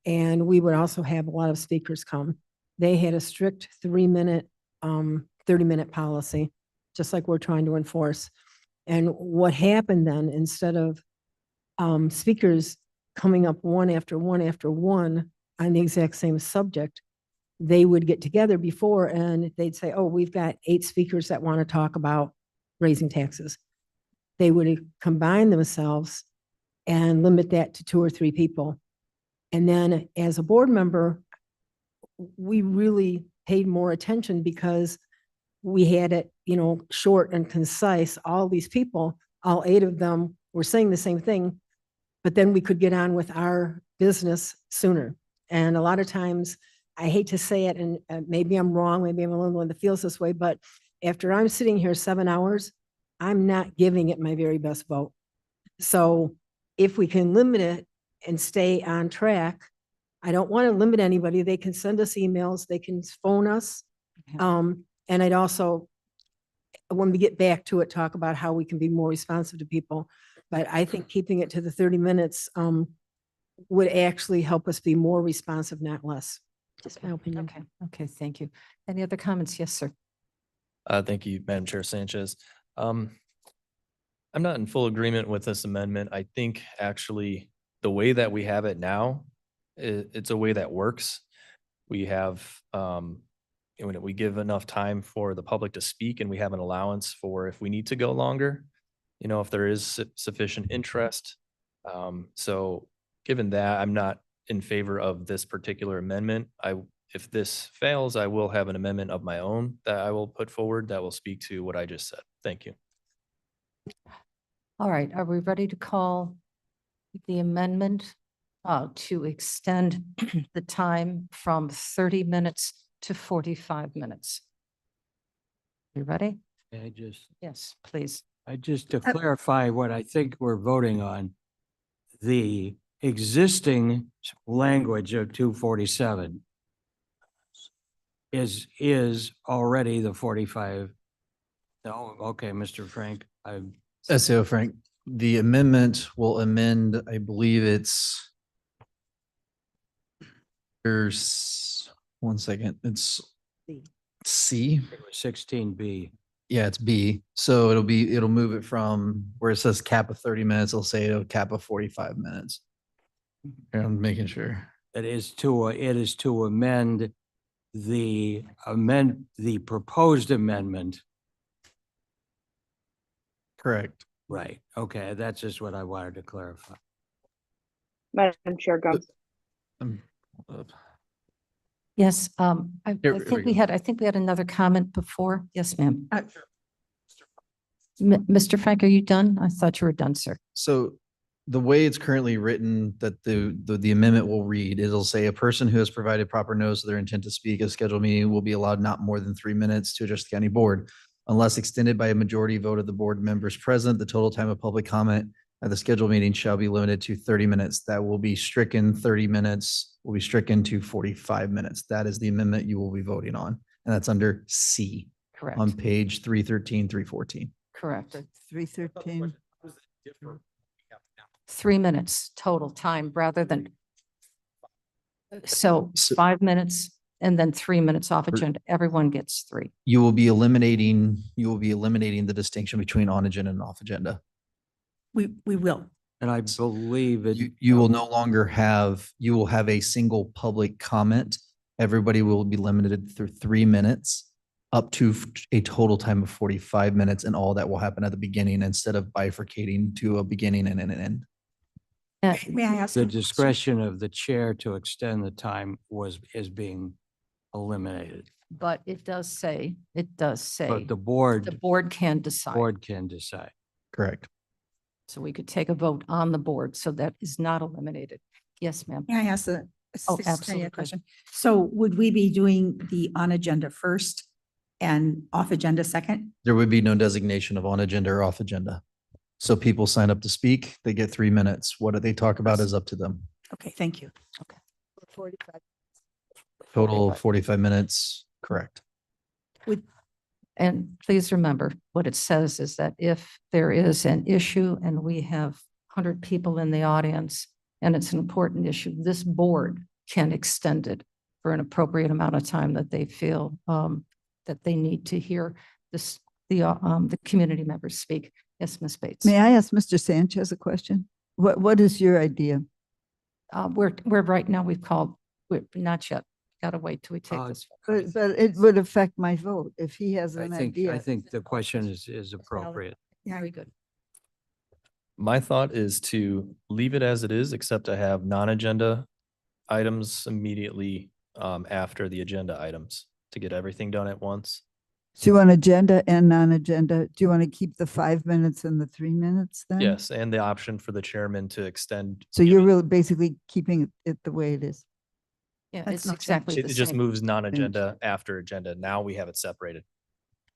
and we would also have a lot of speakers come. They had a strict 3-minute, 30-minute policy, just like we're trying to enforce. And what happened then, instead of speakers coming up one after one after one on the exact same subject, they would get together before and they'd say, oh, we've got 8 speakers that want to talk about raising taxes. They would combine themselves and limit that to 2 or 3 people. And then as a board member, we really paid more attention because we had it, short and concise. All these people, all 8 of them were saying the same thing, but then we could get on with our business sooner. And a lot of times, I hate to say it, and maybe I'm wrong, maybe I'm the only one that feels this way, but after I'm sitting here 7 hours, I'm not giving it my very best vote. So if we can limit it and stay on track, I don't want to limit anybody. They can send us emails, they can phone us. And I'd also, when we get back to it, talk about how we can be more responsive to people. But I think keeping it to the 30 minutes would actually help us be more responsive, not less. Just my opinion. Okay, thank you. Any other comments? Yes, sir. Thank you, Madam Chair Sanchez. I'm not in full agreement with this amendment. I think actually the way that we have it now, it's a way that works. We have, we give enough time for the public to speak and we have an allowance for if we need to go longer, if there is sufficient interest. So given that, I'm not in favor of this particular amendment. If this fails, I will have an amendment of my own that I will put forward that will speak to what I just said. Thank you. All right, are we ready to call the amendment to extend the time from 30 minutes to 45 minutes? You ready? Yes, please. Just to clarify what I think we're voting on, the existing language of 247 is already the 45. No, okay, Mr. Frank, SAO Frank, the amendment will amend, I believe it's there's 1 second, it's C. 16B. Yeah, it's B. So it'll move it from where it says cap of 30 minutes, it'll say a cap of 45 minutes. I'm making sure. It is to amend the proposed amendment. Correct. Right. Okay. That's just what I wanted to clarify. Madam Chair Gumbs. Yes, I Here we think go. I think we had another comment before. Yes, ma'am. Mr. Frank, are you done? I thought you were done, sir. So the way it's currently written, that the amendment will read, it'll say a person who has provided proper notice of their intent to speak at a scheduled meeting will be allowed not more than 3 minutes to address the county board. Unless extended by a majority vote of the board members present, the total time of public comment at the scheduled meeting shall be limited to 30 minutes. That will be stricken. 30 minutes will be stricken to 45 minutes. That is the amendment you will be voting on. And that's under C. Correct. On page 313, 314. Correct. 313. 3 minutes total time rather than. So 5 minutes and then 3 minutes off agenda. Everyone gets 3. You will be eliminating the distinction between on agenda and off agenda. We will. And I believe it. You will no longer have, you will have a single public comment. Everybody will be limited through 3 minutes up to a total time of 45 minutes, and all that will happen at the beginning instead of bifurcating to a beginning and an end. May I ask? The discretion of the chair to extend the time is being eliminated. But it does say. But the board can decide. Board can decide. Correct. So we could take a vote on the board. So that is not eliminated. Yes, ma'am. May I ask Oh, Assistant Attorney absolutely. a question? So would we be doing the on agenda first and off agenda second? There would be no designation of on agenda or off agenda. So people sign up to speak, they get 3 minutes. What they talk about is up to them. Okay, thank you. Okay. 45. Total 45 minutes, correct. And please remember, what it says is that if there is an issue and we have 100 people in the audience and it's an important issue, this board can extend it for an appropriate amount of time that they feel that they need to hear the community members speak. Yes, Ms. Bates. May I ask Mr. Sanchez a question? What is your idea? We're right now, we're not yet. Gotta wait till we take this. But it would affect my vote if he has I an think, idea. I think the question is appropriate. Very good. My thought is to leave it as it is, except to have non-agenda items immediately after the agenda items to get everything done at once. Do you want agenda and non-agenda? Do you want to keep the 5 minutes and the 3 minutes then? Yes, and the option for the chairman to extend. So you're really basically keeping it the way it is. Yeah, That's it's not exactly It the it just same. moves non-agenda after agenda. Now we have it separated.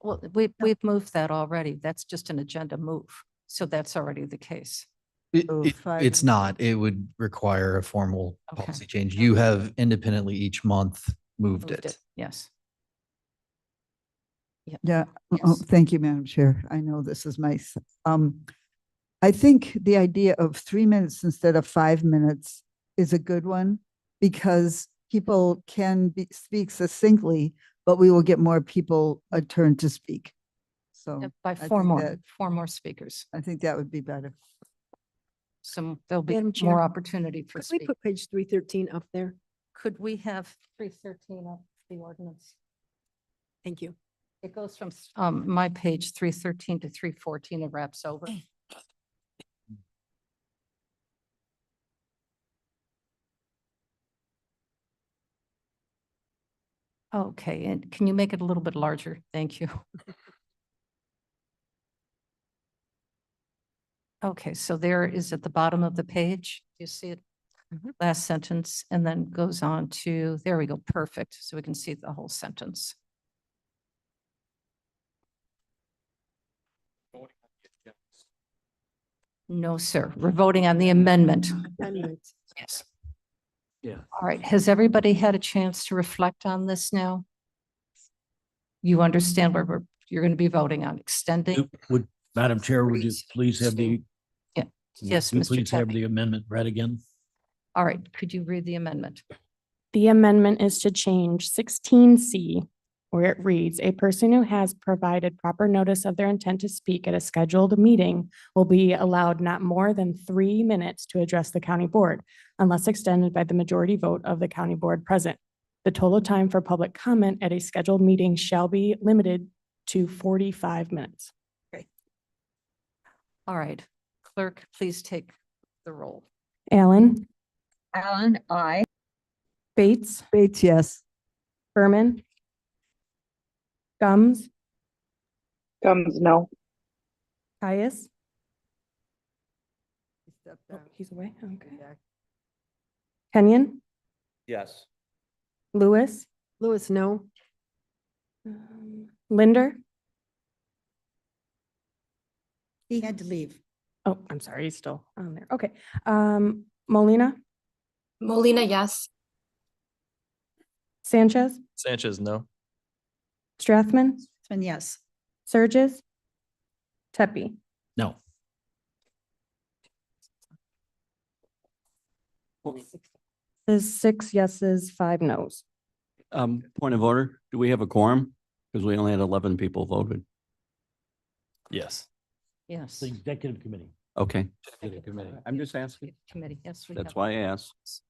Well, we've moved that already. That's just an agenda move. So that's already the case. It's not. It would require a formal Okay. policy change. You have independently each month moved it. Yes. Yeah, oh, thank you, Madam Chair. I know this is I think the idea of 3 minutes instead of 5 minutes is a good one because people can speak succinctly, but we will get more people a turn to speak. So By I four think more, that- 4 more speakers. I think that would be better. So there'll be Madam Chair, more opportunity for Could we speak. put page 313 up there? Could we have 313 of the ordinance? Thank you. It goes from my page 313 to 314. It wraps over. Okay, and can you make it a little bit larger? Thank you. Okay, so there is at the bottom of the page. You see it? Last sentence and then goes on to, there we go, perfect. So we can see the whole sentence. No, sir. We're voting on the amendment. Yes. Yeah. All right. Has everybody had a chance to reflect on this now? You understand where you're going to be voting on extending? Would, Madam Chair, would you please have the? Yeah. Yes, would you Mr. Please have Tepe. the amendment read again. All right. Could you read the amendment? The amendment is to change 16C, where it reads, a person who has provided proper notice of their intent to speak at a scheduled meeting will be allowed not more than 3 minutes to address the county board, unless extended by the majority vote of the county board present. The total time for public comment at a scheduled meeting shall be limited to 45 minutes. All right. Clerk, please take the roll. Allen, Allen, aye. Bates, Bates, yes. Berman, Gums, Gums, no. Caius. Oh, he's away, okay. Kenyon, Yes. Lewis, Lewis, no. Linder. He had to leave. Oh, I'm sorry, he's still on there. Okay. Molina, Molina, yes. Sanchez, Sanchez, no. Strathman, Yes. Surges, Tepe. No. Is 6 yeses, 5 nos. Point of order, do we have a quorum? Because we only had 11 people voted. Yes. Yes. The executive committee. Okay, Committee. I'm just asking. Committee, yes. we That's have- why I asked.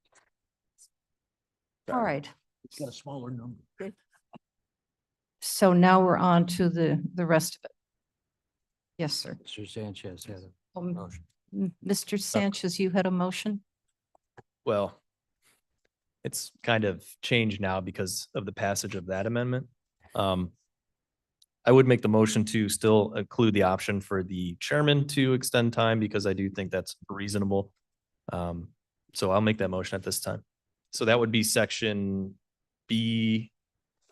All right. It's got a smaller number. So now we're on to the rest of it. Yes, sir. Mr. Sanchez had a Um, motion. Mr. Sanchez, you had a motion? Well, it's kind of changed now because of the passage of that amendment. I would make the motion to still include the option for the chairman to extend time because I do think that's reasonable. So I'll make that motion at this time. So that would be section B,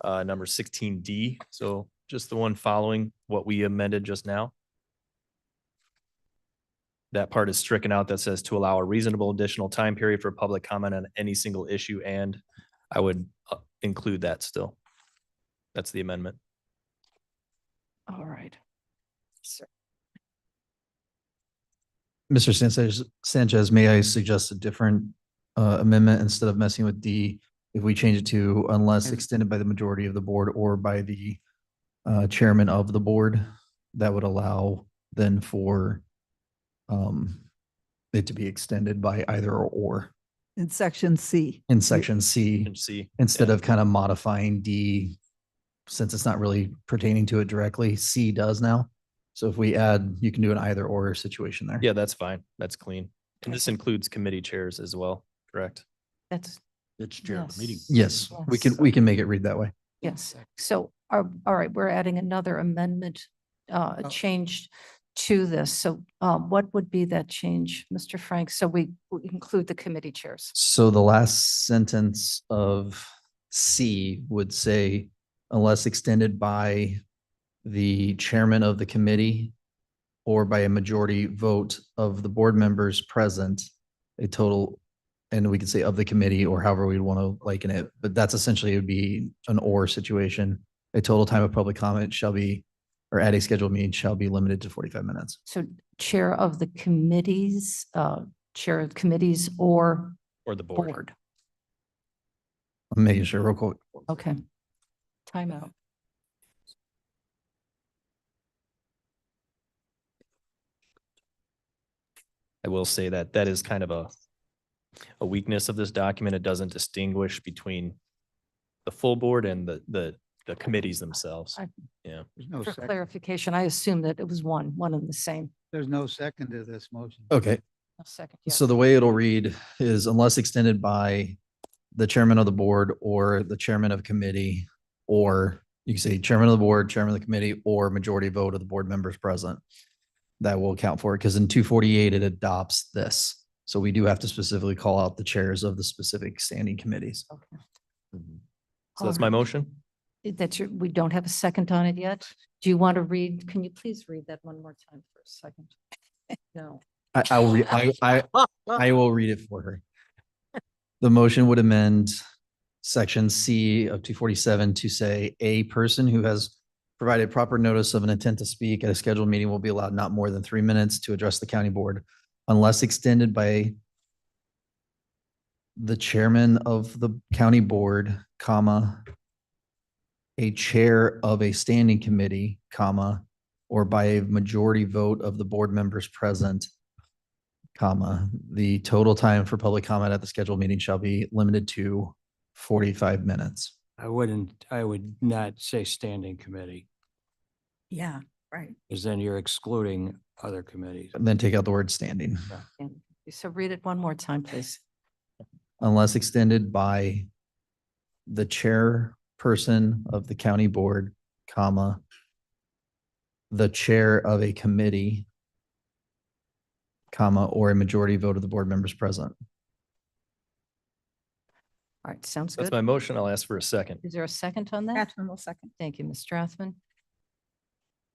number 16D. So just the one following what we amended just now. That part is stricken out that says to allow a reasonable additional time period for public comment on any single issue, and I would include that still. That's the amendment. All right. Sir. Mr. Sanchez, may I suggest a different amendment instead of messing with D? If we change it to unless extended by the majority of the board or by the chairman of the board, that would allow then for it to be extended by either or In section C. in section C, And C. instead of kind of modifying D, since it's not really pertaining to it directly, C does now. So if we add, you can do an either or situation there. Yeah, that's fine. That's clean. And this includes committee chairs as well, correct? That's, It's chair of the meeting. Yes, we can make it read that way. yes. So, all right, we're adding another amendment, change to this. So what would be that change, Mr. Frank? So we include the committee chairs. So the last sentence of C would say, unless extended by the chairman of the committee or by a majority vote of the board members present, a total, and we could say of the committee or however we'd want to liken it, but that's essentially, it would be an or situation. A total time of public comment shall be, or at a scheduled meeting shall be limited to 45 minutes. So chair of the committees, chair of committees or Or the board. board. I'm making sure real quick. Okay. Timeout. I will say that that is kind of a weakness of this document. It doesn't distinguish between the full board and the committees themselves. Yeah. There's no For second. clarification, I assume that it was one and the same. There's no second to this motion. Okay. A second. Yeah. So the way it'll read is unless extended by the chairman of the board or the chairman of committee, or you can say chairman of the board, chairman of the committee, or majority vote of the board members present. That will account for it, because in 248, it adopts this. So we do have to specifically call out the chairs of the specific standing committees. Okay. So that's my motion. That's your, we don't have a second on it yet. Do you want to read? Can you please read that one more time for a second? No. I will read it for her. The motion would amend section C of 247 to say a person who has provided proper notice of an intent to speak at a scheduled meeting will be allowed not more than 3 minutes to address the county board unless extended by the chairman of the county board, comma, a chair of a standing committee, comma, or by a majority vote of the board members present, comma, the total time for public comment at the scheduled meeting shall be limited to 45 minutes. I would not say standing committee, Yeah, right. because then you're excluding other committees. And then take out the word standing. So read it one more time, please. Unless extended by the chairperson of the county board, comma, the chair of a committee, comma, or a majority vote of the board members present. All right, sounds That's good. my motion. I'll ask for a second. Is there a second on that? Strathman will second. Thank you, Ms. Strathman.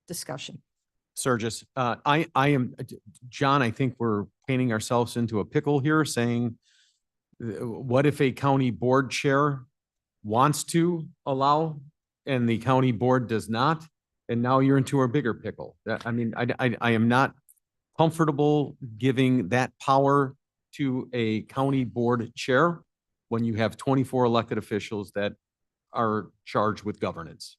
Discussion. Surges, I am, John, I think we're painting ourselves into a pickle here saying, what if a county board chair wants to allow and the county board does not? And now you're into a bigger pickle. I mean, I am not comfortable giving that power to a county board chair when you have 24 elected officials that are charged with governance.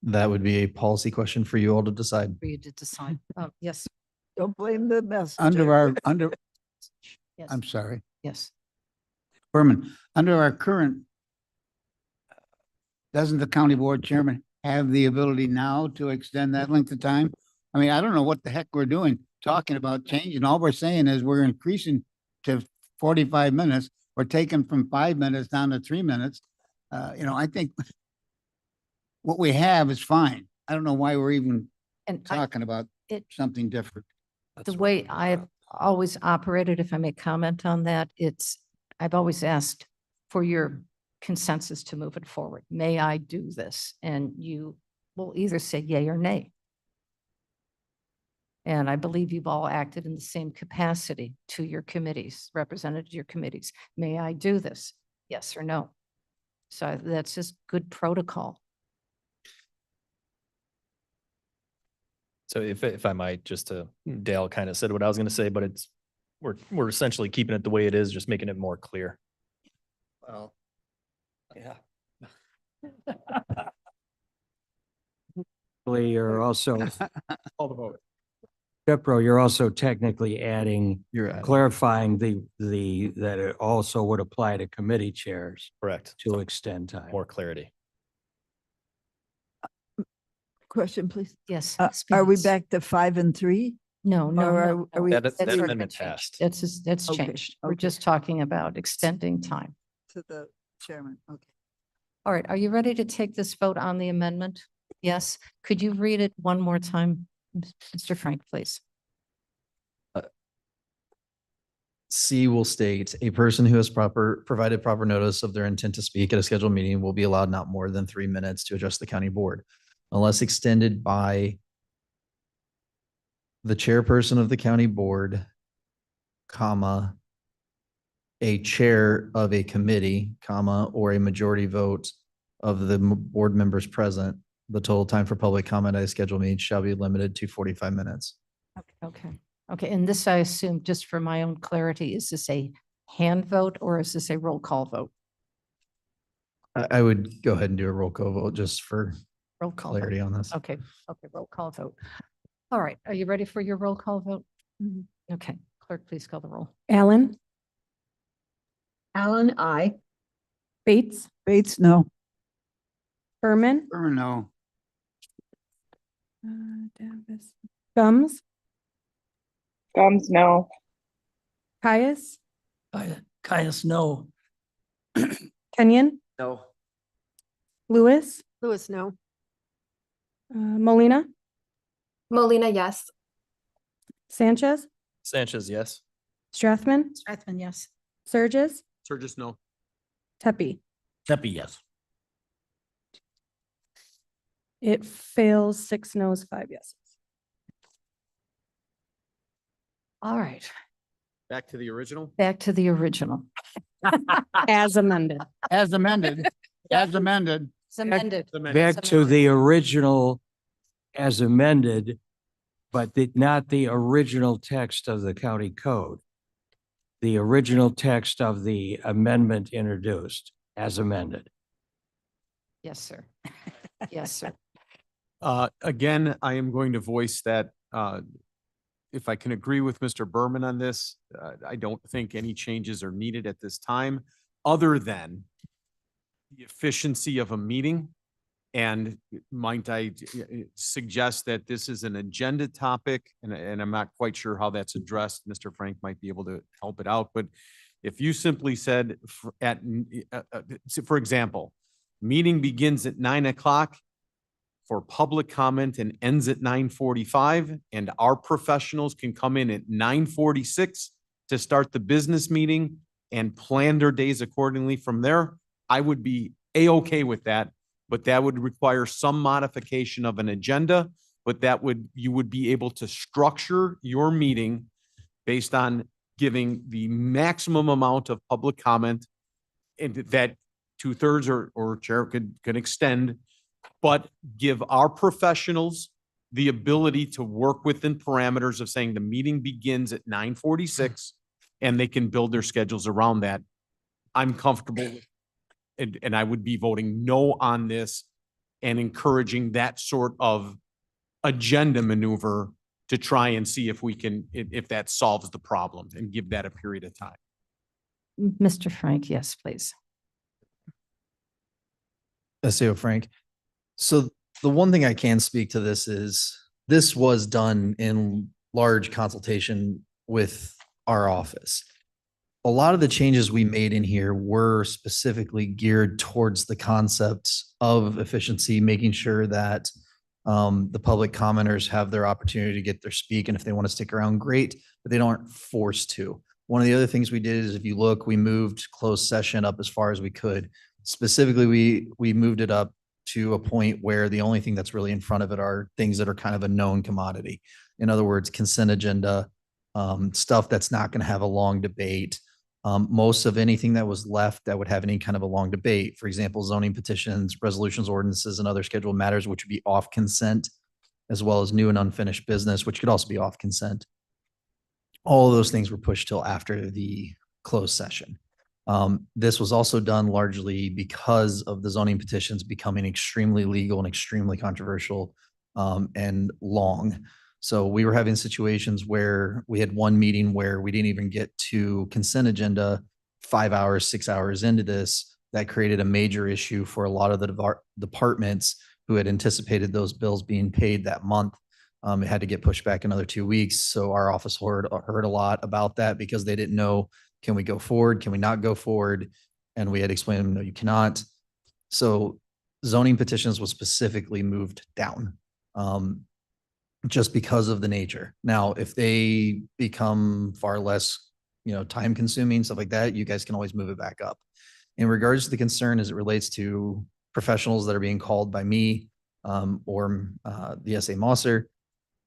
That would be a policy question for you all to decide. For you to decide. Yes, Don't blame the messenger. yes. I'm sorry, Yes. Berman, under our current, doesn't the county board chairman have the ability now to extend that length of time? I mean, I don't know what the heck we're doing, talking about changing. All we're saying is we're increasing to 45 minutes. We're taking from 5 minutes down to 3 minutes. I think what we have is fine. I don't know why we're even And talking about something different. the way I've always operated, if I may comment on that, I've always asked for your consensus to move it forward. May I do this? And you will either say yay or nay. And I believe you've all acted in the same capacity to your committees, represented to your committees. May I do this? Yes or no? So that's just good protocol. So if I might, just to, Dale kind of said what I was going to say, but we're essentially keeping it the way it is, just making it more clear. Well, yeah. You're also, Call the vote. Pepro, you're also technically adding, You're clarifying that it also would apply to committee chairs Correct. to extend time. More clarity. Question, please. Yes. Are we Spence. back to 5 and 3? No, no, Or no. are we- That That's already amendment changed. passed. That's Okay, changed. We're okay. just talking about extending time. To the chairman, okay. All right, are you ready to take this vote on the amendment? Yes. Could you read it one more time, Mr. Frank, please? C will state, a person who has provided proper notice of their intent to speak at a scheduled meeting will be allowed not more than 3 minutes to address the county board, unless extended by the chairperson of the county board, comma, a chair of a committee, comma, or a majority vote of the board members present. The total time for public comment at a scheduled meeting shall be limited to 45 minutes. Okay, okay. And this, I assume, just for my own clarity, is this a hand vote or is this a roll call vote? I would go ahead and do a roll call vote just for Roll call vote. clarity on this. Okay, okay, roll call vote. All right, are you ready for your roll call vote? Okay, clerk, please call the roll. Allen, Allen, aye. Bates, Bates, no. Berman, Berman, no. Davis, Gums, Gums, no. Caius, Caius, no. Kenyon, No. Lewis, Lewis, no. Molina, Molina, yes. Sanchez, Sanchez, yes. Strathman, Strathman, yes. Surges, Surges, no. Tepe. Tepe, yes. It fails 6 noes, 5 yeses. All right, Back to the original. back to the original. As amended. As amended, as amended. It's amended. Back to the original as amended, but not the original text of the county code. The original text of the amendment introduced as amended. Yes, sir. Yes, sir. Again, I am going to voice that, if I can agree with Mr. Berman on this, I don't think any changes are needed at this time, other than the efficiency of a meeting. And might I suggest that this is an agenda topic, and I'm not quite sure how that's addressed. Mr. Frank might be able to help it out, but if you simply said for example, meeting begins at 9 o'clock for public comment and ends at 9:45, and our professionals can come in at 9:46 to start the business meeting and plan their days accordingly from there, I would be A-okay with that. But that would require some modification of an agenda, but you would be able to structure your meeting based on giving the maximum amount of public comment, and that 2/3 or chair could extend, but give our professionals the ability to work within parameters of saying the meeting begins at 9:46 and they can build their schedules around that. I'm comfortable with, and I would be voting no on this and encouraging that sort of agenda maneuver to try and see if we can, if that solves the problem, and give that a period of time. Mr. Frank, yes, please. SAO Frank. So the one thing I can speak to this is this was done in large consultation with our office. A lot of the changes we made in here were specifically geared towards the concepts of efficiency, making sure that the public commenters have their opportunity to get their speak. And if they want to stick around, great, but they aren't forced to. One of the other things we did is, if you look, we moved closed session up as far as we could. Specifically, we moved it up to a point where the only thing that's really in front of it are things that are kind of a known commodity. In other words, consent agenda, stuff that's not going to have a long debate. Most of anything that was left that would have any kind of a long debate, for example, zoning petitions, resolutions, ordinances, and other scheduled matters, which would be off consent. as well as new and unfinished business, which could also be off consent. All of those things were pushed till after the closed session. This was also done largely because of the zoning petitions becoming extremely legal and extremely controversial and long. So we were having situations where we had one meeting where we didn't even get to consent agenda 5 hours, 6 hours into this. That created a major issue for a lot of the departments who had anticipated those bills being paid that month. It had to get pushed back another 2 weeks. So our office heard a lot about that because they didn't know, can we go forward? Can we not go forward? And we had explained to them, no, you cannot. So zoning petitions was specifically moved down just because of the nature. Now, if they become far less, time consuming, stuff like that, you guys can always move it back up. In regards to the concern as it relates to professionals that are being called by me or the SA Mosser,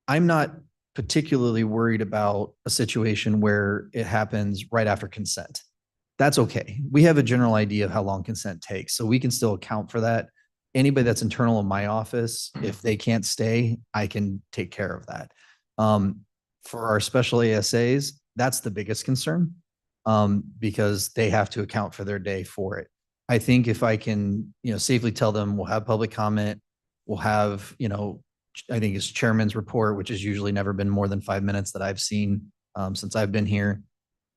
I'm not particularly worried about a situation where it happens right after consent. That's okay. We have a general idea of how long consent takes, so we can still account for that. Anybody that's internal in my office, if they can't stay, I can take care of that. For our special ASAs, that's the biggest concern because they have to account for their day for it. I think if I can, safely tell them we'll have public comment, we'll have, I think it's chairman's report, which has usually never been more than 5 minutes that I've seen since I've been here,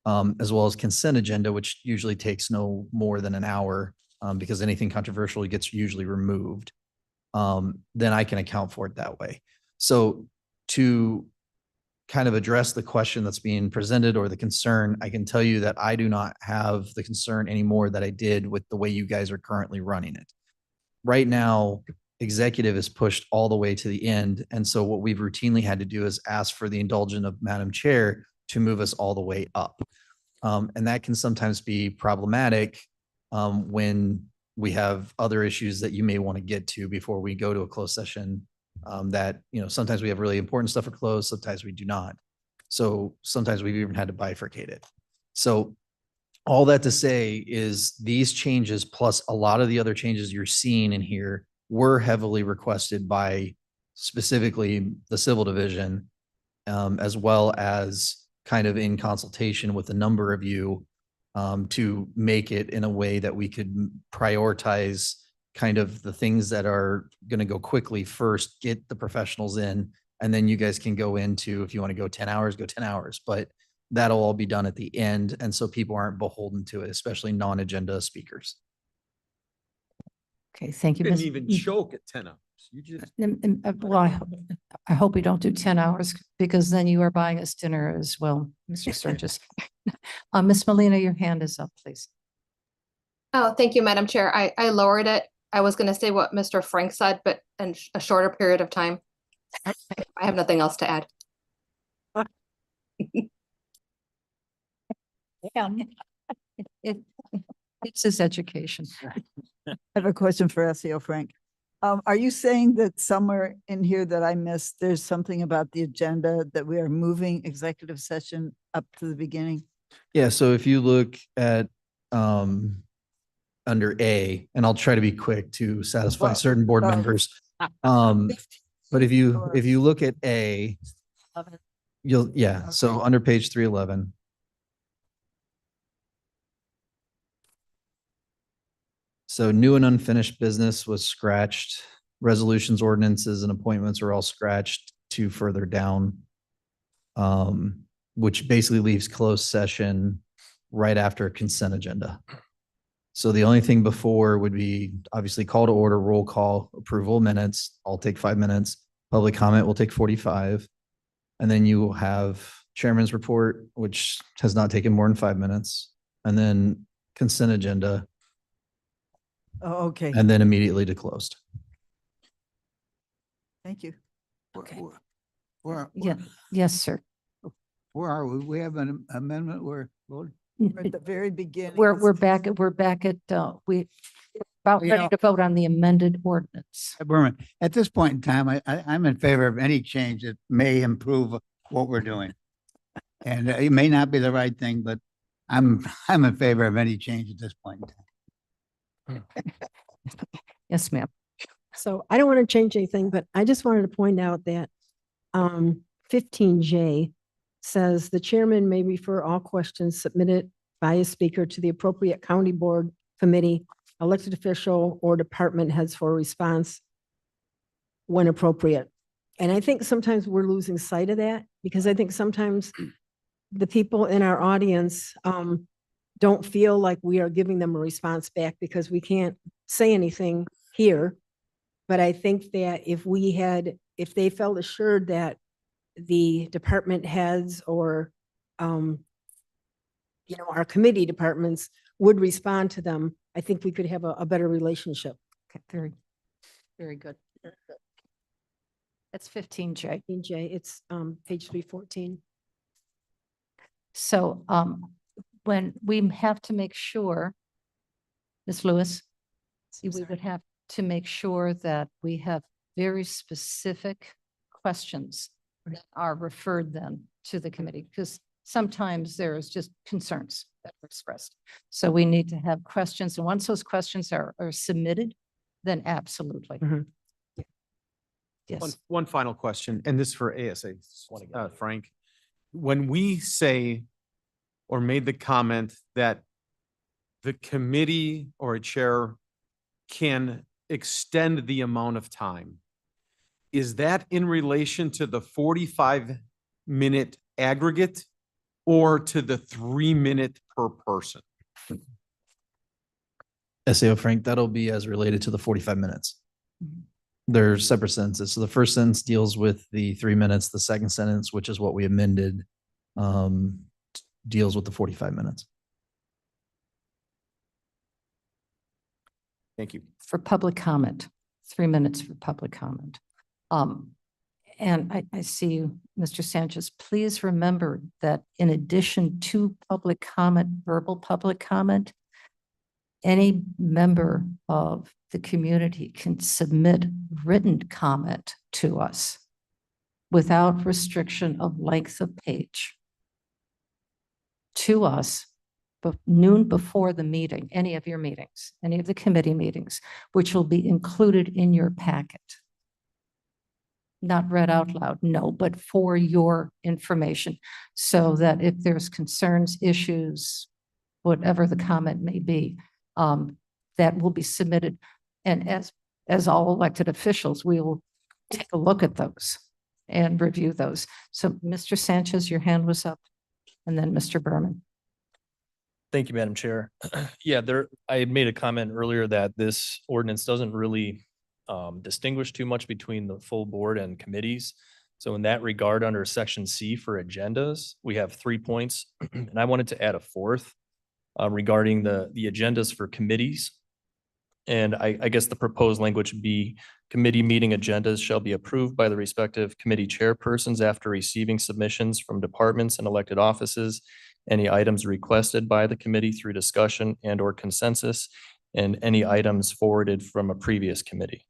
as well as consent agenda, which usually takes no more than an hour because anything controversial gets usually removed. Then I can account for it that way. So to kind of address the question that's being presented or the concern, I can tell you that I do not have the concern anymore that I did with the way you guys are currently running it. Right now, executive is pushed all the way to the end. And so what we've routinely had to do is ask for the indulgence of Madam Chair to move us all the way up. And that can sometimes be problematic when we have other issues that you may want to get to before we go to a closed session that, sometimes we have really important stuff for closed, sometimes we do not. So sometimes we've even had to bifurcate it. So all that to say is these changes plus a lot of the other changes you're seeing in here were heavily requested by specifically the civil division, as well as kind of in consultation with a number of you to make it in a way that we could prioritize kind of the things that are going to go quickly first, get the professionals in, and then you guys can go into, if you want to go 10 hours, go 10 hours, but that'll all be done at the end. And so people aren't beholden to it, especially non-agenda speakers. Okay, thank you. Didn't Ms. even choke at 10 hours. You just. Well, I hope we don't do 10 hours because then you are buying us dinner as well, Mr. Sturgis. Ms. Molina, your hand is up, please. Oh, thank you, Madam Chair. I lowered it. I was going to say what Mr. Frank said, but in a shorter period of time. I have nothing else to add. It's his education. I have a question for SEO Frank. Are you saying that somewhere in here that I missed, there's something about the agenda that we are moving executive session up to the beginning? Yeah, so if you look at under A, and I'll try to be quick to satisfy certain board members. But if you look at A, so under page 311. So new and unfinished business was scratched. Resolutions, ordinances, and appointments are all scratched to further down. Which basically leaves closed session right after consent agenda. So the only thing before would be obviously call to order, roll call, approval minutes. I'll take 5 minutes. Public comment will take 45. And then you will have chairman's report, which has not taken more than 5 minutes. And then consent agenda. Oh, okay. And then immediately to closed. Thank you. Okay. Where, Yeah, yes, sir. where are we? We have an amendment where, Lord? We're at the very beginning. We're back at, we're about ready to vote on the amended ordinance. Berman, at this point in time, I'm in favor of any change that may improve what we're doing. And it may not be the right thing, but I'm in favor of any change at this point in time. Yes, ma'am. So I don't want to change anything, but I just wanted to point out that 15J says the chairman may refer all questions submitted by a speaker to the appropriate county board, committee, elected official, or department heads for a response when appropriate. And I think sometimes we're losing sight of that because I think sometimes the people in our audience don't feel like we are giving them a response back because we can't say anything here. But I think that if they felt assured that the department heads or, our committee departments would respond to them, I think we could have a better relationship. Okay, very, very good. That's 15J. 15J, it's page 314. So when we have to make sure, Ms. Lewis, we would have to make sure that we have very specific questions that are referred then to the committee, because sometimes there's just concerns that are expressed. So we need to have questions, and once those questions are submitted, then absolutely. Yes. One final question, and this for ASA, Frank. When we say or made the comment that the committee or a chair can extend the amount of time, is that in relation to the 45-minute aggregate or to the 3-minute per person? SAO Frank, that'll be as related to the 45 minutes. They're separate sentences. So the first sentence deals with the 3 minutes. The second sentence, which is what we amended, deals with the 45 minutes. Thank you. For public comment, 3 minutes for public comment. And I see you, Mr. Sanchez. Please remember that in addition to public comment, verbal public comment, any member of the community can submit written comment to us without restriction of length of page to us, but noon before the meeting, any of your meetings, any of the committee meetings, which will be included in your packet. Not read out loud, no, but for your information, so that if there's concerns, issues, whatever the comment may be, that will be submitted. And as all elected officials, we will take a look at those and review those. So Mr. Sanchez, your hand was up, and then Mr. Berman. Thank you, Madam Chair. Yeah, I had made a comment earlier that this ordinance doesn't really distinguish too much between the full board and committees. So in that regard, under section C for agendas, we have 3 points, and I wanted to add a fourth regarding the agendas for committees. And I guess the proposed language would be committee meeting agendas shall be approved by the respective committee chairpersons after receiving submissions from departments and elected offices, any items requested by the committee through discussion and or consensus, and any items forwarded from a previous committee.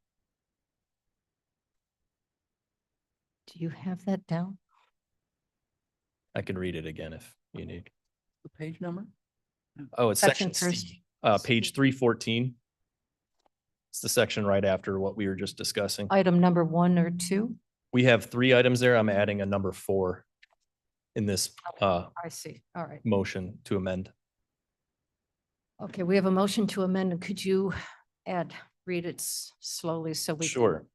Do you have that down? I can read it again if you need. The page number? Oh, it's Section section first. C, page 314. It's the section right after what we were just discussing. Item number 1 or 2? We have 3 items there. I'm adding a number 4 in this I see. All right. motion to amend. Okay, we have a motion to amend. And could you read it slowly so we can- Sure.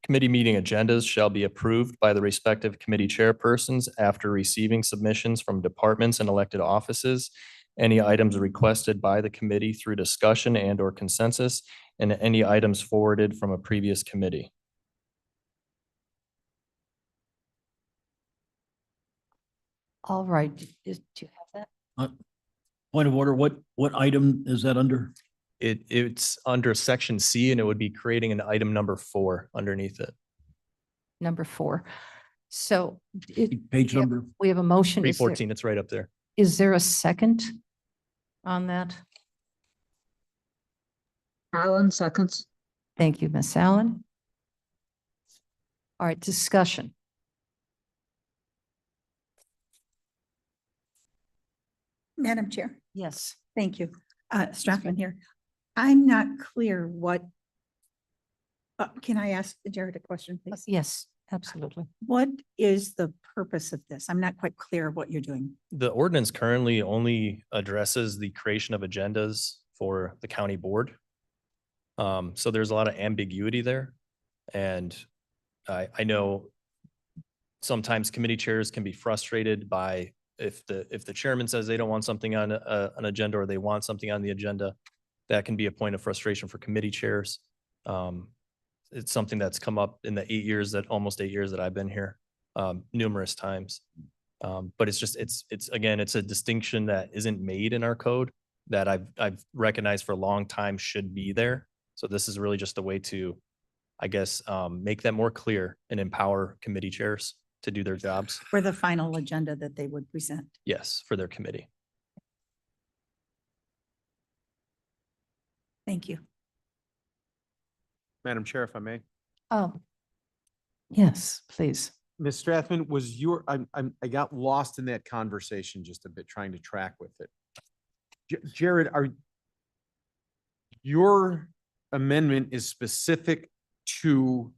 Committee meeting agendas shall be approved by the respective committee chairpersons after receiving submissions from departments and elected offices, any items requested by the committee through discussion and or consensus, and any items forwarded from a previous committee. All right. Do you have that? Point of order, what item is that under? It's under section C, and it would be creating an item number 4 underneath it. Number 4. So Page number? we have a motion. Is there- 314, it's right up there. Is there a second on that? Allen seconds. Thank you, Ms. Allen. All right, discussion. Madam Chair. Yes. Thank you. Straffman here. I'm not clear what Can I ask Jared a question, please? Yes, absolutely. What is the purpose of this? I'm not quite clear what you're doing. The ordinance currently only addresses the creation of agendas for the county board. So there's a lot of ambiguity there. And I know sometimes committee chairs can be frustrated by if the chairman says they don't want something on an agenda or they want something on the agenda, that can be a point of frustration for committee chairs. It's something that's come up in the almost 8 years that I've been here, numerous times. But it's again, it's a distinction that isn't made in our code that I've recognized for a long time should be there. So this is really just a way to, I guess, make that more clear and empower committee chairs to do their jobs. For the final agenda that they would present. Yes, for their committee. Thank you. Madam Chair, if I may. Oh, yes, please. Ms. Strathman, was I got lost in that conversation just a bit, trying to track with it. Jared, your amendment is specific to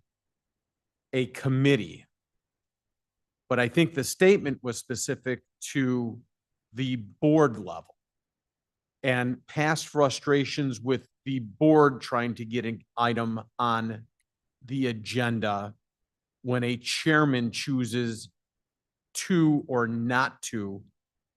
a committee, but I think the statement was specific to the board level and past frustrations with the board trying to get an item on the agenda when a chairman chooses to or not to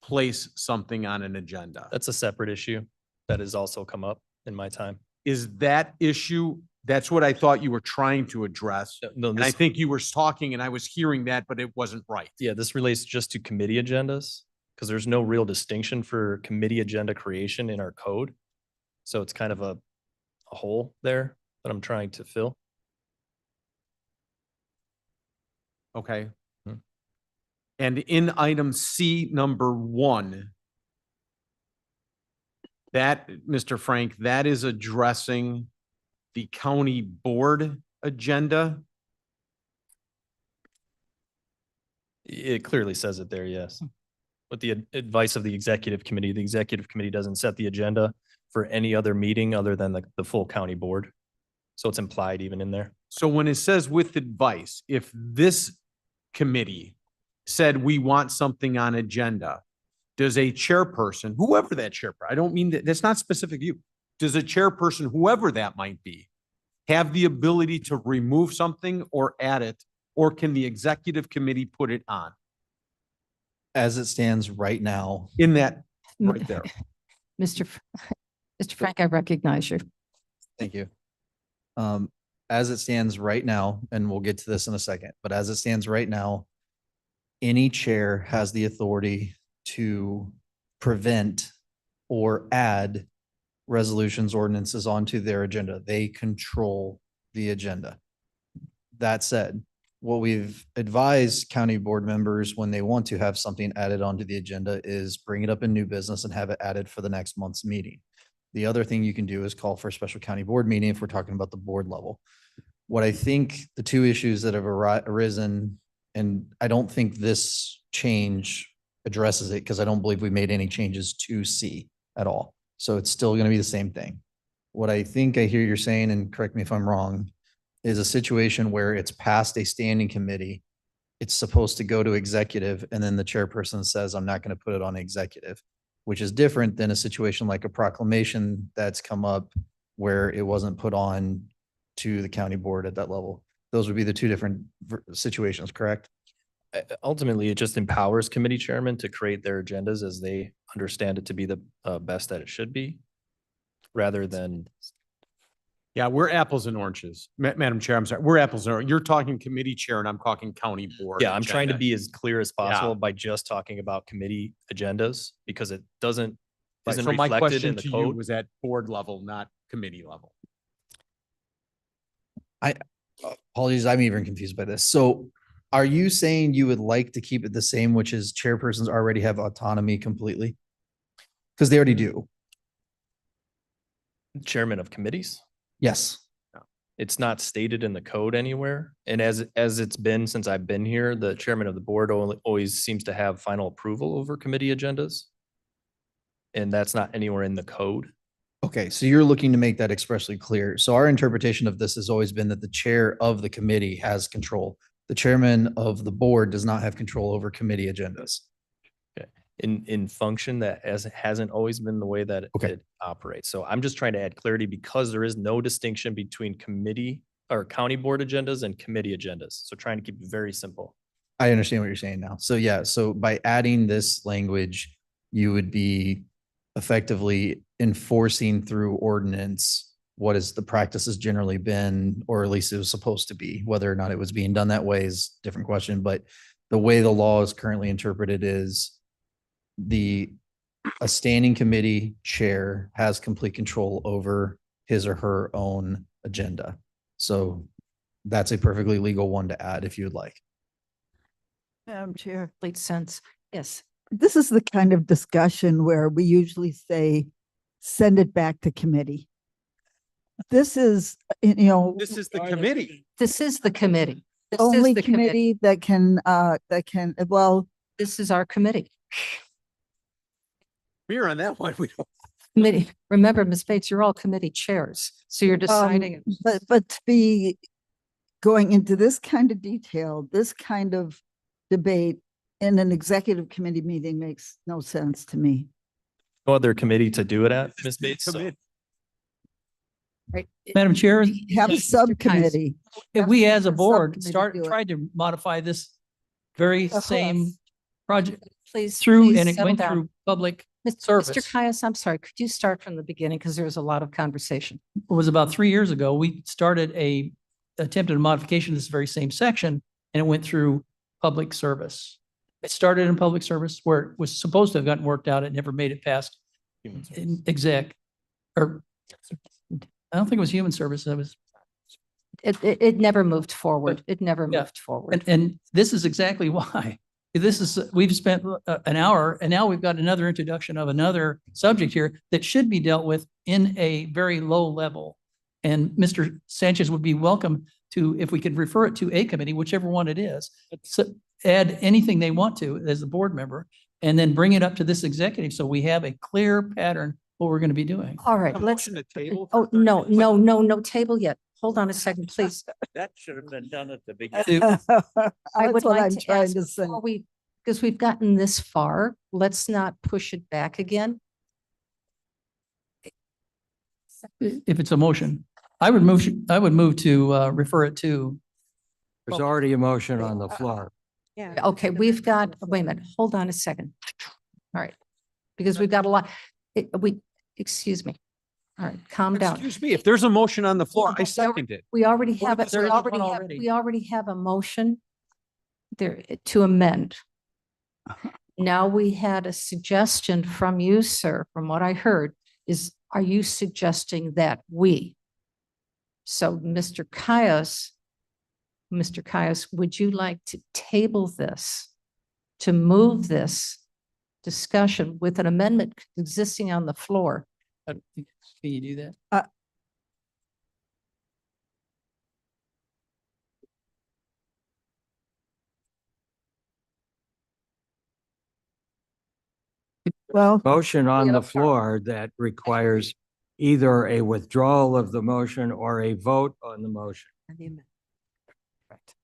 place something on an agenda. That's a separate issue that has also come up in my time. Is that issue, that's what I thought you were trying to address. No, And I think you were talking and I was hearing that, but it wasn't right. Yeah, this relates just to committee agendas because there's no real distinction for committee agenda creation in our code. So it's kind of a hole there that I'm trying to fill. Okay. And in item C number 1, that, Mr. Frank, that is addressing the county board agenda. It clearly says it there, yes. With the advice of the executive committee doesn't set the agenda for any other meeting other than the full county board. So it's implied even in there. So when it says with advice, if this committee said we want something on agenda, does a chairperson, whoever that chairperson, I don't mean that, that's not specific to you. Does a chairperson, whoever that might be, have the ability to remove something or add it, or can the executive committee put it on? As it stands right now, In that, right there. Mr. Frank, I recognize you. thank you. As it stands right now, and we'll get to this in a second, but as it stands right now, any chair has the authority to prevent or add resolutions, ordinances onto their agenda. They control the agenda. That said, what we've advised county board members when they want to have something added onto the agenda is bring it up in new business and have it added for the next month's meeting. The other thing you can do is call for a special county board meeting if we're talking about the board level. What I think the two issues that have arisen, and I don't think this change addresses it because I don't believe we made any changes to C at all. So it's still going to be the same thing. What I think I hear you're saying, and correct me if I'm wrong, is a situation where it's past a standing committee. It's supposed to go to executive and then the chairperson says, I'm not going to put it on executive, which is different than a situation like a proclamation that's come up where it wasn't put on to the county board at that level. Those would be the two different situations, correct? Ultimately, it just empowers committee chairmen to create their agendas as they understand it to be the best that it should be, rather than. Yeah, we're apples and oranges. Madam Chair, I'm sorry, we're apples and oranges. You're talking committee chair and I'm talking county board. Yeah, I'm trying to agenda. be as clear as possible by just talking about committee agendas because it isn't Right, so my reflected question in the to you code. was at board level, not committee level. Apologies, I'm even confused by this. So are you saying you would like to keep it the same, which is chairpersons already have autonomy completely? Because they already do. Chairman of committees. Yes. It's not stated in the code anywhere. And as it's been since I've been here, the chairman of the board always seems to have final approval over committee agendas. And that's not anywhere in the code. Okay, so you're looking to make that expressly clear. So our interpretation of this has always been that the chair of the committee has control. The chairman of the board does not have control over committee agendas. Okay. In function, that hasn't always been the way that Okay. it operates. So I'm just trying to add clarity because there is no distinction between committee or county board agendas and committee agendas. So trying to keep it very simple. I understand what you're saying now. So yeah, so by adding this language, you would be effectively enforcing through ordinance what is the practice has generally been, or at least it was supposed to be. Whether or not it was being done that way is a different question, but the way the law is currently interpreted is a standing committee chair has complete control over his or her own agenda. So that's a perfectly legal one to add if you would like. Madam Chair, Complete sense. Yes. this is the kind of discussion where we usually say, send it back to committee. This is, you know, This is the committee. This is the committee. This is only the committee. committee that can, well, This is our committee. We're on that one. We don't. Committee. Remember, Ms. Bates, you're all committee chairs, so you're deciding. but to be going into this kind of detail, this kind of debate in an executive committee meeting makes no sense to me. No other committee to do it at, Ms. Bates. So Right. Madam Chair, Have a Mr. Kais. subcommittee. if we as a a board subcommittee do it. tried to modify this very Of same course. project Please. through, please and it settle went down. through public Mr. service. Caius, I'm sorry, could you start from the beginning? Because there was a lot of conversation. It was about 3 years ago, we started attempted a modification of this very same section, and it went through public service. It started in public service where it was supposed to have gotten worked out. It never made it past exec, or I don't think it was human service. It was, It never moved forward. It never Yeah. moved forward. and this is exactly why. We've spent an hour, and now we've got another introduction of another subject here that should be dealt with in a very low level. And Mr. Sanchez would be welcome to, if we could refer it to a committee, whichever one it is, so add anything they want to as a board member, and then bring it up to this executive so we have a clear pattern what we're going to be doing. All right, A let's, motion to table oh, for no, 30 no table yet. Hold on a second, please. That should have been done at the beginning. I That's would what like I'm to trying ask to say. before we, because we've gotten this far, let's not push it back again. If it's a motion, I would move to refer it to. There's already a motion on the floor. Okay, we've got, wait a minute, hold on a second. All right, because we've got a lot, excuse me. All right, calm down. Excuse me, if there's a motion on the floor, I second it. We already have it, There we is one already have, already. we already have a motion there to amend. Now we had a suggestion from you, sir, from what I heard, is, are you suggesting that we? So Mr. Caius, would you like to table this, to move this discussion with an amendment existing on the floor? Can you do that? Well, Motion on Yeah, the sorry. floor that requires either a withdrawal of the motion or a vote on the motion. Correct.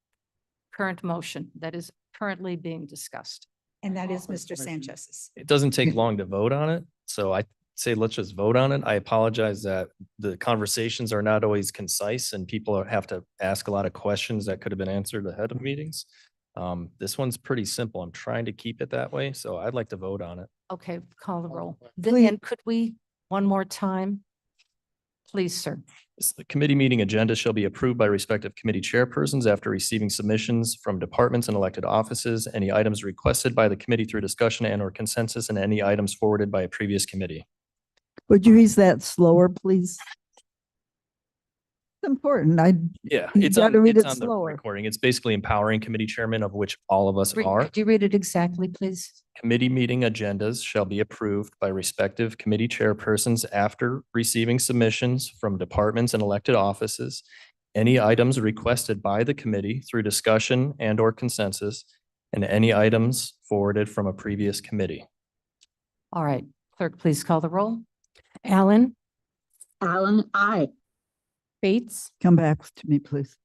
Current motion that is currently being discussed. And that is Mr. Sanchez's. it doesn't take long to vote on it. So I say, let's just vote on it. I apologize that the conversations are not always concise and people have to ask a lot of questions that could have been answered ahead of meetings. This one's pretty simple. I'm trying to keep it that way. So I'd like to vote on it. Okay, call the roll. Please. Then could we, one more time? Please, sir. The committee meeting agenda shall be approved by respective committee chairpersons after receiving submissions from departments and elected offices, any items requested by the committee through discussion and or consensus, and any items forwarded by a previous committee. would you use that slower, please? It's important. Yeah, You it's gotta on, read it's it on the slower. recording. It's basically empowering committee chairmen, of which all of us are. Could you read it exactly, please? Committee meeting agendas shall be approved by respective committee chairpersons after receiving submissions from departments and elected offices. Any items requested by the committee through discussion and or consensus, and any items forwarded from a previous committee. All right, clerk, please call the roll. Alan, Allen, I. Bates, Come back to me, please.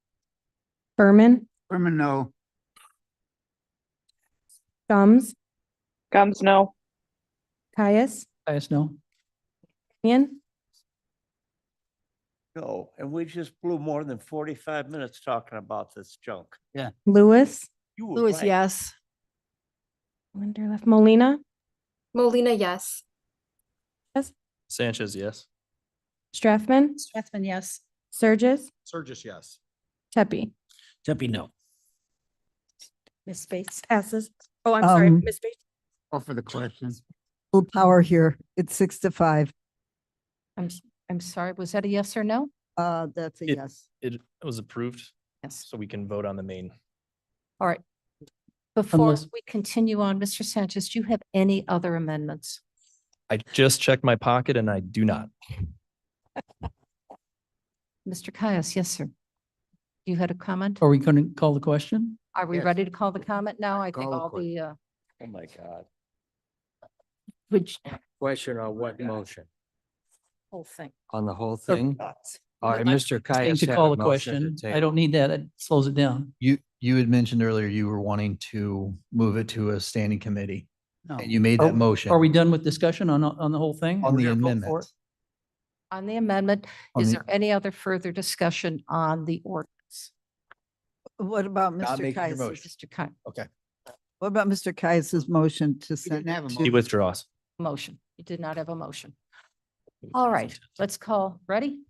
Berman, Berman, no. Gums, Gums, no. Caius, Caius, no. Kenyon, No, and we just blew more than 45 minutes talking about this junk. Yeah. Lewis, You were Lewis, right. yes. Linderlof, Molina, Molina, yes. Sanchez, yes. Strathman? Strathman, yes. Surges? Surges, yes. Tepe. Tepe, no. Ms. Bates? Passes. Oh, I'm sorry, Um, Ms. Bates. Call for the question. Full power here. It's 6-5. I'm sorry, was that a yes or no? That's a It- yes. It was approved, Yes. so we can vote on the main. All right. Before Unless- we continue on, Mr. Sanchez, do you have any other amendments? I just checked my pocket and I do not. Mr. Caius, yes, sir. You had a comment? Are we going to call the question? Are we Yes. ready to call the comment now? I think Call the all the, Oh, my God. which, Question on what motion? whole thing. On the whole thing? All right, I'm Mr. Saying Caius. to had call a the motion to question. I table. don't need that. It slows it down. You had mentioned earlier you were wanting to move it to a standing committee. No. And you made Are- that motion. Are we done with discussion on the whole thing? On We're the gonna vote for amendment. it? On the amendment, On is the- there any other further discussion on the ordinance? What about Not Mr. making your Caius? motion. Mr. Caius, Okay. What about Mr. Caius's motion to send? didn't have a it He to- withdraws. motion. You did not have a motion. All right, let's call, ready?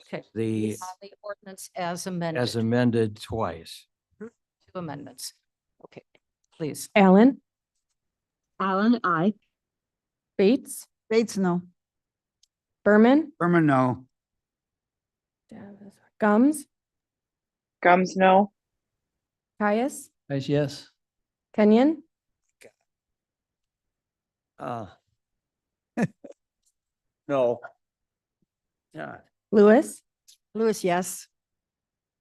Okay. The, On the ordinance as as amended, amended twice. 2 amendments. Okay, please. Allen, Allen, I. Bates, Bates, no. Berman, Berman, no. Gums, Gums, no. Caius, Guys, yes. Kenyon, No. God. Lewis, Lewis, yes.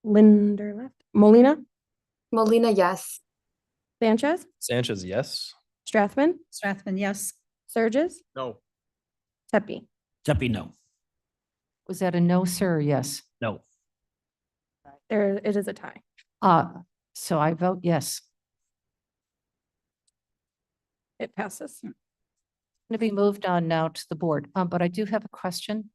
Linderlof, Molina, Molina, yes. Sanchez, Sanchez, yes. Strathman, Strathman, yes. Surges, No. Tepe. Tepe, no. Was that a no, sir, or yes? No. There, it is a tie. So I vote yes. It passes. Going to be moved on now to the board, but I do have a question.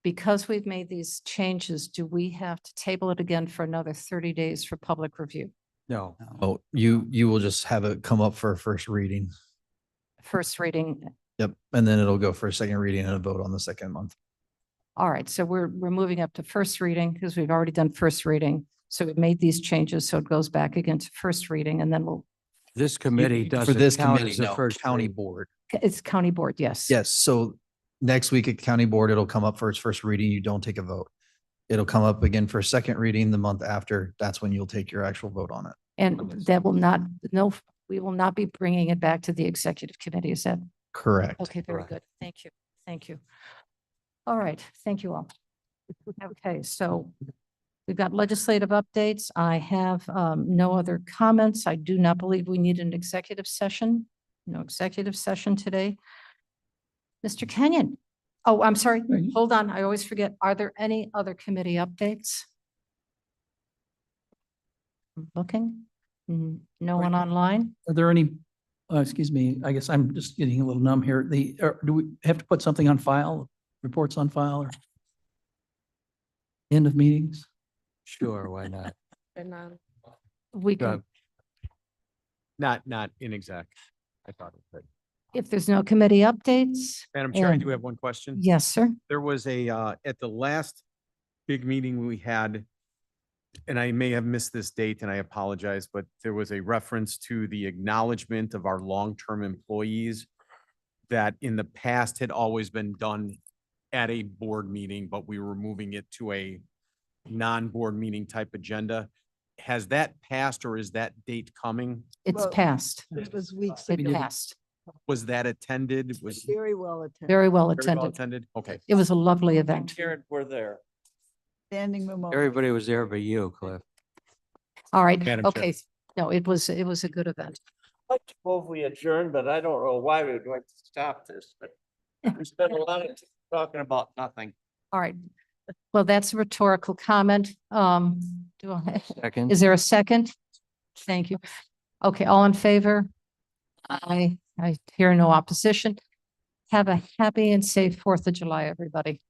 Because we've made these changes, do we have to table it again for another 30 days for public review? No. Oh, you will just have it come up for a first reading. First reading, Yep. And then it'll go for a second reading and a vote on the second month. all right, so we're moving up to first reading because we've already done first reading. So we've made these changes, so it goes back again to first reading and then we'll, This committee For doesn't this count committee, as the no, first county reading. board. it's county board, yes. Yes, so next week at county board, it'll come up for its first reading. You don't take a vote. It'll come up again for a second reading the month after. That's when you'll take your actual vote on it. And that will not, no, we will not be bringing it back to the executive committee, is that? Correct. Okay, very Correct. good. Thank you. Thank you. All right, thank you all. Okay, so we've got legislative updates. I have no other comments. I do not believe we need an executive session. No executive session today. Mr. Kenyon. Oh, I'm sorry. Hold on. I always forget. Are there any other committee updates? I'm looking. No one online? Are there any, excuse me, I guess I'm just getting a little numb here. Do we have to put something on file, reports on file or end of meetings? Sure, why not? We can, Not in exec. I thought it could. if there's no committee updates. Madam Chair, I and- do have one question. Yes, sir. There was at the last big meeting we had, and I may have missed this date and I apologize, but there was a reference to the acknowledgement of our long-term employees that in the past had always been done at a board meeting, but we were moving it to a non-board meeting type agenda. Has that passed or is that date coming? It's Well, passed. It was weeks It ago. passed. Was that attended? Was Very well attended. Very well very well attended. attended? Okay. It was a lovely event. Karen, we're there. Standing room. only. Everybody was there but you, Cliff. All right, Madam Chair. okay. No, it was a good event. I'd like to move we adjourn, but I don't know why we'd like to stop this, but we spent a lot of Talking about nothing. All right. Well, that's a rhetorical comment. Second. Is there a second? Thank you. Okay, all in favor? I hear no opposition. Have a happy and safe 4th of July, everybody.